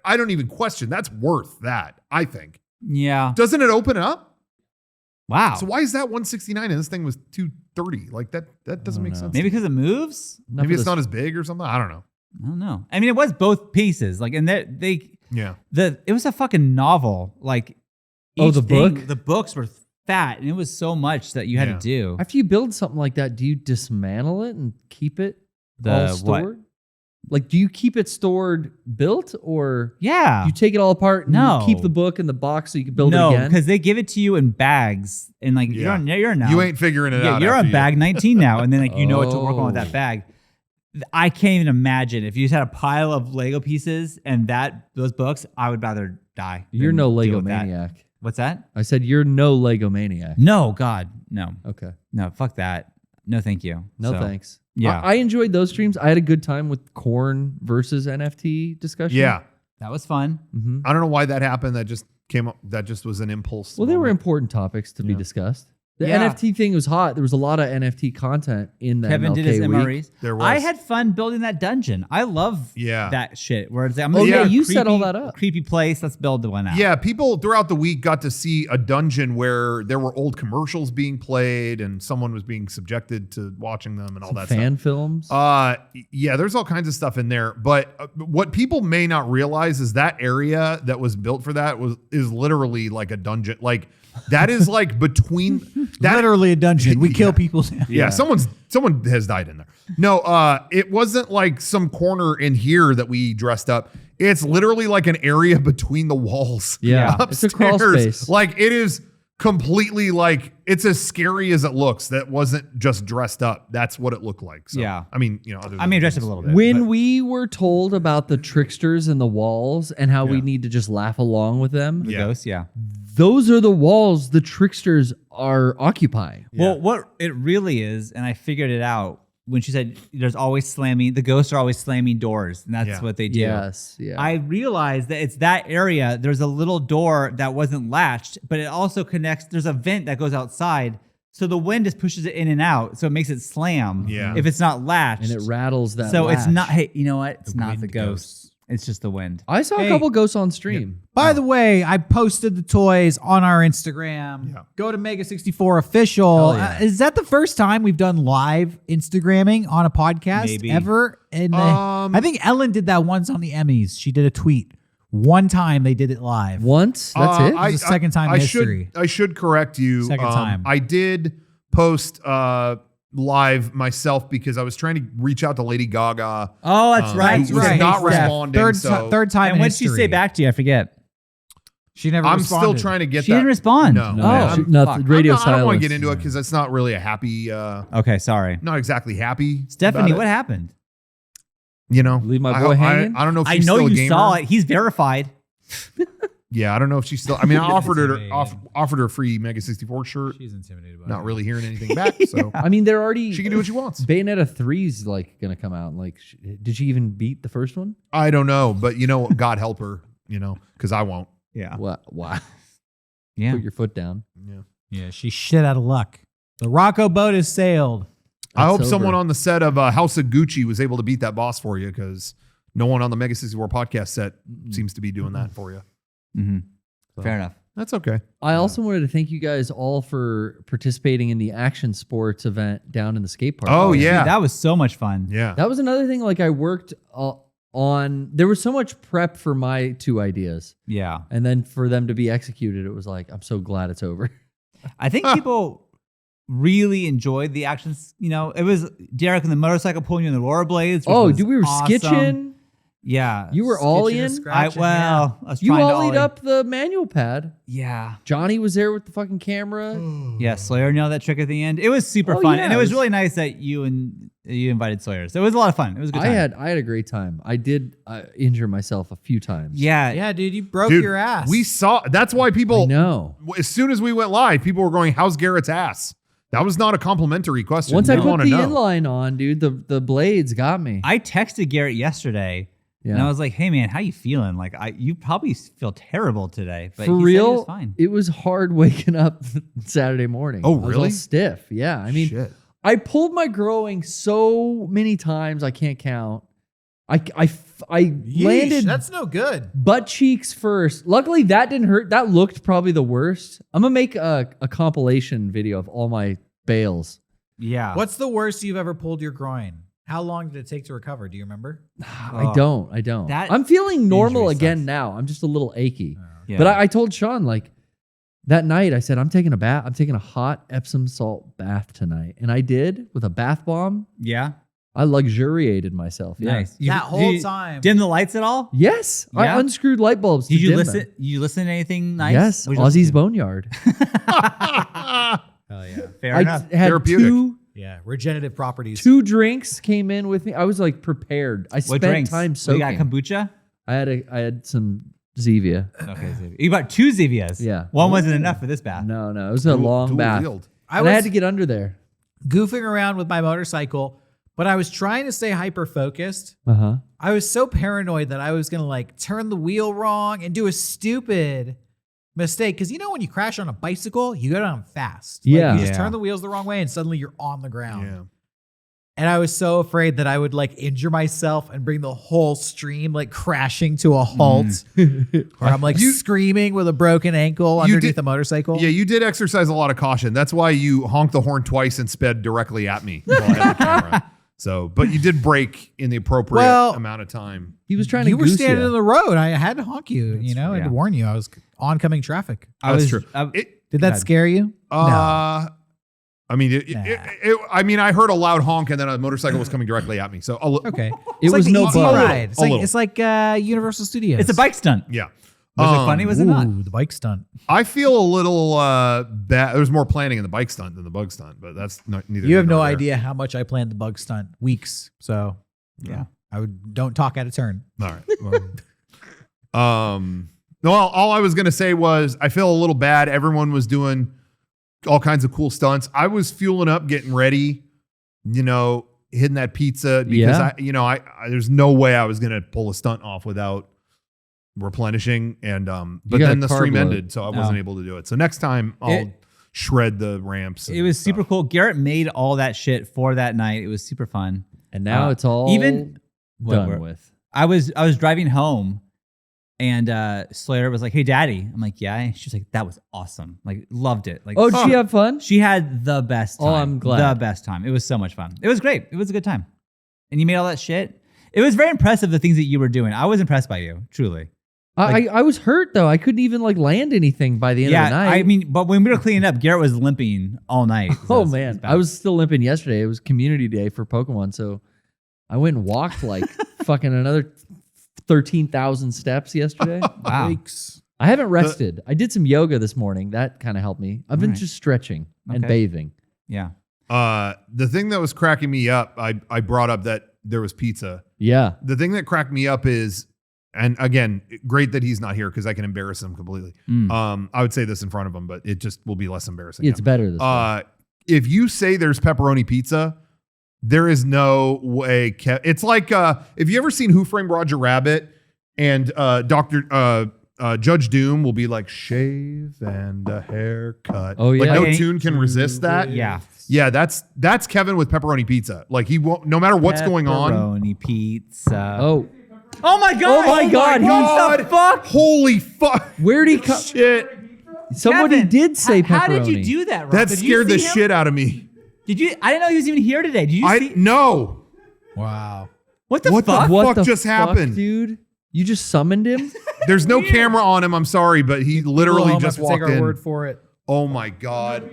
I don't even question. That's worth that, I think.
Yeah.
Doesn't it open up?
Wow.
So why is that 169 and this thing was 230? Like that doesn't make sense.
Maybe because it moves?
Maybe it's not as big or something. I don't know.
I don't know. I mean, it was both pieces. Like, and it was a fucking novel. Like,
the book?
The books were fat, and it was so much that you had to do.
After you build something like that, do you dismantle it and keep it all stored? Like, do you keep it stored built, or
Yeah.
you take it all apart and
No.
you keep the book in the box so you can build it
No,
again?
because they give it to you in bags, and like
Yeah.
you're now.
You ain't figuring it out.
You're
after
on
you-
bag 19 now, and then like you know what to work on with
Oh.
that bag. I can't even imagine if you just had a pile of Lego pieces and those books. I would rather die.
You're
than
no
deal
Lego
with that.
maniac.
What's that?
I said you're no Lego maniac.
No, God, no,
Okay.
no, fuck that. No, thank you.
No
So,
thanks.
Yeah.
I enjoyed those streams. I had a good time with Corn versus NFT discussion.
Yeah.
That was fun.
Hmm.
I don't know why that happened. That just came up. That just was an impulse.
Well, they were
moment.
important topics to be discussed. The
Yeah.
NFT thing was hot. There was a lot of NFT content in that
Kevin
MLK
did his
week.
MREs.
There was.
I had fun building that dungeon. I love that shit. Where it's like, I'm
Oh,
gonna
yeah,
do a
you set all that up.
Creepy place. Let's build the one out.
Yeah, people throughout the week got to see a dungeon where there were old commercials being played and someone was being subjected to watching them and all that
Fan
stuff.
films.
Yeah, there's all kinds of stuff in there. But what people may not realize is that area that was built for that is literally like a dungeon. Like that is like between that
Literally a dungeon. We kill people.
Yeah, someone has died in there. No, it wasn't like some corner in here that we dressed up. It's literally like an area between the walls.
Yeah,
upstairs.
it's a crawl space.
Like it is completely like it's as scary as it looks. That wasn't just dressed up. That's what it looked like. So,
Yeah.
I mean, other than
dressed up a little bit.
When we were told about the tricksters and the walls and how we need to just laugh along with them,
The ghosts, yeah.
those are the walls the tricksters are occupying.
Well, what it really is, and I figured it out when she said there's always slamming, the ghosts are always slamming doors, and that's what they do.
Yes, yeah.
I realized that it's that area. There's a little door that wasn't latched, but it also connects. There's a vent that goes outside. So the wind just pushes it in and out. So it makes it slam if it's not latched.
and it rattles that
So it's
latch.
not, hey, you know what? It's not the
wind
ghosts. It's just the wind.
I saw a couple ghosts on stream.
By the way, I posted the toys on our Instagram.
Yeah.
Go to Mega64 Official.
Hell yeah.
Is that the first time we've done live Instagramming on a podcast
Maybe.
ever? And I think Ellen did that once on the Emmys. She did a tweet. One time they did it live.
Once? That's it?
was the second time in history.
I should correct you.
Second time.
I did post live myself because I was trying to reach out to Lady Gaga.
Oh, that's right.
Who was not responding.
Third time
And
in
what did she
history.
say back to you? I forget.
She never
I'm
responded.
still trying to get
She
that.
didn't respond.
No.
No,
Oh,
nothing.
fuck.
Radio
I don't want
silence.
to get into it because that's not really a happy.
Okay, sorry.
Not exactly happy.
Stephanie,
about
what
it.
happened?
You know,
Leave my boy hanging?
I don't know if
I
she's
know
still a
you
gamer.
saw it. He's verified.
Yeah, I don't know if she's still. I mean, I offered her
intimidated.
offered her a free Mega64 shirt.
She's intimidated by
Not
it.
really hearing anything back, so
I mean, they're already.
she can do what she wants.
Bayonetta 3's like going to come out. Like, did she even beat the first one?
I don't know, but God help her. Because I won't.
Yeah.
What? Wow.
Yeah.
Put your foot down.
Yeah.
Yeah, she's shit out of luck. The Rocco boat has sailed.
I hope
That's
someone
over.
on the set of House of Gucci was able to beat that boss for you because no one on the Mega64 podcast set seems to be doing that for you.
Mm-hmm. Fair enough.
That's okay.
I also wanted to thank you guys all for participating in the action sports event down in the skate park.
Oh,
Dude,
yeah.
that was so much fun.
Yeah.
That was another thing. Like, I worked on. There was so much prep for my two ideas,
Yeah.
and then for them to be executed, it was like, I'm so glad it's over.
I think people really enjoyed the actions. It was Derek and the motorcycle pulling you in the rollerblades.
Oh, dude, we were skitching.
Yeah.
You were all
Skitching and
in.
scratching,
I was
You
trying to
ollied
ollie.
up the manual pad.
Yeah.
Johnny was there with the fucking camera.
Yeah. Sawyer nailed that trick at the end. It was super
Oh,
fun.
yeah,
And it
it
was
was-
really nice that you invited Sawyer. So it was a lot of fun. It was a good time.
I had a great time. I did injure myself a few times.
Yeah.
Yeah, dude, you broke
Dude,
your ass.
we saw. That's why
I
people.
know.
As soon as we went live, people were going, "How's Garrett's ass?" That was not a complimentary question.
Once I
We
put
wanna
the
know.
inline on, dude, the blades got me.
I texted Garrett yesterday.
Yeah.
And I was like, "Hey man, how you feeling? Like, you probably feel terrible today." But
For
he said
real,
he was fine.
it was hard waking up Saturday morning.
Oh,
I was all
really?
stiff. Yeah. I mean,
Shit.
I pulled my growing so many times I can't count. I
Yeesh,
landed
that's no good.
butt cheeks first. Luckily, that didn't hurt. That looked probably the worst. I'm gonna make a compilation video of all my bails.
Yeah.
What's the worst you've ever pulled your groin? How long did it take to recover? Do you remember?
I don't.
That
I'm feeling normal
injury
again
sucks.
now. I'm just a little achy.
Yeah.
But I told Sean like that night. I said I'm taking a bath. I'm taking a hot Epsom salt bath tonight, and I did with a bath bomb.
Yeah.
I luxuriated myself. Yeah.
Nice.
That whole
you
time.
Dim the lights at all?
Yes,
Yeah?
I unscrewed light bulbs.
Did
to
you
dim
listen?
them.
You listen to anything nice?
Yes,
What'd you listen
Aussie's
to?
Boneyard.
Hell yeah.
Fair
I
enough.
had
Therapeutic.
Yeah. Regenerative properties.
two drinks came in with me. I was like prepared. I
What
spent
drinks?
time
We
soaking.
got kombucha.
I had some Zevia.
Okay, so you bought 2 Zevias.
Yeah.
One wasn't enough for this bath.
No, it was a long bath.
Dual-wield.
I
And I had
was
to get under there.
goofing around with my motorcycle, but I was trying to stay hyper focused.
Uh-huh.
I was so paranoid that I was going to like turn the wheel wrong and do a stupid mistake. Cause you know, when you crash on a bicycle, you go down fast. Like,
Yeah.
you just
Yeah.
turn the wheels the wrong way and suddenly you're on the ground.
Yeah.
And I was so afraid that I would like injure myself and bring the whole stream like crashing to a halt. Or I'm like screaming with a broken ankle underneath
did-
the motorcycle.
Yeah, you did exercise a lot of caution. That's why you honked the horn twice and sped directly at me while I had the camera. So, but you did brake in the appropriate
Well,
amount of time.
He was trying to
You were
goose
standing
ya.
in the road. I had to honk you. You know, I had
yeah.
to warn you. I was oncoming traffic.
That's true.
Did that scare you?
I mean,
Nah.
I mean, I heard a loud honk and then a motorcycle was coming directly at me. So,
Okay.
It was
like
no
the ET
bug.
ride. It's
A
like
little.
it's like Universal Studios.
It's a bike stunt.
yeah.
Was it funny? Was it not?
Ooh, the bike stunt.
I feel a little bad. There's more planning in the bike stunt than the bug stunt, but that's not neither.
You have
here
no
nor there.
idea how much I planned the bug stunt. Weeks. So
Yeah.
I would don't talk out of turn.
All right. No, all I was gonna say was I feel a little bad. Everyone was doing all kinds of cool stunts. I was fueling up, getting ready, hitting that pizza because
Yeah.
I there's no way I was gonna pull a stunt off without replenishing. And but
got
then
a
the
carb
stream
load.
ended, so I wasn't able to do it. So next time I'll shred the ramps.
It was super cool. Garrett made all that shit for that night. It was super fun.
And now it's all
even-
done with.
I was driving home and Slayer was like, "Hey daddy." I'm like, "Yeah." And she's like, "That was awesome. Like loved it." Like,
Oh, did she have fun?
she had the best time.
Oh, I'm glad.
The best time. It was so much fun. It was great. It was a good time. And you made all that shit. It was very impressive, the things that you were doing. I was impressed by you, truly.
I was hurt though. I couldn't even like land anything by the end of the night.
I mean, but when we were cleaning up, Garrett was limping all night.
oh man, I was still limping yesterday. It was community day for Pokemon, so I went and walked like fucking another 13,000 steps yesterday.
Wow.
Yikes.
I haven't rested. I did some yoga this morning. That kind of helped me. I've been
Alright.
just stretching and
Okay.
bathing.
Yeah.
The thing that was cracking me up, I brought up that there was pizza.
Yeah.
The thing that cracked me up is, and again, great that he's not here because I can embarrass him completely.
Mm.
I would say this in front of him, but it just will be less embarrassing.
It's better this way.
If you say there's pepperoni pizza, there is no way. It's like if you ever seen Who Framed Roger Rabbit, and Judge Doom will be like shave and a haircut.
Oh, yeah.
like no
Like,
tune can resist that.
Yeah.
Yeah, that's Kevin with pepperoni pizza. Like he won't, no matter what's going on.
Pepperoni pizza.
Oh,
Oh my god!
Oh my God,
What the fuck?
Holy fuck!
where'd he come?
Shit,
Somebody
Kevin,
did say pepperoni.
How did you do that, Rob?
that
Did you
scared the
see him?
shit out of me.
Did you? I didn't know he was even here today. Did you see?
No.
Wow.
What the
What the
fuck?
fuck?
What the
just
fuck,
happened?
dude? You just summoned him?
There's no camera on him. I'm sorry, but he literally
We'll
just
have to take
walked
our
in.
word for it.
Oh my god.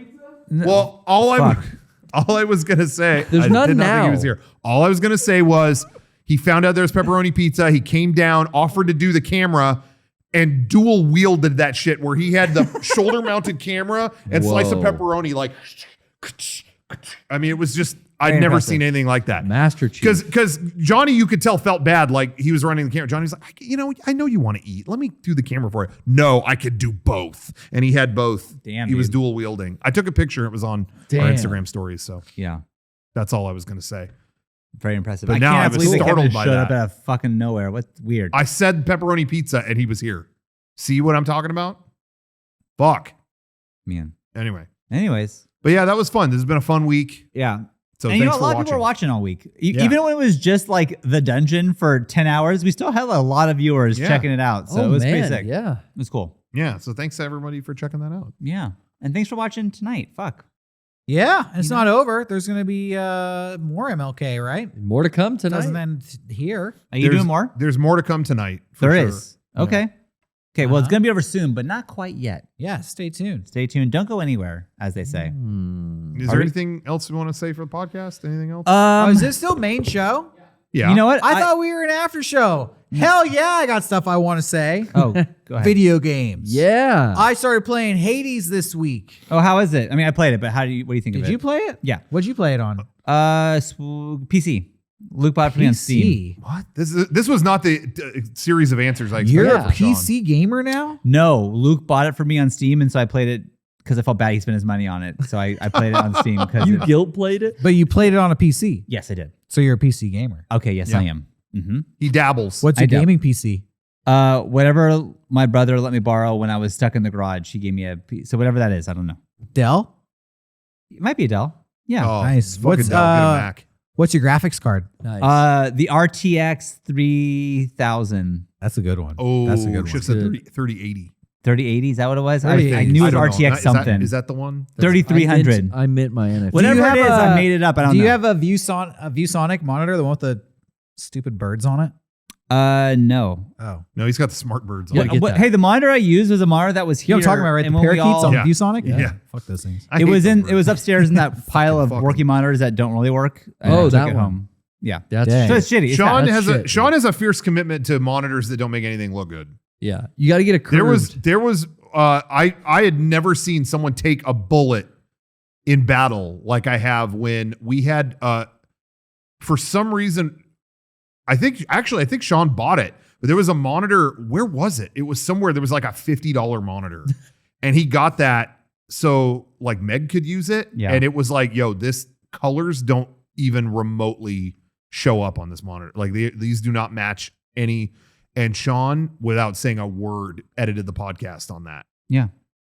Well, all I was gonna say,
There's
I
none
did not think
now.
he was here. All I was gonna say was he found out there's pepperoni pizza. He came down, offered to do the camera, and dual wielded that shit where he had the shoulder mounted camera and slice of
Whoa.
pepperoni like. I mean, it was just I'd
Very
never
impressive.
seen anything like that.
Master Chief.
Because Johnny, you could tell, felt bad. Like he was running the camera. Johnny's like, I know you want to eat. Let me do the camera for you. No, I could do both. And he had both.
Damn,
he was
dude.
dual wielding. I took a picture. It was on our
Damn.
Instagram stories. So
Yeah.
that's all I was going to say.
Very impressive.
But
I
now
can't
I was
believe that Kevin
startled
just
by
showed
that.
up out of fucking nowhere. What's weird?
I said pepperoni pizza and he was here. See what I'm talking about? Fuck.
Man.
Anyway.
Anyways.
But yeah, that was fun. This has been a fun week.
Yeah.
So
And you know,
thanks
a lot
for
of people
watching.
were watching all week.
Yeah.
Even when it was just like the dungeon for 10 hours, we still had a lot of viewers
Yeah.
checking it out. So it was pretty sick.
Yeah.
It was cool.
Yeah. So thanks to everybody for checking that out.
Yeah. And thanks for watching tonight. Fuck.
Yeah, it's not over. There's going to be more MLK, right?
More to come tonight.
Doesn't end here.
Are you doing more?
There's more to come tonight. For
There
sure.
is. Okay. Okay. Well, it's going to be over soon, but not quite yet.
Yeah, stay tuned.
Stay tuned. Don't go anywhere, as they say.
Is there anything else you want to say for the podcast? Anything else?
Is this still main show?
yeah.
You know what?
I thought we were an after show. Hell yeah, I got stuff I want to say.
Oh, go ahead.
Video games.
Yeah.
I started playing Hades this week.
Oh, how is it? I mean, I played it, but what do you think of it?
Did you play it?
Yeah.
What'd you play it on?
PC. Luke bought it for me on Steam.
What? This was not the series of answers I expected.
You're a
from Sean.
PC gamer now?
No, Luke bought it for me on Steam, and so I played it because I felt bad he spent his money on it. So I played it on Steam because
You guilt played it?
But you played it on a PC.
yes, I did.
So you're a PC gamer.
Okay, yes,
Yeah.
I am. Mm-hmm.
He dabbles.
What's
I
your
doubt-
gaming PC?
Whatever my brother let me borrow when I was stuck in the garage, he gave me so whatever that is, I don't know.
Dell?
It might be a Dell. Yeah.
Oh,
Nice.
fucking
What's,
Dell, get a Mac.
What's your graphics card?
Nice.
The RTX 3000.
That's a good one.
Oh,
That's a good
should
one.
have said 3080.
3080, is that what it was? I
3080.
knew it was
I don't know.
RTX
Is that-
something.
Is that the one?
3300.
I meant my NFT.
Whatever
have
it is, I made it up. I don't
Do
know.
you have a ViewSonic monitor, the one with the stupid birds on it?
No.
Oh.
No, he's got the smart birds on.
Yeah,
it.
get that.
Hey, the monitor I used was a monitor that was
You
here.
know what I'm talking about, right? The
and when we
parakeets
all-
on
Yeah.
ViewSonic?
Yeah.
Fuck those things.
I
It
hate
was
those
it was
birds.
upstairs in that pile of
Fucking-
working monitors that don't really work. and
Oh,
I took
that
it
one.
home. Yeah.
That's
Dang.
So it's shitty. It's
Sean
bad.
has
shit,
Sean has a fierce commitment to monitors that don't make anything look good.
yeah. You got to get a curved.
There was I had never seen someone take a bullet in battle like I have when we had for some reason I think Sean bought it, but there was a monitor. Where was it? It was somewhere. There was like a $50 monitor, and he got that so like Meg could use it.
Yeah.
And it was like, yo, this colors don't even remotely show up on this monitor. Like these do not match any. And Sean, without saying a word, edited the podcast on that.
Yeah.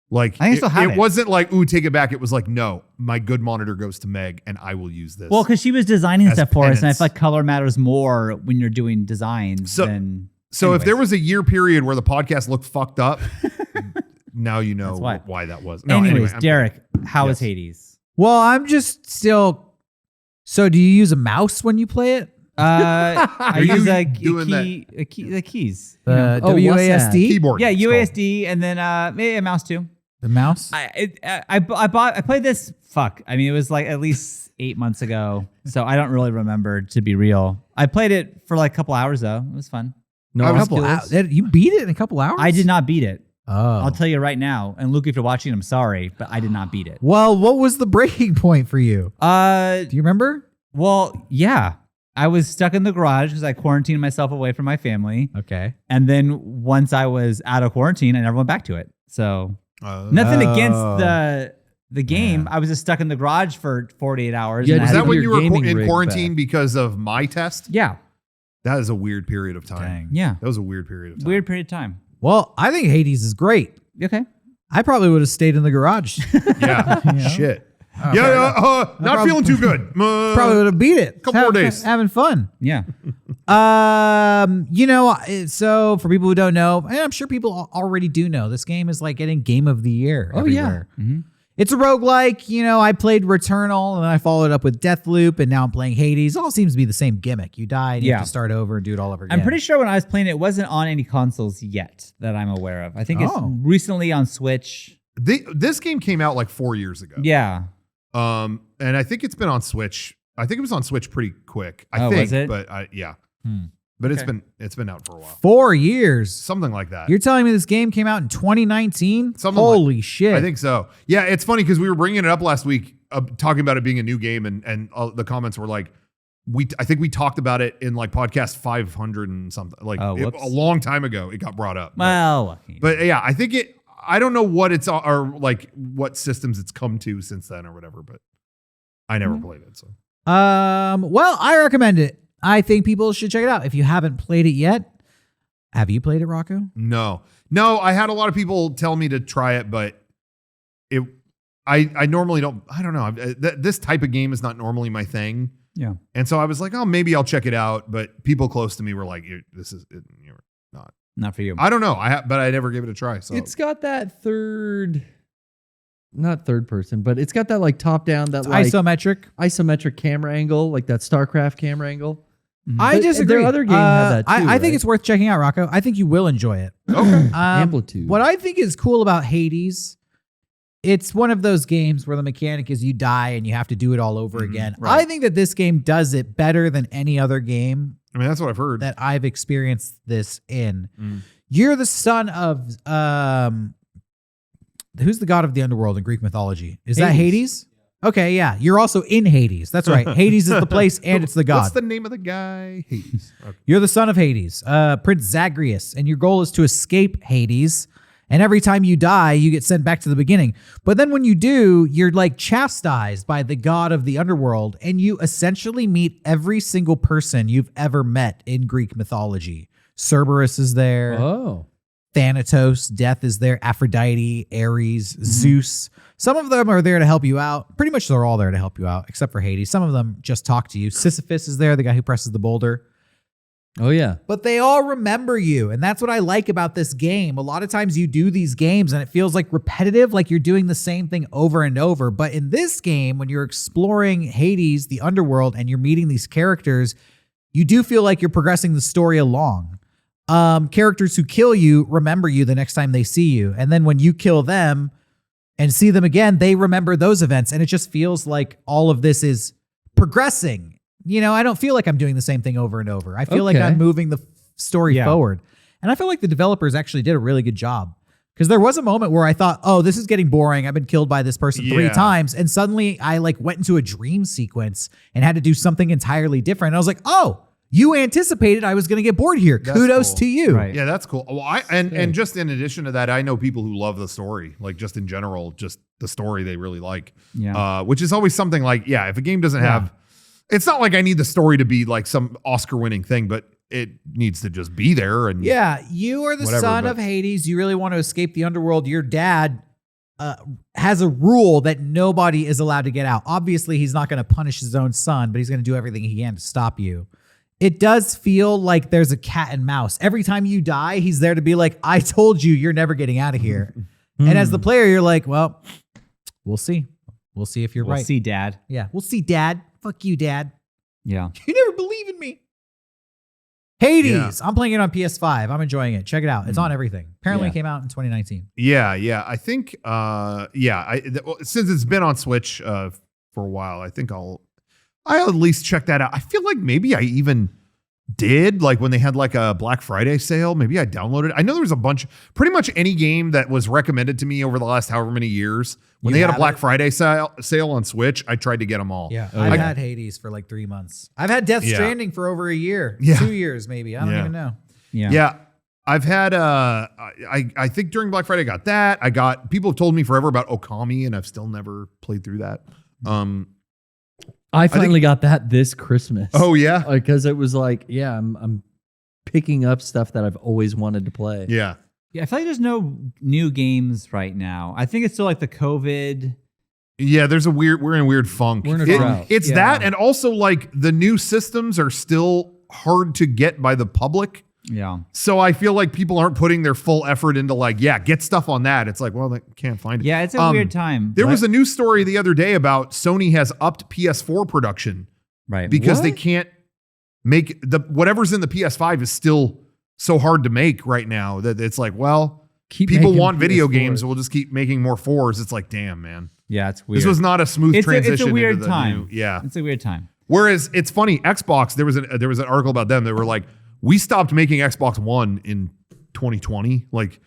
Like
I think I still have it.
wasn't like, ooh, take it back. It was like, no, my good monitor goes to Meg, and I will use this.
Well, because she was designing
As
stuff for us, and I
penance.
feel like color matters more when you're doing designs
So-
than.
So if there
anyways.
was a year period where the podcast looked fucked up, now you know
That's
why.
why.
that was. No,
Anyways,
anyway, I'm-
Derek, how is
Yes.
Hades?
Well, I'm just still. So, do you use a mouse when you play it?
I
Are
use
you
a
doing
the keys.
The
Oh,
WASD?
keyboard.
Yeah,
it's called.
UASD, and then maybe a mouse too.
The mouse?
I played this. Fuck. I mean, it was like at least 8 months ago, so I don't really remember, to be real. I played it for like a couple hours though. It was fun.
no
a
I was-
couple
skills.
hours. You beat it in a couple hours?
I did not beat it.
Oh.
I'll tell you right now. And Luke, if you're watching, I'm sorry, but I did not beat it.
Well, what was the breaking point for you? Do you remember?
Well, yeah. I was stuck in the garage because I quarantined myself away from my family.
Okay.
And then once I was out of quarantine, I never went back to it. So nothing against the game.
Yeah.
I was just stuck in the garage for 48 hours.
Yeah,
and I
Was
had
that
to-
when
your
you were
gaming
in
rig
quarantine
back.
because of my test?
Yeah.
That is a weird period of time.
Dang.
Yeah.
That was a weird period of time.
Weird period of time.
Well, I think Hades is great.
Okay.
I probably would have stayed in the garage.
Yeah.
know?
Shit.
probably-
Not
probably-
feeling too good.
Probably would have beat it.
Couple more days.
Having fun.
Yeah.
So for people who don't know, and I'm sure people already do know, this game is like getting Game of the Year.
Oh, yeah.
everywhere.
Mhm.
It's a roguelike. I played Returnal and then I followed up with Deathloop and now I'm playing Hades. It all seems to be the same gimmick. You die and you
Yeah.
have to start over and do it all over again.
I'm pretty sure when I was playing it wasn't on any consoles yet that I'm aware of. I think it's
Oh.
recently on Switch.
This game came out like 4 years ago.
Yeah.
And I think it's been on Switch. I think it was on Switch pretty quick. I
Oh,
think,
was it?
but yeah. But it's been out for a while.
4 years.
Something like that.
You're telling me this game came out in 2019?
Something like-
Holy shit.
I think so. Yeah, it's funny because we were bringing it up last week, talking about it being a new game, and the comments were like, I think we talked about it in like podcast 500 and something, like
Oh, whoops.
a long time ago. It got brought up.
Well,
But yeah, I think I don't know what it's or like what systems it's come to since then or whatever. But I never played it. So
well, I recommend it. I think people should check it out. If you haven't played it yet, have you played it, Rocco?
no, I had a lot of people tell me to try it, but I normally don't. I don't know. This type of game is not normally my thing.
Yeah.
And so I was like, oh, maybe I'll check it out. But people close to me were like, you're
Not for you.
I don't know. But I never gave it a try. So
It's got that not third person, but it's got that like top down, that like
Isometric.
camera angle, like that StarCraft camera angle.
I
But
disagree.
their other game had that too,
I think
right?
it's worth checking out, Rocco. I think you will enjoy it.
okay.
Amplitude.
What I think is cool about Hades, it's one of those games where the mechanic is you die and you have to do it all over again.
right.
I think that this game does it better than any other game
I mean, that's what I've heard.
that I've experienced this in.
Mm.
You're the son of who's the god of the underworld in Greek mythology? Is that Hades? Okay, yeah. You're also in Hades. That's right. Hades is the place and it's the god.
What's the name of the guy? Hades. Okay.
You're the son of Hades, Prince Zagreus, and your goal is to escape Hades. And every time you die, you get sent back to the beginning. But then when you do, you're like chastised by the god of the underworld, and you essentially meet every single person you've ever met in Greek mythology. Cerberus is there.
Oh.
Thanatos, Death is there, Aphrodite, Ares, Zeus. Some of them are there to help you out. Pretty much they're all there to help you out, except for Hades. Some of them just talk to you. Sisyphus is there, the guy who presses the boulder.
Oh yeah.
But they all remember you, and that's what I like about this game. A lot of times you do these games and it feels like repetitive, like you're doing the same thing over and over. But in this game, when you're exploring Hades, the underworld, and you're meeting these characters, you do feel like you're progressing the story along. Characters who kill you remember you the next time they see you. And then when you kill them and see them again, they remember those events. And it just feels like all of this is progressing. You know, I don't feel like I'm doing the same thing over and over. I feel like
Okay.
I'm moving the story forward. And I feel like the developers actually did a really good job. Because there was a moment where I thought, oh, this is getting boring. I've been killed by this person 3
Yeah.
times. And suddenly I like went into a dream sequence and had to do something entirely different. And I was like, oh, you anticipated I was going to get bored here.
That's
Kudos
cool.
to you.
Right.
Yeah, that's cool. Well, and just in addition to that, I know people who love the story, like just in general, just the story they really like.
Yeah.
Which is always something like, yeah, if a game doesn't have, it's not like I need the story to be like some Oscar-winning thing, but it needs to just be there. And
Yeah, you are the
Whatever,
son
but-
of Hades. You really want to escape the underworld. Your dad has a rule that nobody is allowed to get out. Obviously, he's not going to punish his own son, but he's going to do everything he can to stop you. It does feel like there's a cat and mouse. Every time you die, he's there to be like, I told you, you're never getting out of here. And as the player, you're like, well, we'll see. We'll see if you're
We'll
right.
see, Dad.
Yeah, we'll see, Dad. Fuck you, Dad.
Yeah.
You never believe in me. Hades.
Yeah.
I'm playing it on PS5. I'm enjoying it. Check it out. It's on everything. Apparently
Yeah.
it came out in 2019.
yeah, I think, well, since it's been on Switch for a while, I think I'll at least check that out. I feel like maybe I even did, like when they had like a Black Friday sale, maybe I downloaded it. I know there was a bunch, pretty much any game that was recommended to me over the last however many years. When
You
they had a
have
Black
it?
Friday sale on Switch, I tried to get them all.
Yeah.
Oh,
I've
yeah.
had Hades for like 3 months. I've had Death
Yeah.
Stranding for over a year.
Yeah.
2 years maybe. I don't
Yeah.
even know.
Yeah.
Yeah. I've had I think during Black Friday I got that. People have told me forever about Okami and I've still never played through that.
I finally got that this Christmas.
Oh yeah.
Because it was like, yeah, I'm picking up stuff that I've always wanted to play.
Yeah.
Yeah. I feel like there's no new games right now. I think it's still like the COVID.
Yeah, we're in a weird funk.
We're in a drought.
It's
Yeah.
that, and also like the new systems are still hard to get by the public.
Yeah.
So I feel like people aren't putting their full effort into like, yeah, get stuff on that. It's like, well, they can't find it.
Yeah. It's a weird time.
There was a news story the other day about Sony has upped PS4 production
right.
because they
What?
can't make whatever's in the PS5 is still so hard to make right now that it's like, well,
Keep
people
making
want video
PS4s.
games. We'll just keep making more 4s. It's like, damn, man.
Yeah. It's weird.
This was not a smooth transition.
It's a weird
into the
time.
new- yeah.
It's a weird time.
Whereas it's funny, Xbox, there was an article about them. They were like, we stopped making Xbox One in 2020. Like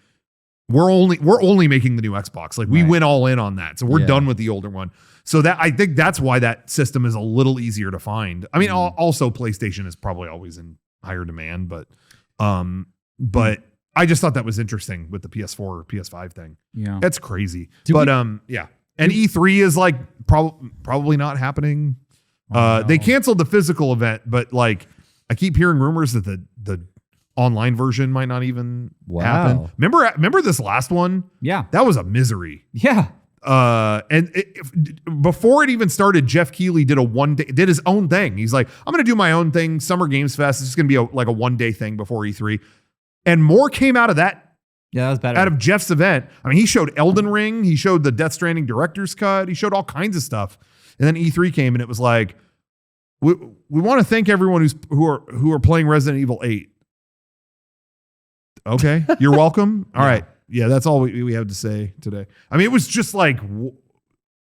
we're only making the new Xbox. Like we
Right.
went all in on that. So we're
Yeah.
done with the older one. So that I think that's why that system is a little easier to find. I mean, also PlayStation is probably always in higher demand, but I just thought that was interesting with the PS4 or PS5 thing.
Yeah.
That's crazy.
Do
But yeah. And E3 is like probably not happening. They canceled the physical event, but like I keep hearing rumors that the online version might not even
Wow.
happen. Remember this last one?
Yeah.
That was a misery.
Yeah.
Before it even started, Jeff Keighley did his own thing. He's like, I'm going to do my own thing. Summer Games Fest. It's just going to be like a 1-day thing before E3. And more came out of that.
Yeah, that was better.
Out of Jeff's event. I mean, he showed Elden Ring. He showed the Death Stranding director's cut. He showed all kinds of stuff. And then E3 came and it was like, we want to thank everyone who are playing Resident Evil 8. Okay, you're welcome. All right. Yeah, that's all we have to say today. I mean, it was just like,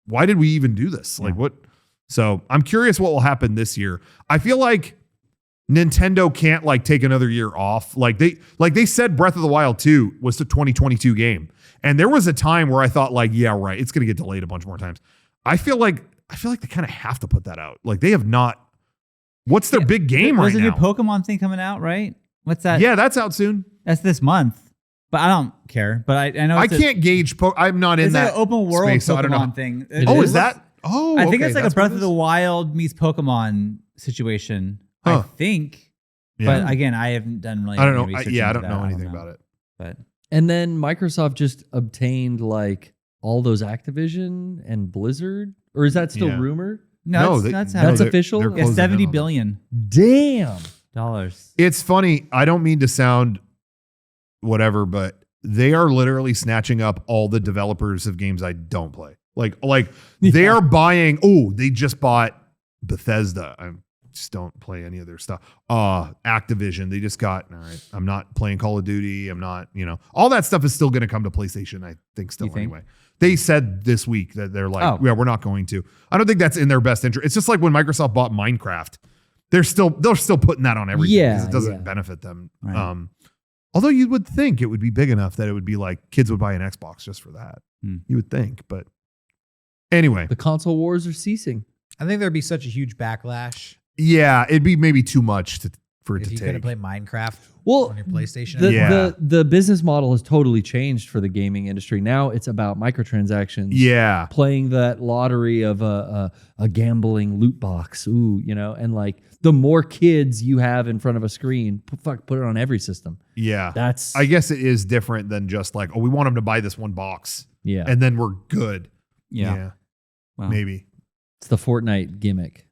why did we even do this? Like what? So I'm curious what will happen this year. I feel like Nintendo can't like take another year off. Like they said Breath of the Wild 2 was the 2022 game. And there was a time where I thought like, yeah, right, it's going to get delayed a bunch more times. I feel like they kind of have to put that out. Like they have not. What's their big game right now?
There's a new Pokemon thing coming out, right? What's that?
Yeah, that's out soon.
That's this month. But I don't care. But I know
I can't gauge. I'm not in that
like an open world
space, so I don't know.
Pokemon thing.
Is that? Oh,
I think it's like a
that's
Breath
what
of
it
the
is?
Wild meets Pokemon situation.
Huh.
I think.
Yeah.
But again, I haven't done really.
I don't know.
any research
I
into
don't
that.
know anything about it.
But
And then Microsoft just obtained like all those Activision and Blizzard, or is that still
Yeah.
rumored?
no,
they-
that's
no,
how
That's
they're-
official?
they're
Yeah,
yeah,
closing in
$70
on that.
billion.
Damn.
It's funny. I don't mean to sound whatever, but they are literally snatching up all the developers of games I don't play. Like they are buying. Oh, they just bought Bethesda. I just don't play any of their stuff. Activision. They just got. All right. I'm not playing Call of Duty. I'm not. All that stuff is still going to come to PlayStation. I think still
You think?
anyway. They said this week that they're like,
Oh.
yeah, we're not going to. I don't think that's in their best interest. It's just like when Microsoft bought Minecraft. They're still putting that on everything because
Yeah,
it doesn't
yeah.
benefit them.
Right.
Although you would think it would be big enough that it would be like kids would buy an Xbox just for that.
Hmm.
You would think, but anyway,
The console wars are ceasing.
I think there'd be such a huge backlash
yeah, it'd be maybe too much for it
if
to
you
take.
couldn't play Minecraft
Well,
on your PlayStation.
The,
Yeah.
the business model has totally changed for the gaming industry. Now it's about microtransactions.
Yeah,
Playing that lottery of a gambling loot box. Ooh, and like the more kids you have in front of a screen, put it on every system.
yeah.
That's
I guess it is different than just like, oh, we want them to buy this one box
yeah.
and then we're good.
Yeah. Wow.
Maybe.
It's the Fortnite gimmick.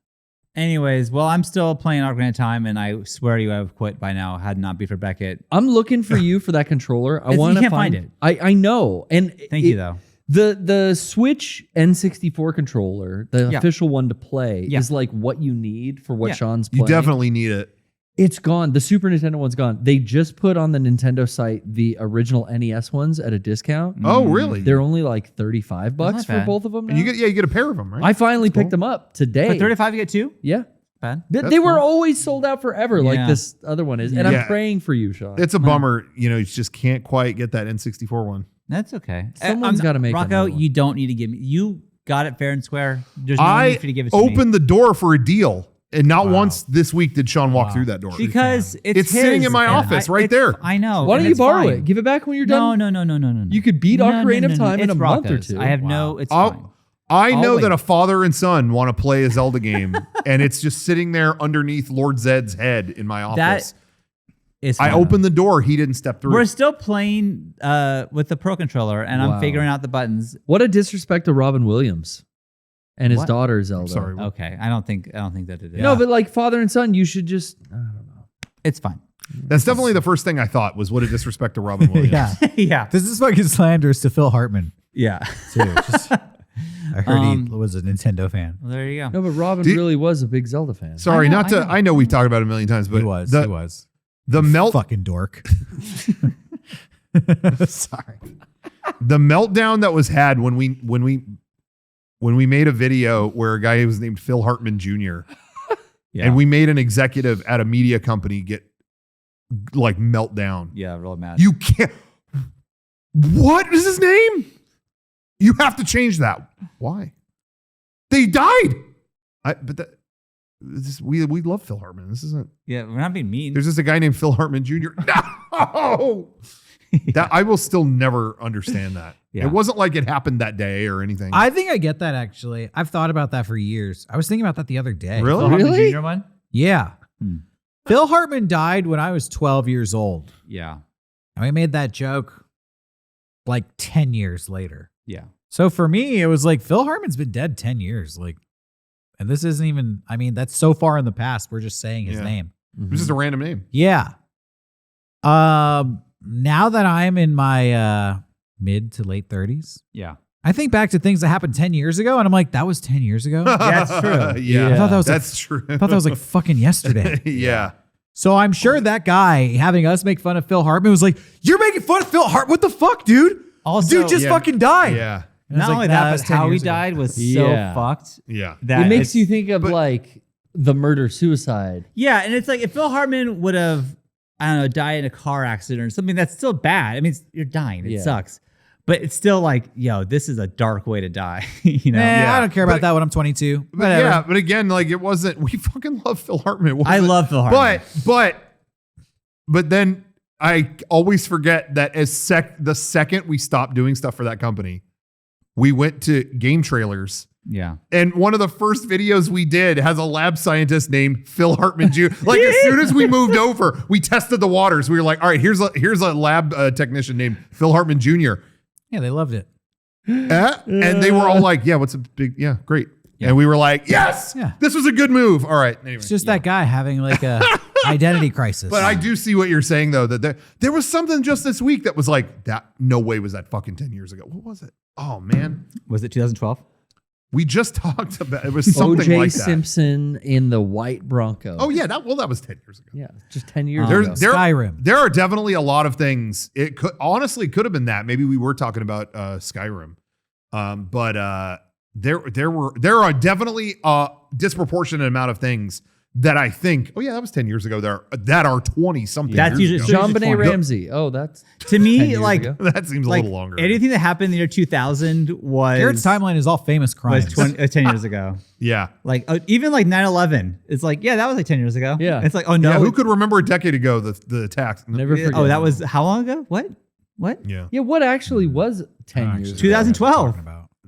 Anyways, well, I'm still playing Ocarina of Time, and I swear to you, I would have quit by now had it not be for Beckett.
I'm looking for you for that controller. I
You
want to
can't
find
find it.
I know. And
Thank you, though.
The Switch N64 controller, the
Yeah.
official one to play,
Yeah.
is like what you need for what
Yeah.
Sean's
You
playing.
definitely need it.
It's gone. The Super Nintendo one's gone. They just put on the Nintendo site the original NES ones at a discount.
Oh, really?
They're only like $35
not
for
bad.
both of them.
and
now.
you get a pair of them, right?
I finally
That's cool.
picked them up today.
For 35, you get two?
Yeah.
Bad.
They
That's
were
cool.
always sold out forever, like
Yeah.
this other one is. And
Yeah.
I'm praying for you, Sean.
It's a bummer. You just can't quite get that N64 one.
That's okay.
Someone's
I'm-
gotta make
Rocco,
another one.
you don't need to give me. You got it fair and square. There's no
I
need for you to give it to me.
opened the door for a deal, and not
Wow.
once this week did Sean walk
Wow.
through that door.
because
It's sitting
his,
in my
and
office right
it's-
there.
I know.
Why
and
don't you
it's
borrow
fine.
it? Give it back when you're
No,
done.
no.
You could beat Ocarina of Time in
It's
a month or
Rocco's.
two.
I have
Wow.
no. It's
I'll-
fine.
I know
I'll
that
wait.
a father and son want to play a Zelda game, and it's just sitting there underneath Lord Zed's head in my office.
It's
I
fine.
opened the door. He didn't step through.
We're still playing with the Pro Controller, and
Wow.
I'm figuring out the buttons.
What a disrespect to Robin Williams and his
What?
daughter Zelda.
sorry.
Okay, I don't think that it is.
No, but like father and son, you should just I don't know.
It's fine.
That's definitely the first thing I thought was what a disrespect to Robin Williams.
Yeah.
yeah,
This is fucking slanderous to Phil Hartman,
yeah.
too. I heard
Um,
he was a Nintendo fan.
Well, there you go.
No, but Robin
Did-
really was a big Zelda fan.
Sorry,
I know,
not to.
I know.
I know we've talked about it a million times, but
He was.
the melt
Fucking dork. Sorry.
the meltdown that was had when we made a video where a guy was named Phil Hartman Jr.
Yeah.
and we made an executive at a media company get like meltdown.
Yeah, real mad.
You can't. What is his name? You have to change that. Why? They died. We love Phil Hartman. This isn't.
yeah, we're not being mean.
There's just a guy named Phil Hartman Jr. No. That I will still never understand that.
Yeah.
It wasn't like it happened that day or anything.
I think I get that, actually. I've thought about that for years. I was thinking about that the other day.
Really?
Phil Hartman
Really?
Jr. one?
Yeah.
Hmm.
Phil Hartman died when I was 12 years old.
Yeah,
And we made that joke like 10 years later.
yeah.
So for me, it was like Phil Hartman's been dead 10 years. Like, and this isn't even, I mean, that's so far in the past. We're just saying his name.
It was just a random name.
Yeah. Now that I'm in my mid to late 30s,
Yeah.
I think back to things that happened 10 years ago, and I'm like, that was 10 years ago?
That's true.
Yeah.
I thought that was
That's true.
I thought that was like fucking yesterday.
Yeah.
So I'm sure that guy having us make fun of Phil Hartman was like, you're making fun of Phil Hartman? What the fuck, dude?
Also,
Dude just fucking died.
Yeah.
And I was
Not
like,
only
nah,
that,
was
but
10
how he
years ago.
died was
Yeah.
so fucked.
Yeah.
That
It makes
it's-
you think of like the murder suicide.
Yeah, and it's like if Phil Hartman would have, I don't know, died in a car accident or something, that's still bad. I mean, you're dying. It
Yeah.
sucks. But it's still like, yo, this is a dark way to die. You know?
Nah,
Yeah.
I don't care about
But-
that when I'm 22.
But
Whatever.
yeah, but again, like it wasn't. We fucking love Phil Hartman. It
I
wasn't-
love Phil Hartman.
But then I always forget that the second we stopped doing stuff for that company, we went to game trailers.
Yeah.
And one of the first videos we did has a lab scientist named Phil Hartman Jr. Like as soon as we moved over, we tested the waters. We were like, all right, here's a lab technician named Phil Hartman Jr.
Yeah, they loved it.
And they were all like, yeah, what's a big, yeah, great.
Yeah.
And we were like, yes,
Yeah.
this was a good move. All right. Anyway.
It's just that guy having like a identity crisis.
But I do see what you're saying though, that there was something just this week that was like, that no way was that fucking 10 years ago. What was it? Oh man.
Was it 2012?
We just talked about it was something
O.J.
like that.
Simpson in the white Bronco.
Oh yeah, that was 10 years ago.
Yeah, just 10 years
There,
ago.
there,
Skyrim.
there are definitely a lot of things. It could honestly could have been that. Maybe we were talking about Skyrim, but there are definitely a disproportionate amount of things that I think. Oh yeah, that was 10 years ago. That are 20 something.
That's
years
usually-
ago.
Jean Benet
20.
Ramsey. Oh, that's
To
10
me,
years
like,
ago.
That seems a
like
little longer.
anything that happened in the year 2000 was
Garrett's timeline is all famous crimes.
10 years ago.
Yeah.
Like even like 9/11. It's like, yeah, that was like 10 years ago.
Yeah.
It's like, oh no.
Yeah, who could remember a decade ago the attacks?
Never forget.
Oh, that was how long ago? What?
Yeah.
Yeah, what actually was 10 years ago?
2012.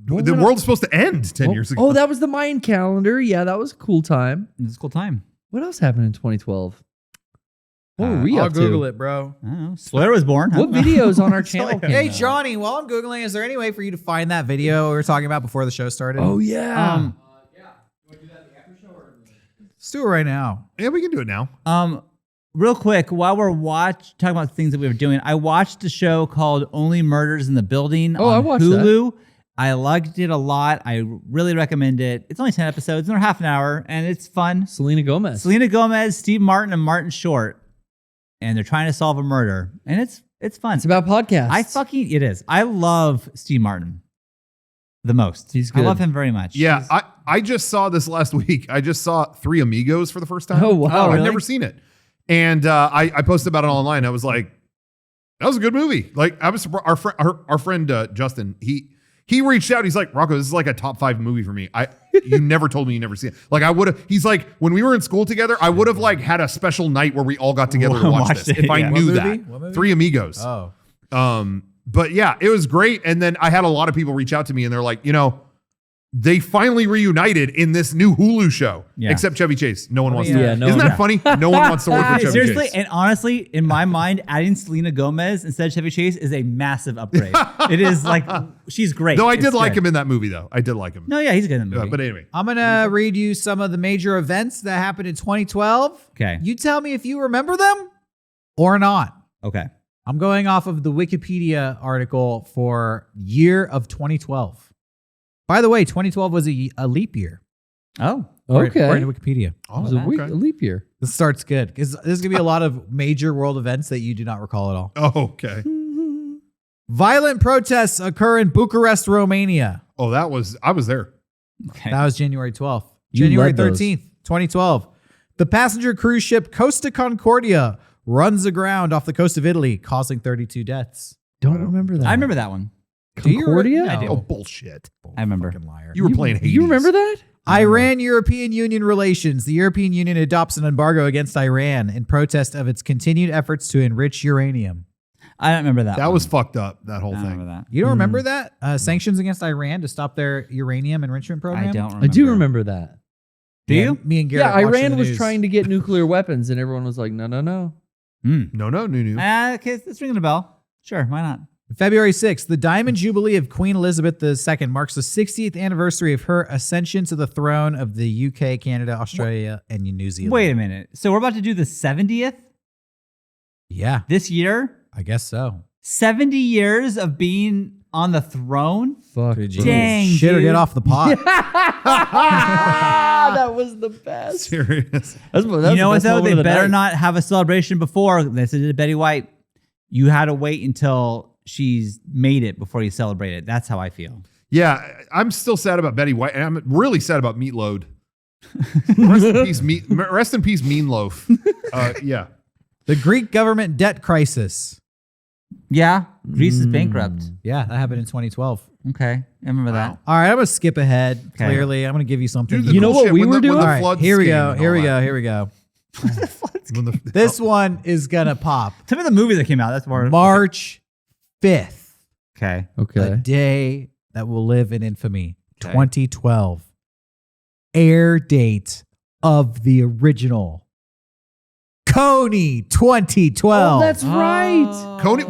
The world's supposed to end 10 years ago.
Oh, that was the Mayan calendar. Yeah, that was a cool time.
It's a cool time.
What else happened in 2012? What were we
I'll
up to?
Google it, bro.
I don't know. Slayer was born. I
What
don't know.
videos on our channel? came
Hey,
out?
Johnny, while I'm Googling, is there any way for you to find that video we were talking about before the show started?
Oh yeah.
Let's do it right now.
Yeah, we can do it now.
Real quick, while we're talking about things that we were doing, I watched a show called Only Murders in the Building
Oh, I
on
watched
Hulu. I liked it a lot. I really recommend it. It's only 10 episodes, they're half an hour, and it's fun.
Selena Gomez.
Selena Gomez, Steve Martin, and Martin Short, and they're trying to solve a murder, and it's fun.
It's about podcasts.
It is. I love Steve Martin the most.
He's
I
good.
love him very much.
Yeah,
He's-
I just saw this last week. I just saw Three Amigos for the first time.
Oh, wow.
I've
Really?
never seen it. And I posted about it online. I was like, that was a good movie. Like I was surprised. Our friend Justin, he reached out. He's like, Rocco, this is like a top 5 movie for me. You never told me you never seen it. Like I would have. He's like, when we were in school together, I would have like had a special night where we all got together to watch
Watched
this
it,
if I
yeah.
knew
What
that.
movie? What movie?
Three Amigos.
Oh.
But yeah, it was great. And then I had a lot of people reach out to me and they're like, they finally reunited in this new Hulu show,
Yeah.
except Chevy Chase. No one wants to.
Yeah, no
Isn't
one-
that funny? No one wants to work with Chevy
Seriously,
Chase.
and honestly, in my mind, adding Selena Gomez instead of Chevy Chase is a massive upgrade. It is like she's great.
No, I
It's
did like
good.
him in that movie, though. I did like him.
No, yeah, he's good in the movie.
But anyway,
I'm going to read you some of the major events that happened in 2012.
Okay.
You tell me if you remember them or not.
Okay.
I'm going off of the Wikipedia article for year of 2012. By the way, 2012 was a leap year.
Oh,
Okay.
According to Wikipedia.
It was a
okay.
leap year.
This starts good because there's going to be a lot of major world events that you do not recall at all.
Oh, okay.
Violent protests occur in Bucharest, Romania.
Oh, I was there.
okay.
That was January 12th.
You
January
led those.
13th, 2012. The passenger cruise ship Costa Concordia runs aground off the coast of Italy, causing 32 deaths.
Don't remember that.
I remember that one.
Do you
Concordia?
re-
I do.
Oh, bullshit.
I remember.
Fucking liar.
You were playing Hades.
You remember that?
Iran-European Union relations. The European Union adopts an embargo against Iran in protest of its continued efforts to enrich uranium.
I don't remember that.
That
one.
was fucked up, that whole
I don't
thing.
remember that.
You don't remember that? Sanctions against Iran to stop their uranium enrichment program?
I don't remember.
I do remember that.
Do you?
Me and Garrett
Yeah,
watching
Iran
the
was
news.
trying to get nuclear weapons, and everyone was like, no, no, no.
No, new.
Okay, it's ringing a bell. Sure, why not?
February 6th, the Diamond Jubilee of Queen Elizabeth II marks the 60th anniversary of her ascension to the throne of the UK, Canada, Australia, and New Zealand.
Wait a minute. So we're about to do the 70th
Yeah,
this year?
I guess so.
70 years of being on the throne?
Fuck.
Dang,
Shit or
dude.
get off the pot.
That was the best.
Serious.
That's
You know what,
the best
though?
moment
They
of the
better
night.
not have a celebration before. They said to Betty White, you had to wait until she's made it before you celebrate it. That's how I feel.
Yeah, I'm still sad about Betty White, and I'm really sad about Meatloaf. Rest in peace, Meatloaf. Yeah.
The Greek government debt crisis.
Yeah, Greece is bankrupt.
Yeah, that happened in 2012.
Okay, I remember that.
All right, I'm going to skip ahead.
Okay.
Clearly, I'm going to give you something.
Do the
You know
cool
what
shit
we
when
were
the-
doing?
when the
All right,
floods
here we
came
go.
and
Here
all
we
that.
go. Here we go.
When the-
This one is going to pop.
Tell me the movie that came out. That's more.
March 5th,
Okay.
a
Okay.
day that will live in infamy.
Okay.
2012. Air date of the original Coney 2012.
Oh, that's right.
Coney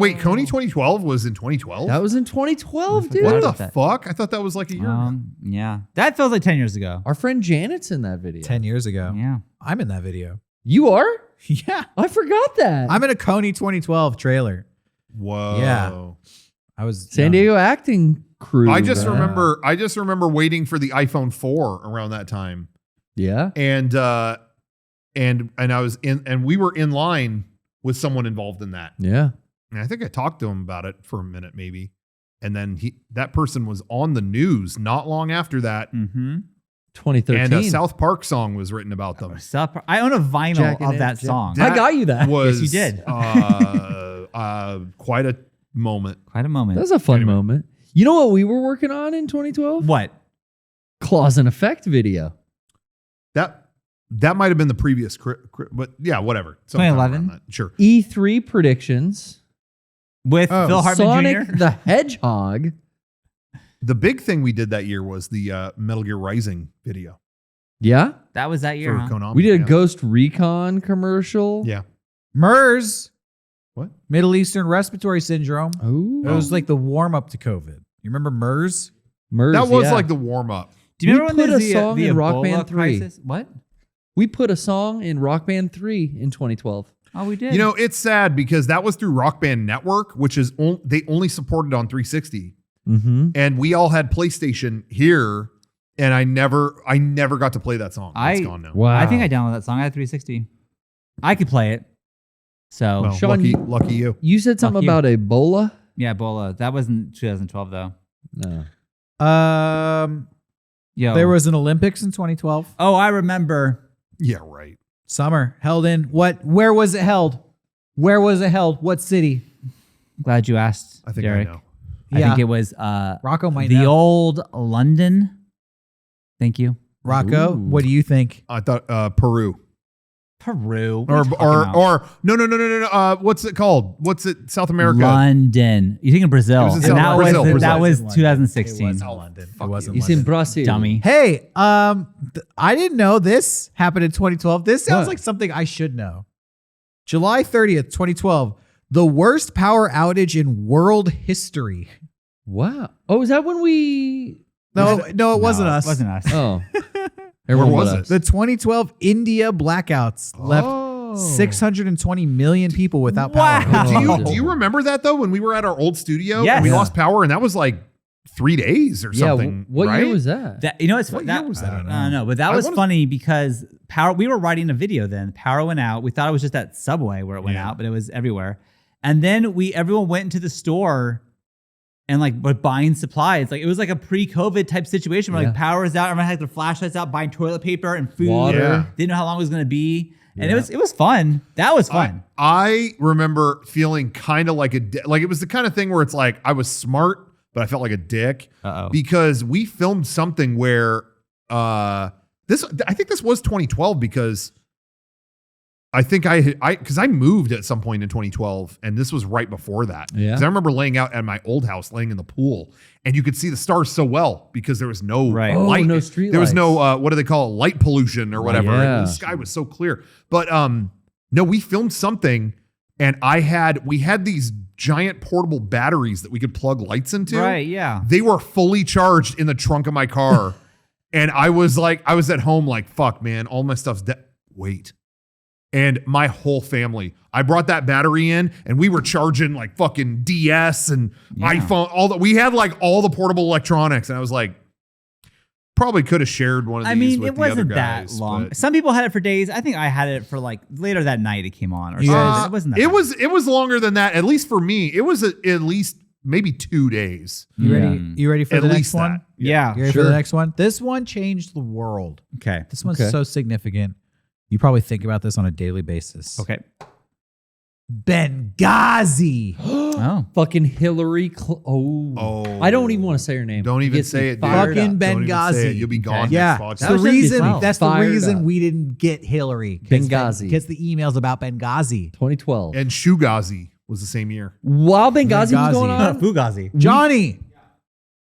2012 was in 2012?
That was in 2012, dude.
What the
about that.
fuck? I thought that was like a year ago.
Yeah, that feels like 10 years ago.
Our friend Janet's in that video.
10 years ago.
Yeah.
I'm in that video.
You are?
Yeah.
I forgot that.
I'm in a Coney 2012 trailer.
Whoa.
Yeah. I was
San
young.
Diego acting crew.
I just
man.
remember waiting for the iPhone 4 around that time.
Yeah.
And I was in, and we were in line with someone involved in that.
Yeah.
And I think I talked to him about it for a minute, maybe. And then that person was on the news not long after that.
Mm-hmm.
2013.
And a South Park song was written about them.
I own a vinyl
Jacking
of
it,
that
Jack-
song.
I got you that.
Was,
Yes, you did.
Quite a moment.
Quite a moment.
That was a fun
Anyway.
moment. You know what we were working on in 2012?
What?
Clause and Effect video.
That might have been the previous, but yeah, whatever. Sometime
2011?
around that. Sure.
E3 predictions.
With Phil Hartman
Sonic
Jr.?
the Hedgehog.
The big thing we did that year was the Metal Gear Rising video
Yeah.
That was that year,
for
huh?
Konami.
We did a
yeah.
Ghost Recon commercial.
Yeah.
MERS,
What?
Middle Eastern Respiratory Syndrome.
Oh.
It was like the warm up to COVID. You remember MERS?
MERS,
That was
yeah.
like the warm up.
Do you
We
remember when
put
there's
a song
the
in Rock
Ebola
Band 3.
crisis? What?
We put a song in Rock Band 3 in 2012.
Oh, we did.
You know, it's sad because that was through Rock Band Network, which is they only supported on 360,
Mm-hmm.
and we all had PlayStation here, and I never got to play that song. It's gone now.
Wow.
I think I downloaded that song. I had 360. I could play it. So,
Well,
Sean,
lucky you.
You said something
Fuck you.
about Ebola?
yeah, Ebola. That wasn't 2012, though.
No.
Yo.
There was an Olympics in 2012.
Oh, I remember.
Yeah, right.
Summer held in what? Where was it held? Where was it held? What city?
Glad you asked,
I think
Derek.
I know.
I
Yeah.
think it was
Rocco might
the
know.
old London. Thank you.
Rocco,
Ooh.
what do you think?
I thought Peru
Peru. What are you talking about?
or no. What's it called? What's it? South America.
London. You're thinking Brazil.
It was in
And
South-
that
Brazil,
was,
Brazil.
that was
It wasn't
2016.
It wasn't London. It wasn't
He's in
London.
Brazil.
Dummy.
Hey, I didn't know this happened in 2012. This sounds
What?
like something I should know. July 30th, 2012. The worst power outage in world history.
Wow. Oh, is that when we...
No, it wasn't us.
It wasn't us.
Oh.
Where
Everyone
was
but
it?
us.
The 2012 India blackouts left
Oh.
620 million people without power.
Wow.
Do you remember that though? When we were at our old studio,
Yes.
and we
Yeah.
lost power, and that was like 3 days or
Yeah,
something.
what
right?
year was that?
That, you know, it's
What
that,
year was that?
I don't know, but that
I
was
wanna-
funny because power. We were writing a video then. Power went out. We thought it was just at Subway where it went
Yeah.
out, but it was everywhere. And then everyone went into the store and like were buying supplies. Like it was like a pre-COVID type situation where like
Yeah.
power is out. Everyone had their flashlights out, buying toilet paper and food.
Water.
Yeah.
Didn't know how long it was going to be, and
Yeah.
it was fun. That was fun.
I remember feeling kind of like like it was the kind of thing where it's like I was smart, but I felt like a dick
Uh-oh.
because we filmed something where I think this was 2012 because I think because I moved at some point in 2012 and this was right before that.
Yeah.
Because I remember laying out at my old house, laying in the pool, and you could see the stars so well because there was no
Right.
Oh,
light.
no street
There was
lights.
no what do they call it? Light pollution or whatever.
Yeah.
And the sky was so clear. But no, we filmed something And we had these giant portable batteries that we could plug lights into.
Right, yeah.
They were fully charged in the trunk of my car. And I was at home like, fuck, man, all my stuff's dead. Wait. And my whole family, I brought that battery in and we were charging like fucking DS and iPhone, we had like all the portable electronics. And I was like, probably could have shared one of these with
it
the other
wasn't
guys,
that long.
but-
Some people had it for days. I think I had it for like later that night it came on or
You
something.
guys-
It wasn't that
It
bad.
it was longer than that. At least for me, it was at least maybe 2 days.
You ready?
Yeah.
You ready for
At
the next
least
one?
that.
Yeah.
You ready for the next one? This one changed the world.
Okay.
This one's
Okay.
so significant. You probably think about this on a daily basis.
Okay.
Benghazi.
Oh.
Fucking Hillary.
Oh.
I don't even want to say her name.
Don't
It
even
gets me
say it, dude.
fired
Fucking
up.
Don't even say
Benghazi.
it. You'll be gone
Yeah,
next podcast.
that's
That
the
was just
reason.
wow.
That's the
Fired
reason
up.
we didn't get Hillary.
Benghazi.
Because the emails about Benghazi.
2012.
And Shugazi was the same year.
While Benghazi was going
Benghazi.
on,
Fugazi.
Johnny,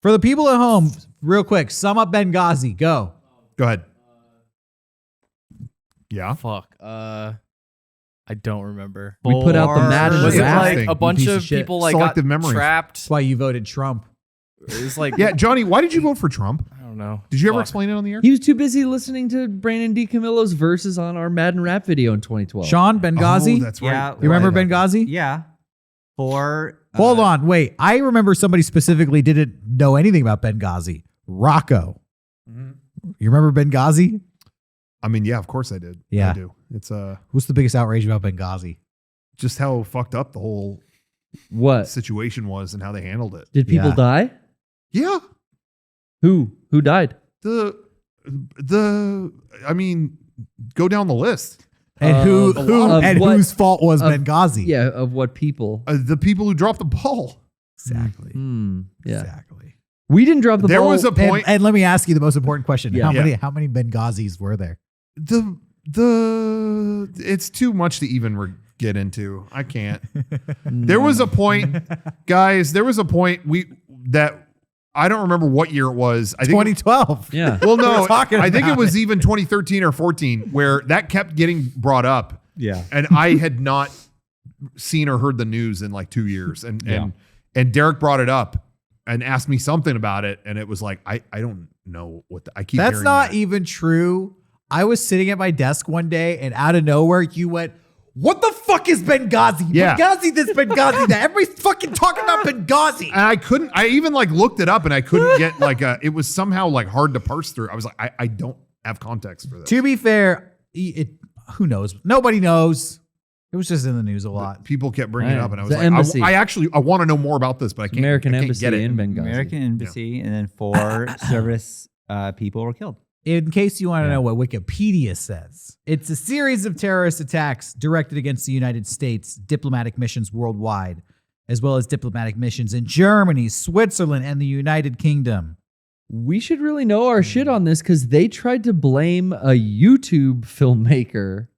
for the people at home, real quick, sum up Benghazi. Go.
Go ahead. Yeah.
Fuck. I don't remember.
we put out the Madden
Was it
draft.
like
Interesting.
a bunch
piece of
of
shit.
people like
Selective
got
memories.
trapped?
That's why you voted Trump.
It was like
Yeah, Johnny, why did you vote for Trump?
I don't know.
Did you ever
Fuck.
explain it on the air?
He was too busy listening to Brandon DiCamillo's verses on our Madden rap video in 2012.
Sean, Benghazi.
Oh, that's right.
Yeah.
You remember
Right.
Benghazi?
Yeah. For
Hold on, wait. I remember somebody specifically didn't know anything about Benghazi. Rocco. You remember Benghazi?
I mean, yeah, of course I did.
Yeah.
I do. It's
What's the biggest outrage about Benghazi?
just how fucked up the whole
What?
situation was and how they handled it.
Did people
Yeah.
die?
Yeah.
Who died?
The I mean, go down the list.
And who
of
and
what-
whose fault was
of-
Benghazi?
Yeah, of what people?
The people who dropped the ball.
Exactly.
Yeah.
Exactly.
We didn't drop the
There
ball.
was a
And,
point.
and let me ask you the most important question.
Yeah.
How many Benghazis were there?
It's too much to even get into. I can't. There was a point, guys. There was a point that I don't remember what year it was. I think
2012.
Yeah.
Well, no,
We're talking
I think it
about
was even 2013 or 14 where that kept getting brought up.
Yeah.
And I had not seen or heard the news in like 2 years. And Derek brought it up and asked me something about it. And it was like, I don't know what I keep
That's
hearing
not
that.
even true. I was sitting at my desk one day and out of nowhere you went, "What the fuck is Benghazi?
Yeah.
Benghazi this, Benghazi that. Everybody's fucking talking about Benghazi."
And I even like looked it up and I couldn't get like it was somehow like hard to parse through. I was like, I don't have context for this.
To be fair, who knows? Nobody knows. It was just in the news a lot.
People kept bringing it
Right.
up and I was
The
like,
embassy.
I want to know more about this, but I can't.
American
I can't
embassy
get it.
in Benghazi.
American embassy, and then 4 service people were killed.
In case you want to know what Wikipedia says, it's a series of terrorist attacks directed against the United States, diplomatic missions worldwide, as well as diplomatic missions in Germany, Switzerland, and the United Kingdom.
We should really know our shit on this because they tried to blame a YouTube filmmaker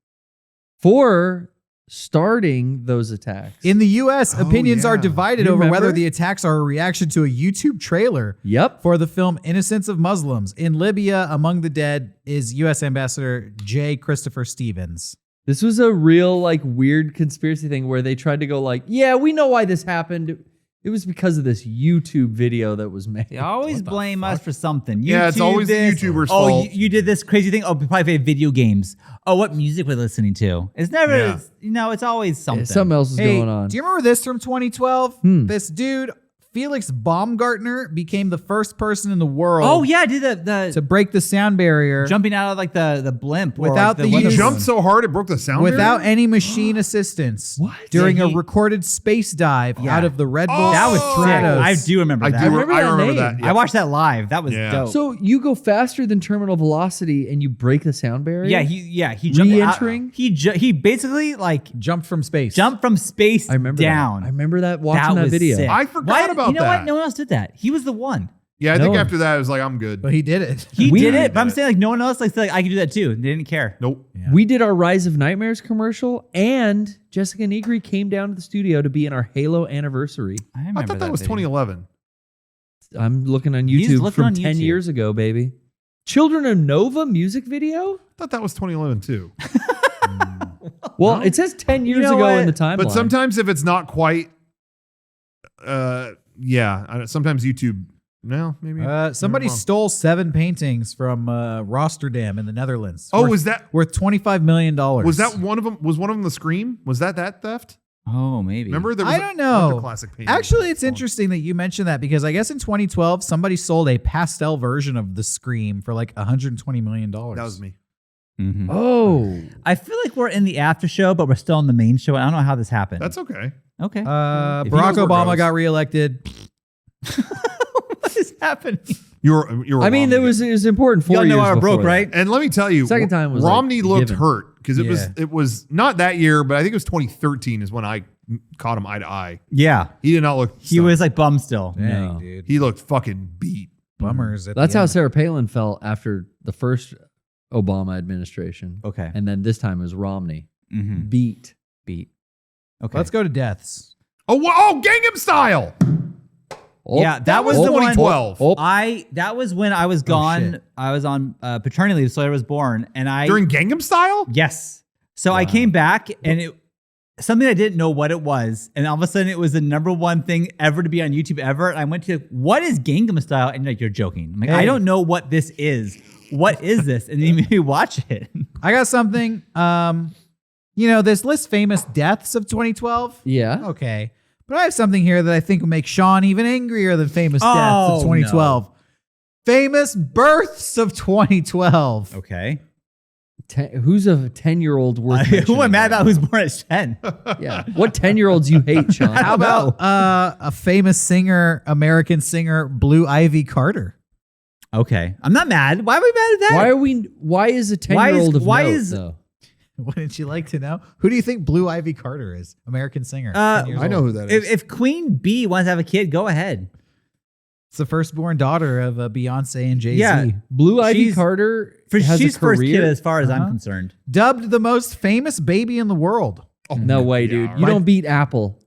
for starting those attacks.
In the U.S.,
Oh,
opinions are
yeah.
divided
You
over whether
remember?
the attacks are a reaction to a YouTube trailer
Yep.
for the film Innocence of Muslims. In Libya, among the dead is U.S. Ambassador J. Christopher Stevens.
This was a real like weird conspiracy thing where they tried to go like, yeah, we know why this happened. It was because of this YouTube video that was made.
They always blame us for something.
Yeah, it's
YouTube
always the
this.
YouTuber's
Oh,
fault.
you did this crazy thing. Oh, we probably played video games. Oh, what music we're listening to. It's never,
Yeah.
it's always something.
Something else is
Hey,
going on.
do you remember this from 2012? This dude, Felix Baumgartner, became the first person in the world
Oh, yeah, I did the
to break the sound barrier
jumping out of like the blimp. or,
Without
like,
the
what
use-
He jumped so hard it broke the sound
without
barrier?
any machine assistance
What?
during
Yeah,
a
he-
recorded space dive
Yeah.
out of the Red Bull
That was
Stratos.
sick. I do remember
I
that.
do.
remember
I
that
remember
name.
that.
I watched that live. That was
Yeah.
dope.
So you go faster than terminal velocity and you break the sound barrier?
he jumped
Re-entering?
out. He basically like
Jumped from space.
jumped from space
I remember
down.
that. I remember that watching that
was
video.
sick.
I forgot about
You know
that.
what? No one else did that. He was the one.
Yeah, I
No
think
one-
after that, I was like, I'm good.
But he did it.
He
We-
did it, but I'm
did it.
saying like no one else like said, like I can do that too. They didn't care.
Nope.
We did our Rise of Nightmares commercial, and Jessica Negri came down to the studio to be in our Halo anniversary.
I
I
remember
thought that was
video.
2011.
I'm looking on
He's
YouTube
looking
from
on
10
YouTube.
years ago, baby. Children of Nova music video?
I thought that was 2011 too.
Well, it says 10 years
know
ago
what?
in the timeline.
But sometimes if it's not quite, sometimes YouTube. No, maybe.
Somebody
maybe I'm wrong.
stole 7 paintings from Rotterdam in the Netherlands.
Oh,
worth,
was that
worth $25 million?
was that one of them? Was one of them the Scream? Was that theft?
Oh, maybe.
Remember, there was
I
a
don't
bunch of
know.
classic paintings.
Actually, it's
Stolen.
interesting that you mentioned that because I guess in 2012 somebody sold a pastel version of the Scream for like $120 million.
That was me.
Mhm.
Oh.
I feel like we're in the after show, but we're still in the main show. I don't know how this happened.
That's okay.
okay.
If he
Barack
knows where it
Obama
goes.
got reelected.
What is happening?
You're.
I mean, it was important 4
Y'all
years
know I
before
broke,
that.
right?
And let me tell you,
Second time was,
Romney
like,
looked
given.
hurt because
Yeah.
it was not that year, but I think it was 2013 is when I caught him eye to eye.
Yeah.
He did not look.
He
stunned.
was like bummed still.
Dang,
No.
dude.
He looked fucking beat.
Bummers. At
That's
the
how
end.
Sarah Palin felt after the first Obama administration.
Okay.
And then this time it was Romney.
Mm-hmm.
Beat.
Okay.
Let's go to deaths.
Oh, Gangnam Style.
Oh,
Yeah, that was
was
the one.
2012.
Oh,
That was when I was gone.
shit.
I was on paternity leave, so I was born, and I
During Gangnam Style?
yes. So I came back, and it something I didn't know what it was, and all of a sudden it was the number one thing ever to be on YouTube ever. And I went to what is Gangnam Style, and you're like, you're joking. I'm like, I
Hey.
don't know what this is. What is this? And you made me watch it.
I got something. This list famous deaths of 2012.
yeah.
Okay. But I have something here that I think will make Sean even angrier than famous deaths
Oh,
of 2012. Famous births of 2012.
Okay.
Who's a 10-year-old worth
Who am I
mentioning
mad
right
about? Who's born at 10?
now? Yeah. What 10-year-olds you hate, Sean?
How about a famous singer, American singer, Blue Ivy Carter?
Okay. I'm not mad. Why are we mad at that?
Why is a 10-year-old of
why
note,
is-
though?
Wouldn't you like to know? Who do you think Blue Ivy Carter is? American singer. 10 years
I know
old.
who that is.
If Queen Bee wants to have a kid, go ahead.
It's the firstborn daughter of Beyonce and Jay-Z.
Yeah.
Blue Ivy
She's-
Carter
For
has
she's
a career?
first kid as far as
Uh-huh.
I'm concerned.
Dubbed the most famous baby in the world.
No way, dude. You
right.
don't beat Apple.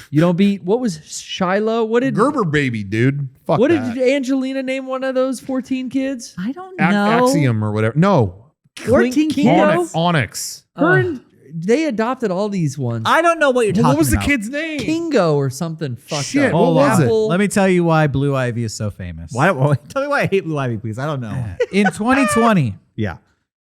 You don't beat, what was Shiloh? What did
Gerber baby, dude. Fuck
what
that.
did Angelina name one of those 14 kids?
I don't
Axiom or whatever. No.
14
Kingo?
kids?
Onyx.
Her and they adopted all these ones.
I don't know what you're talking
What was the
about.
kid's name?
Kingo or something fucked
Shit,
up.
what was it?
Apple.
Let me tell you why Blue Ivy is so famous.
Tell me why I hate Blue Ivy, please. I don't know.
In 2020,
Yeah.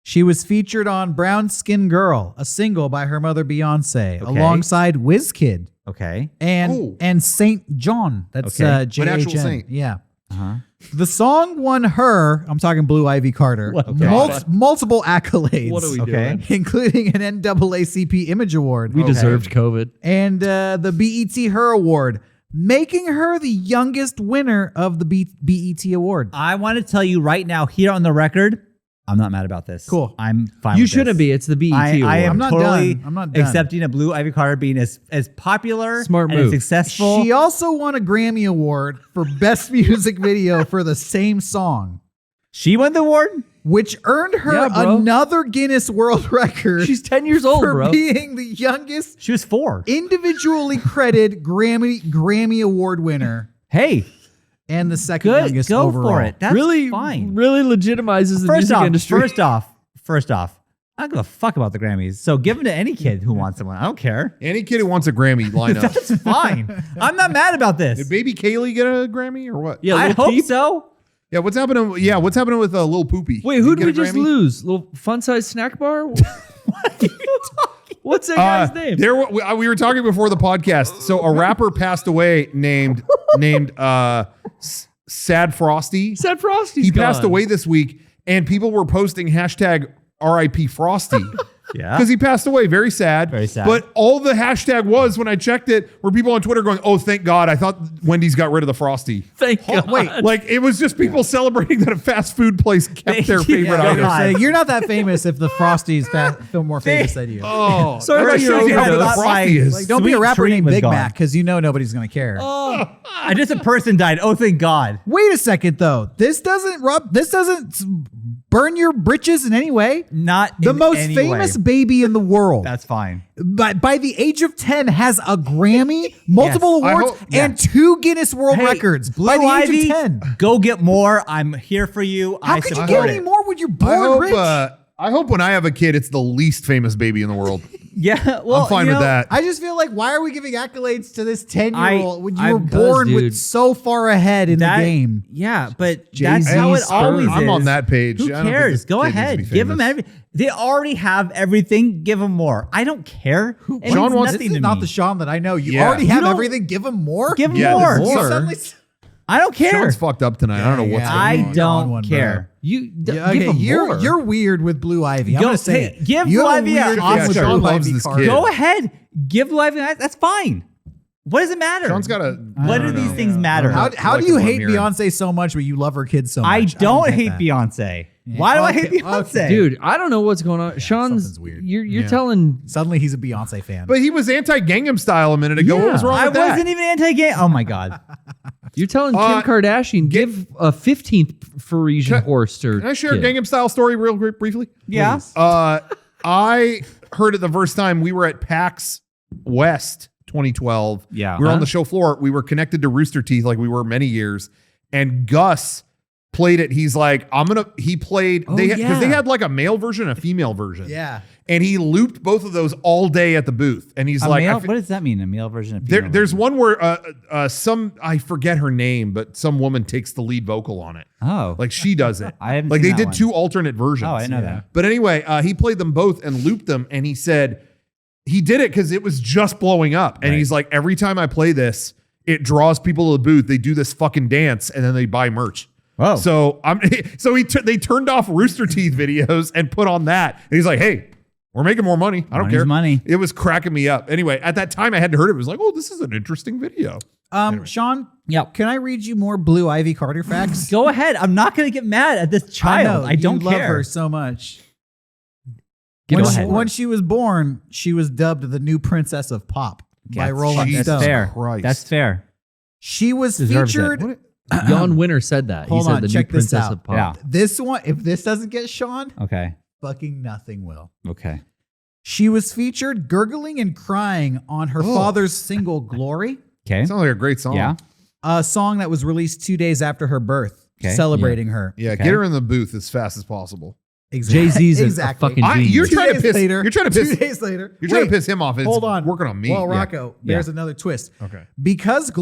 she was featured on Brown Skin Girl, a single by her mother Beyonce, alongside WizKid
Okay.
and Saint John. That's
Okay.
J-H-N.
An actual saint.
Yeah.
Uh-huh.
The song won her, I'm talking Blue Ivy Carter,
What
the fuck?
multiple accolades.
What are we
Okay.
doing?
Including an NAACP Image Award
We deserved COVID.
and the BET Her Award, making her the youngest winner of the BET Award.
I want to tell you right now, here on the record, I'm not mad about this.
Cool.
I'm fine
You
with
shouldn't
this.
be. It's the BET
I
award.
am
I'm not
totally
done. I'm not done.
accepting a Blue Ivy Carter being as popular
Smart
and as
move.
successful.
She also won a Grammy Award for Best Music Video for the same song,
She won the award?
which earned her
Yeah, bro.
another Guinness World Record
She's 10 years old,
for
bro.
being the youngest
She was 4.
individually credited Grammy Award winner
Hey,
and the second
good.
youngest
Go
overall.
for it. That's
really,
fine.
really legitimizes the music industry.
First off, I don't give a fuck about the Grammys. So give them to any kid who wants one. I don't care.
Any kid who wants a Grammy, line up.
That's fine. I'm not mad about this.
Did baby Kaylee get a Grammy or what?
Yeah,
I
Lil
hope
Peep.
so.
Yeah, what's happening? Yeah, what's happening with Lil Poopy?
Wait,
Did
who
he
did
get
we
a
just
Grammy?
lose? Little fun size snack bar? What are you talking? What's that guy's name?
We were talking before the podcast. So a rapper passed away named Sad Frosty.
Sad Frosty's
He
gone.
passed away this week, and people were posting hashtag RIP Frosty.
Yeah.
Because he passed away. Very sad.
Very sad.
But all the hashtag was when I checked it were people on Twitter going, oh, thank God. I thought Wendy's got rid of the Frosty.
Thank God.
Wait,
Like it was just people celebrating that a fast food place kept their favorite
Yeah,
item.
God.
Say, you're not that famous if the Frosties feel more famous than you.
Oh,
Sorry
that
about
just
your
shows you how good the
overdose.
Frosty is.
Like, don't be a
Sweet
rapper
treat
named
was
Big
gone.
Mac because you know nobody's going to care.
A distant person died. Oh, thank God.
Wait a second, though. This doesn't burn your britches in any way.
Not
The
in
most
any
famous
way.
baby in the world.
That's fine.
By the age of 10 has a Grammy, multiple
I
awards,
hope-
and 2 Guinness World
Hey,
Records.
Blue
By the
Ivy,
age of 10.
go get more. I'm here for you.
How
I
could you
support
get
it.
any more when you're
I
born
hope,
rich?
I hope when I have a kid, it's the least famous baby in the world.
Yeah, well,
I'm fine
you
with
know,
that.
I just feel like, why are we giving accolades to this 10-year-old when you were
because,
born with
dude,
so far ahead in the game?
Yeah, but
Jay-Z's
that's how it
spur.
always is.
I'm on that page.
Who
I don't think
cares?
this
Go
kid needs to
ahead.
be
Give them
famous.
everything. They already have everything. Give them more. I don't care. It
Sean
means
wants-
nothing
This
to
is not
me.
the Sean that I know. You
Yeah.
already
You
have
don't-
everything. Give him more.
Give them
Yeah,
more.
this is
You
more.
suddenly-
I don't care.
Sean's fucked up tonight. I don't know what's
Yeah,
going
I
on.
You're on
don't
one, bro.
care.
You
Yeah,
give
okay,
him more.
you're weird with Blue Ivy. I'm
Go-
gonna say
hey,
it.
give
You
Blue
have a
Ivy an
weird
Oscar.
thing with
Sean
Blue
loves
Ivy
this
card.
kid.
Go ahead. Give Blue Ivy. That's fine. What does it matter?
Sean's got a.
What do these things matter?
How
Like
do you
what I'm
hate
hearing.
Beyonce so much, but you love her kids so much?
I don't
get
hate
that.
Beyonce.
Yeah.
Why do I
Okay,
hate Beyonce?
okay.
Dude, I don't know what's going on. Sean's
something's weird.
You're
Yeah.
telling
Suddenly he's a Beyonce fan.
But he was anti-Gangnam Style a minute ago. What was wrong
I
with that?
wasn't even anti-gay. Oh my god.
You're telling
Uh,
Kim Kardashian give a 15th Parisian horse to her
Can I share a
kid.
Gangnam Style story real briefly?
Yeah.
I heard it the first time we were at PAX West 2012.
Yeah.
We were on the show floor. We were connected to Rooster Teeth like we were many years. And Gus played it. He's like, he played, because they had like a male version and a female version.
yeah.
And he looped both of those all day at the booth. And he's
A
like,
male,
I fi-
what does that mean? A male version of
there,
female
there's
version?
one where I forget her name, but some woman takes the lead vocal on it.
Oh.
Like she does it.
I haven't
like
seen
they
that
did
one.
two alternate versions.
Oh, I didn't know that.
But anyway, he played them both and looped them, and he said he did it because it was just blowing up. And
Right.
he's like, every time I play this, it draws people to the booth. They do this fucking dance, and then they buy merch.
Whoa.
So they turned off Rooster Teeth videos and put on that. And he's like, hey, we're making more money. I don't
Money's
care.
money.
It was cracking me up. Anyway, at that time I hadn't heard it. It was like, oh, this is an interesting video.
Sean,
Yep.
can I read you more Blue Ivy Carter facts?
Go ahead. I'm not going to get mad at this child. I don't
you
care.
love her so much.
Go
When
ahead.
when she was born, she was dubbed the new princess of pop by Rolling
Jesus
Stone.
That's fair.
Christ.
That's fair.
She was
Deserves it.
featured.
Jan Winter said that.
Hold
he said
on,
the
check
new
this
princess
out.
of pop.
Yeah.
This one, if this doesn't get Sean,
Okay.
fucking nothing will.
Okay.
She was featured gurgling and crying on her father's single "Glory,"
Okay.
Sounds like a great song.
Yeah.
a song that was released 2 days after her birth,
Okay.
celebrating her.
Yeah,
Okay.
get her in the booth as fast as possible.
Jay-Z's
exactly.
a fucking genius.
You're
2
trying to
days
piss.
later.
You're trying to piss.
2 days later.
You're trying to
Wait,
piss him off. It's
hold on.
working on me.
Well,
Yeah.
Rocco, there's another twist.
Okay.
Because of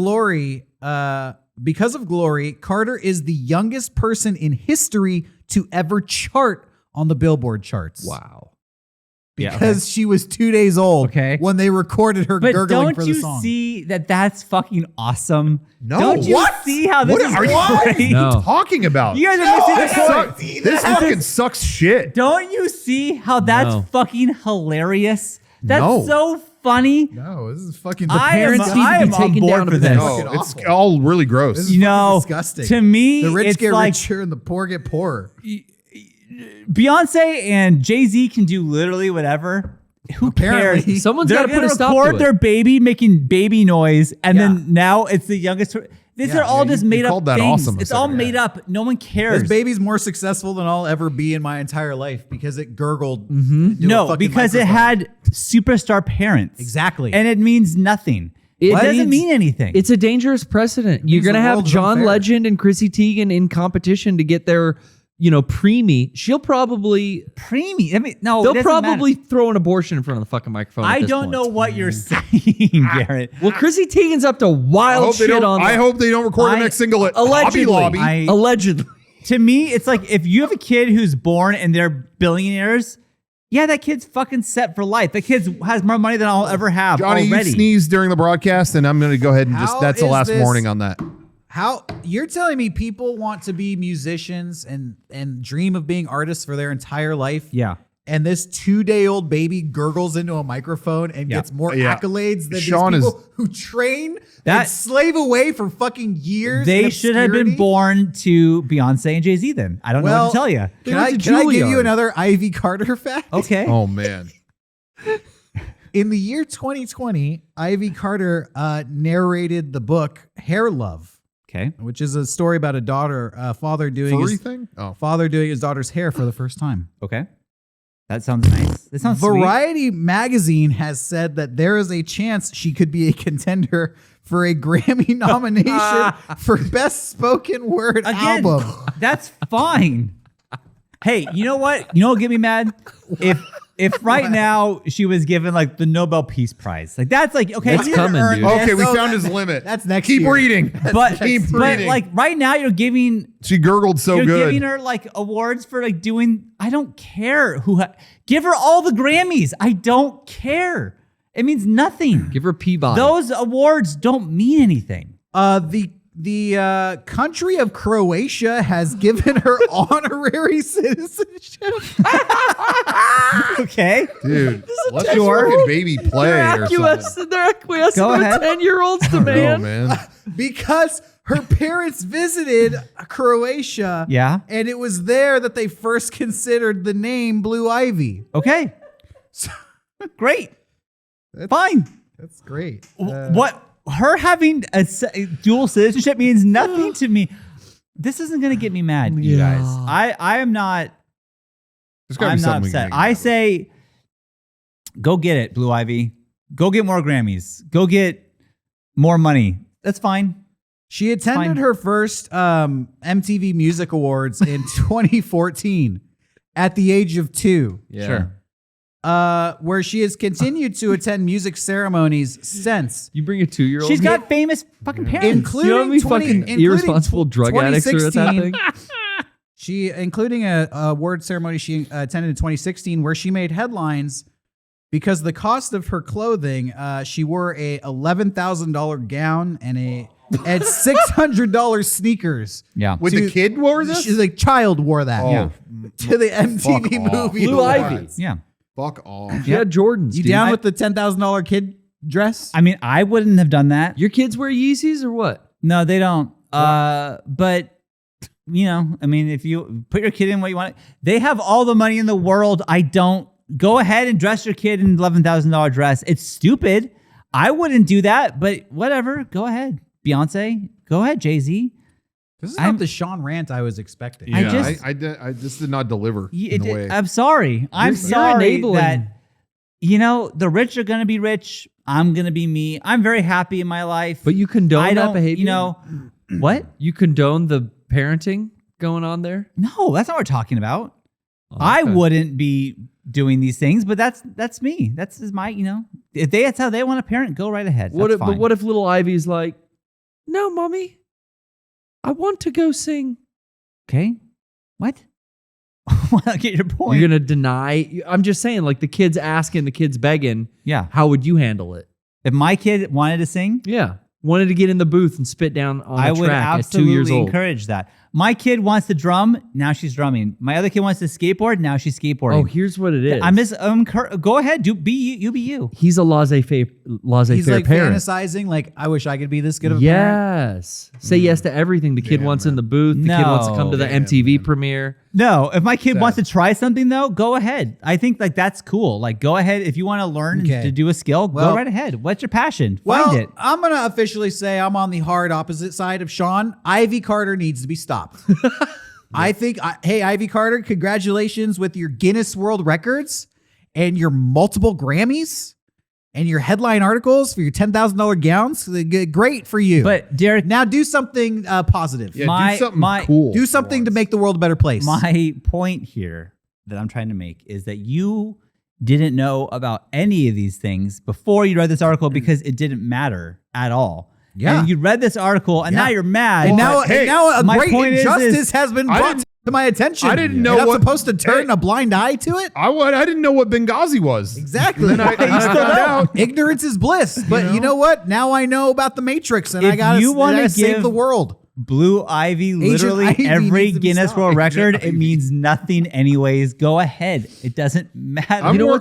Glory, Carter is the youngest person in history to ever chart on the Billboard charts.
Wow.
Because she was 2 days old
Okay.
when they recorded her
But
gurgling
don't
for the
you
song.
see that that's fucking awesome?
No,
Don't you
what?
see how this
What
is
are you
great?
No.
talking about?
You guys are missing the point.
This fucking sucks shit.
Don't you see how that's
No.
fucking hilarious? That's
No.
so funny.
No, this is fucking.
I am,
parents need to
I
be
am on
taken
board
down
for
a
this.
peg.
No,
fucking
it's
awful.
all really gross.
This is
You know,
disgusting.
to me,
the rich
it's
get
like
richer and the poor get poorer.
Beyonce and Jay-Z can do literally whatever. Who
Apparently.
cares?
Someone's
They're
got to put
gonna
a stop to
record
it.
their baby making baby noise, and
Yeah.
then now it's the youngest. These
Yeah,
are all
yeah,
just
you
made up
called that
things.
awesome a
It's all
second.
made up. No one cares.
This baby's more successful than I'll ever be in my entire life because it gurgled. into a
No,
fucking
because it
microphone.
had superstar parents.
Exactly.
And it means nothing. It doesn't mean anything.
It's a dangerous precedent. You're
means
going to
the
have
world's
John
unfair.
Legend and Chrissy Teigen in competition to get their, preemie. She'll probably,
preemie. I mean, no, it
they'll
doesn't
probably
matter.
throw an abortion in front of the fucking microphone. at
I
this
don't
point.
know what you're saying, Garrett.
Well, Chrissy Teigen's up to
I
wild
hope they
shit
don't.
on.
I hope they don't record
I-
the next single at
allegedly.
Hobby Lobby.
Allegedly.
To me, it's like if you have a kid who's born and they're billionaires, yeah, that kid's fucking set for life. That kid has more money than I'll ever have
Johnny,
already.
you sneezed during the broadcast, and I'm going to go ahead and
How
that's the
is
last
this-
warning on that.
How you're telling me people want to be musicians and dream of being artists for their entire life?
Yeah.
And this 2-day-old baby gurgles into a microphone and
Yeah.
gets more
Yeah.
accolades than
Sean
these
is-
people who train
That-
and slave away for fucking years.
They
in
should have been
obscurity?
born to Beyonce and Jay-Z then. I don't know what to tell you.
Can I give you another Ivy Carter fact?
Okay.
Oh man,
In the year 2020, Ivy Carter narrated the book Hair Love,
Okay.
which is a story about a father doing
furry
his
thing. Oh,
father doing his daughter's hair for the first time.
Okay. That sounds nice. That sounds sweet.
Variety magazine has said that there is a chance she could be a contender for a Grammy nomination for Best Spoken Word
Again,
Album.
that's fine. Hey, you know what? You know what would get me mad? If right now she was given like the Nobel Peace Prize, like that's like okay,
That's
you didn't
coming,
earn
dude.
this.
Okay, we
No,
found
that-
his limit.
that's next
Keep
year.
reading.
But
Keep
but
reading.
like right now you're giving
She gurgled so
you're
good.
giving her like awards for like doing. I don't care give her all the Grammys. I don't care. It means nothing.
Give her Peabody.
Those awards don't mean anything.
The country of Croatia has given her honorary citizenship.
Okay.
Dude, let's just
Sure.
fucking baby play
They're
or something.
acquiescing
Go
to
ahead.
10-year-old's
No,
demand.
man.
Because her parents visited Croatia.
Yeah.
And it was there that they first considered the name Blue Ivy.
Okay. Great. Fine.
That's great.
What her having dual citizenship means nothing to me. This isn't going to get me mad, you
Yeah.
guys. I am not.
There's gotta be
I'm not
something we can
upset.
make
I
happen.
say, go get it, Blue Ivy. Go get more Grammys. Go get more money. That's fine.
She attended
Fine.
her first MTV Music Awards in 2014 at the age of 2.
Yeah.
Sure.
Where she has continued to attend music ceremonies since.
You bring a 2-year-old.
She's got famous fucking parents.
Including
you know how many
20
fucking
including
irresponsible drug addicts are at that
2016.
thing?
She, including a award ceremony she attended in 2016, where she made headlines because the cost of her clothing. She wore a $11,000 gown and $600 sneakers.
Yeah.
With the kid wore this?
She's like child wore that.
Oh,
Yeah.
To the MTV
fuck off.
movie.
Blue
awards.
Ivy.
Yeah.
Fuck off.
She had Jordans.
You
dude.
down with the $10,000 kid dress?
I mean, I wouldn't have done that.
Your kids wear Yeezys or what?
No, they don't. But you know, I mean, if you put your kid in what you want, they have all the money in the world. I don't. Go ahead and dress your kid in $11,000 dress. It's stupid. I wouldn't do that, but whatever. Go ahead, Beyonce. Go ahead, Jay-Z.
This is
I'm-
not the Sean rant I was expecting.
I just-
I just did not deliver in a way.
I'm sorry. I'm
You're
sorry
enabling.
that you know the rich are going to be rich. I'm going to be me. I'm very happy in my life.
But you condone
I
that
don't,
behavior?
you know, what?
You condone the parenting going on there?
No, that's not what we're talking about.
Oh,
I
okay.
wouldn't be doing these things, but that's me. That's just my, you know, if that's how they want to parent, go right ahead.
What
That's
if, but
fine.
what if little Ivy's like, no, mommy, I want to go sing.
Okay. What? I don't get your point.
You're going to deny? I'm just saying, like the kid's asking, the kid's begging.
Yeah.
How would you handle it?
If my kid wanted to sing,
Yeah. Wanted to get in the booth and spit down on
I
a
would
track at 2 years
absolutely
old.
encourage that. My kid wants to drum. Now she's drumming. My other kid wants to skateboard. Now she's skateboarding.
Oh, here's what it is.
I'm just go ahead. Be you. You be you.
He's a laissez-faire
He's like
parent.
fantasizing, like, I wish I could be this good of a parent.
Yes. Say yes to everything. The kid wants in the booth. The kid wants to come to the
No.
MTV premiere.
No, if my kid wants to try something though, go ahead. I think like that's cool. Like go ahead if you want to learn
Okay.
to do a skill,
Well-
go right ahead. What's your passion?
Well,
Find it.
I'm going to officially say I'm on the hard opposite side of Sean. Ivy Carter needs to be stopped. I think, hey, Ivy Carter, congratulations with your Guinness World Records and your multiple Grammys and your headline articles for your $10,000 gowns. Great for you.
But Derek,
now do something positive.
Yeah, do something cool.
Do something to make the world a better place.
my point here that I'm trying to make is that you didn't know about any of these things before you read this article because it didn't matter at all.
Yeah.
And you read this article and now you're mad.
And now,
But,
and now a
my
great
point is
injustice has been
I
brought
didn't-
to my attention.
I didn't know
And I'm
what-
supposed to turn a blind eye to it.
I didn't know what Benghazi was.
Exactly.
Then I found out.
Ignorance is bliss. But you know what? Now I know about the Matrix, and
If
I gotta
you wanna
save
give
the world.
Blue Ivy, literally
Ivy
every
needs to be
Guinness
stopped.
World Record,
Agent
it
Ivy.
means nothing anyways. Go ahead. It doesn't matter.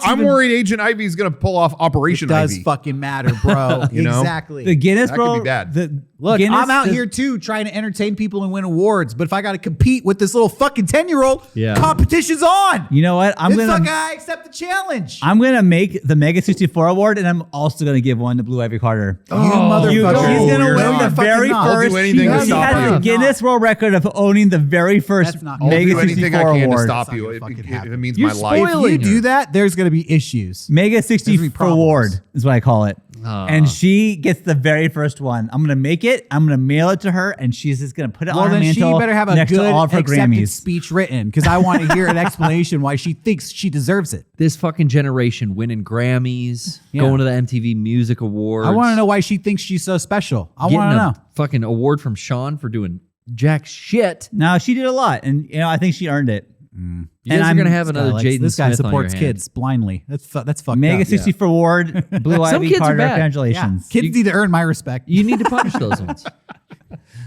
I'm worried Agent Ivy's going to pull off Operation
Does
Ivy.
fucking matter, bro.
You know?
Exactly.
The Guinness
That could be
World
bad.
Look,
Guinness
I'm out
does-
here too trying to entertain people and win awards. But if I got to compete with this little fucking 10-year-old,
Yeah.
competition's on.
You know what?
I accept the challenge.
I'm gonna make the Mega64 award, and I'm also gonna give one to Blue Ivy Carter.
You motherfucker.
He's gonna
you're
win
not.
the very
Fucking not.
first.
I'll do anything to
he
stop
has
you.
the Guinness World Record of owning the very first
That's not-
I'll do anything I
Mega64
can to
award.
stop
That's
you
not
if,
gonna fucking
if
happen.
it means
You're
my life.
If you do that, there's going to be issues. There's gonna be
Mega64
problems.
award is what I call it. and she gets the very first one. I'm gonna make it. I'm gonna mail it to her, and she's just gonna put it on her
then she
mantle
better have a
next to
good
all of her
acceptance
Grammys.
speech written because I want to hear an explanation why she thinks she deserves it.
This fucking generation winning Grammys,
Yeah.
going to the MTV Music Awards.
I want to know why she thinks she's so special. I want to know.
Fucking award from Sean for doing jack shit.
No, she did a lot, and I think she earned it.
You guys are gonna have another Jaden
This guy
Smith on
supports
your
kids blindly. That's fucked
Mega
up.
64 Award, Blue
Some
Ivy
kids are
Carter,
bad.
Yeah.
congratulations.
Kids need to earn my respect.
You need to punish those ones.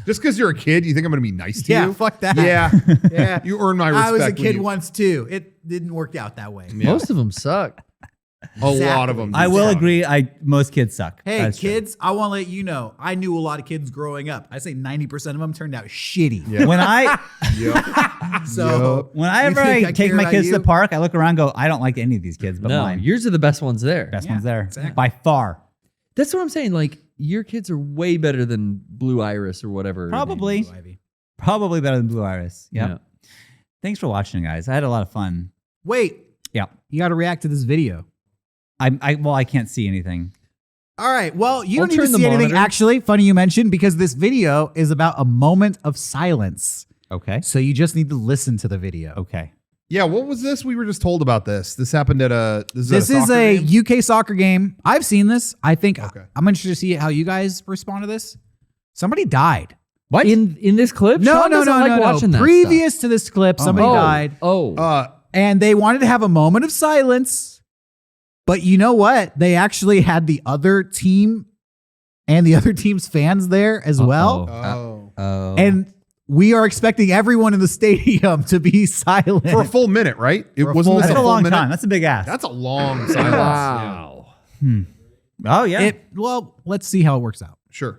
Just because you're a kid, you think I'm going to be nice to
Yeah,
you?
fuck that.
Yeah.
Yeah.
You earn my respect.
I was a
when
kid
you-
once too. It didn't work out that way.
Yeah.
Most of them suck.
A lot of them.
I will agree. Most kids suck.
Hey,
That's true.
kids, I want to let you know, I knew a lot of kids growing up. I say 90% of them turned out shitty.
Yeah.
When I
So
whenever
You think
I
I
take
care
my
about
kids to
you?
the park, I look around and go, I don't like any of these kids but
No,
mine.
yours are the best ones there.
Best
Yeah,
ones there.
exactly.
By far.
That's what I'm saying. Like, your kids are way better than Blue Iris or whatever. her name
Probably.
is.
Probably better than Blue Iris. Yep.
Yeah.
Thanks for watching, guys. I had a lot of fun.
wait,
Yeah.
you got to react to this video.
I can't see anything.
All right. Well, you
I'll
don't need to
turn the
see anything.
monitor.
Actually, funny you mentioned because this video is about a moment of silence.
Okay.
So you just need to listen to the video.
Okay.
Yeah, what was this? We were just told about this. This happened at a. This
This is
soccer
a
game?
UK soccer game. I've seen this. I think
Okay.
I'm interested to see how you guys respond to this. Somebody died.
What?
In this clip?
No,
Sean
no,
doesn't
no,
like
no,
watching
no.
that
Previous to this clip,
stuff.
somebody
Oh.
died,
Oh.
and they wanted to have a moment of silence. But you know what? They actually had the other team and the other team's fans there as well.
Oh.
Oh.
And we are expecting everyone in the stadium to be silent.
For a full minute, right? It
For a
wasn't
full-
this
that's
a
a
full
long
minute?
time. That's a big ass.
That's a long silence.
wow.
Oh yeah.
Well, let's see how it works out.
Sure.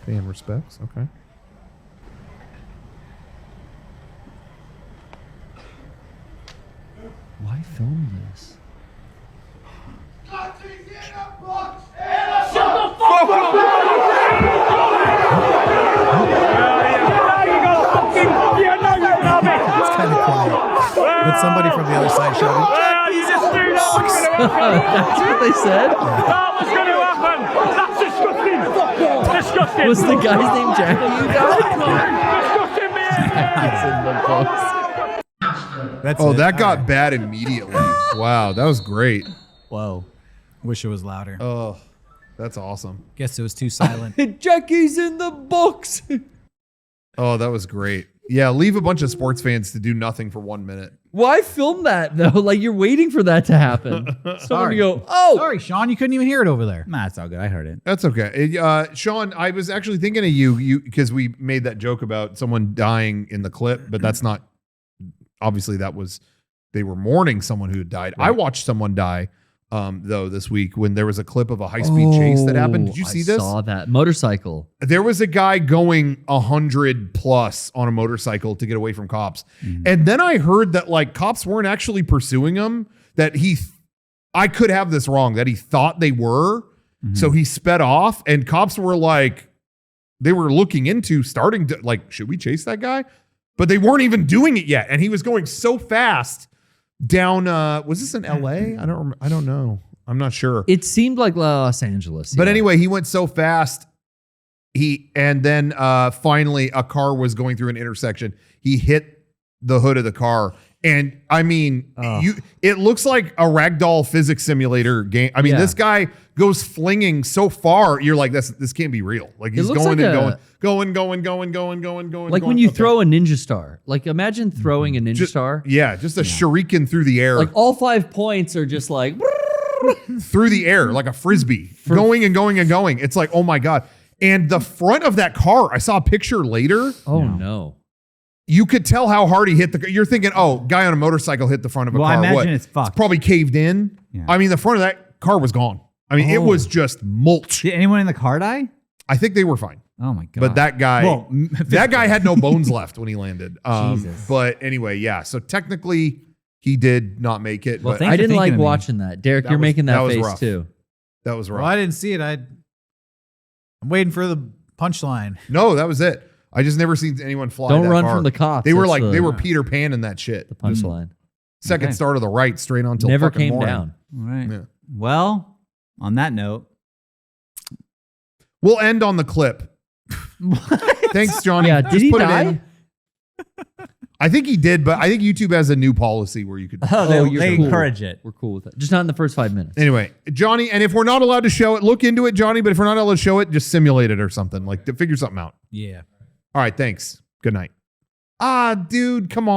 Fan respects. Okay.
Why film this?
It's kind of quiet. But somebody from the other side shouted,
That's what they said?
That was going to happen. That's disgusting. Disgusting.
Was the guy's name Jackie you got?
Disgusting behavior.
That's
Oh,
it.
that
All
got
right.
bad immediately. Wow, that was great.
Whoa.
Wish it was louder.
Oh, that's awesome.
Guess it was too silent.
Jackie's in the box.
Oh, that was great. Yeah, leave a bunch of sports fans to do nothing for 1 minute.
Why film that though? Like you're waiting for that to happen. Someone
Sorry.
to go, oh,
Sorry, Sean, you couldn't even hear it over there.
Nah, it's all good. I heard it.
That's okay. Sean, I was actually thinking of you because we made that joke about someone dying in the clip, but that's not. Obviously, they were mourning someone who had died. I watched someone die, though, this week when there was a clip of a high-speed chase that happened. Did you see
I
this?
saw that motorcycle.
There was a guy going 100 plus on a motorcycle to get away from cops. And then I heard that like cops weren't actually pursuing him, that I could have this wrong, that he thought they were. So he sped off and cops were like, they were looking into starting to like, should we chase that guy? But they weren't even doing it yet. And he was going so fast down, was this in LA? I don't know. I'm not sure.
It seemed like Los Angeles.
But
yeah.
anyway, he went so fast. And then finally a car was going through an intersection. He hit the hood of the car. And I mean, it looks like a ragdoll physics simulator game. I mean,
Yeah.
this guy goes flinging so far. You're like, this can't be real. Like he's
looks
going
like
and
a-
going.
like when you throw a ninja star. Like imagine throwing a ninja
Just-
star.
Yeah, just a shuriken through the air.
Like all 5 points are just like
Through the air like a frisbee, going and going and going. It's like, oh my God. And the front of that car, I saw a picture later.
oh no.
You could tell how hard he hit the. You're thinking, oh, guy on a motorcycle hit the front of a
Well,
car.
I imagine
What?
it's fucked.
probably caved in.
Yeah.
I mean, the front of that car was gone. I mean, it was just mulch.
Did anyone in the car die?
I think they were fine,
Oh my god.
but that guy,
Well,
that guy had no bones left when he landed.
Jesus.
But anyway, yeah. So technically, he did not make it.
Well,
but
thank-
I didn't
thinking
like
of me.
watching that. Derek,
That
you're
was-
making
that
that
was
face
rough.
too.
that was rough.
Well, I didn't see it. I'm waiting for the punchline.
No, that was it. I just never seen anyone fly.
Don't
that
run
far.
from the cops.
They were
That's
like they were
the
Peter Pan in that shit.
punchline.
Second
Okay.
star to the right, straight on till
Never
fucking
came
morning.
down.
All right.
Yeah.
Well, on that note,
We'll end on the clip. Thanks, Johnny.
Yeah,
Just
did he
put it
die?
in. I think he did, but I think YouTube has a new policy where you could.
they
you're cool.
encourage it.
We're cool with that. Just not in the first 5 minutes.
Anyway, Johnny, and if we're not allowed to show it, look into it, Johnny. But if we're not allowed to show it, just simulate it or something. Like, figure something out.
Yeah.
All right, thanks. Good night. Ah, dude, come on.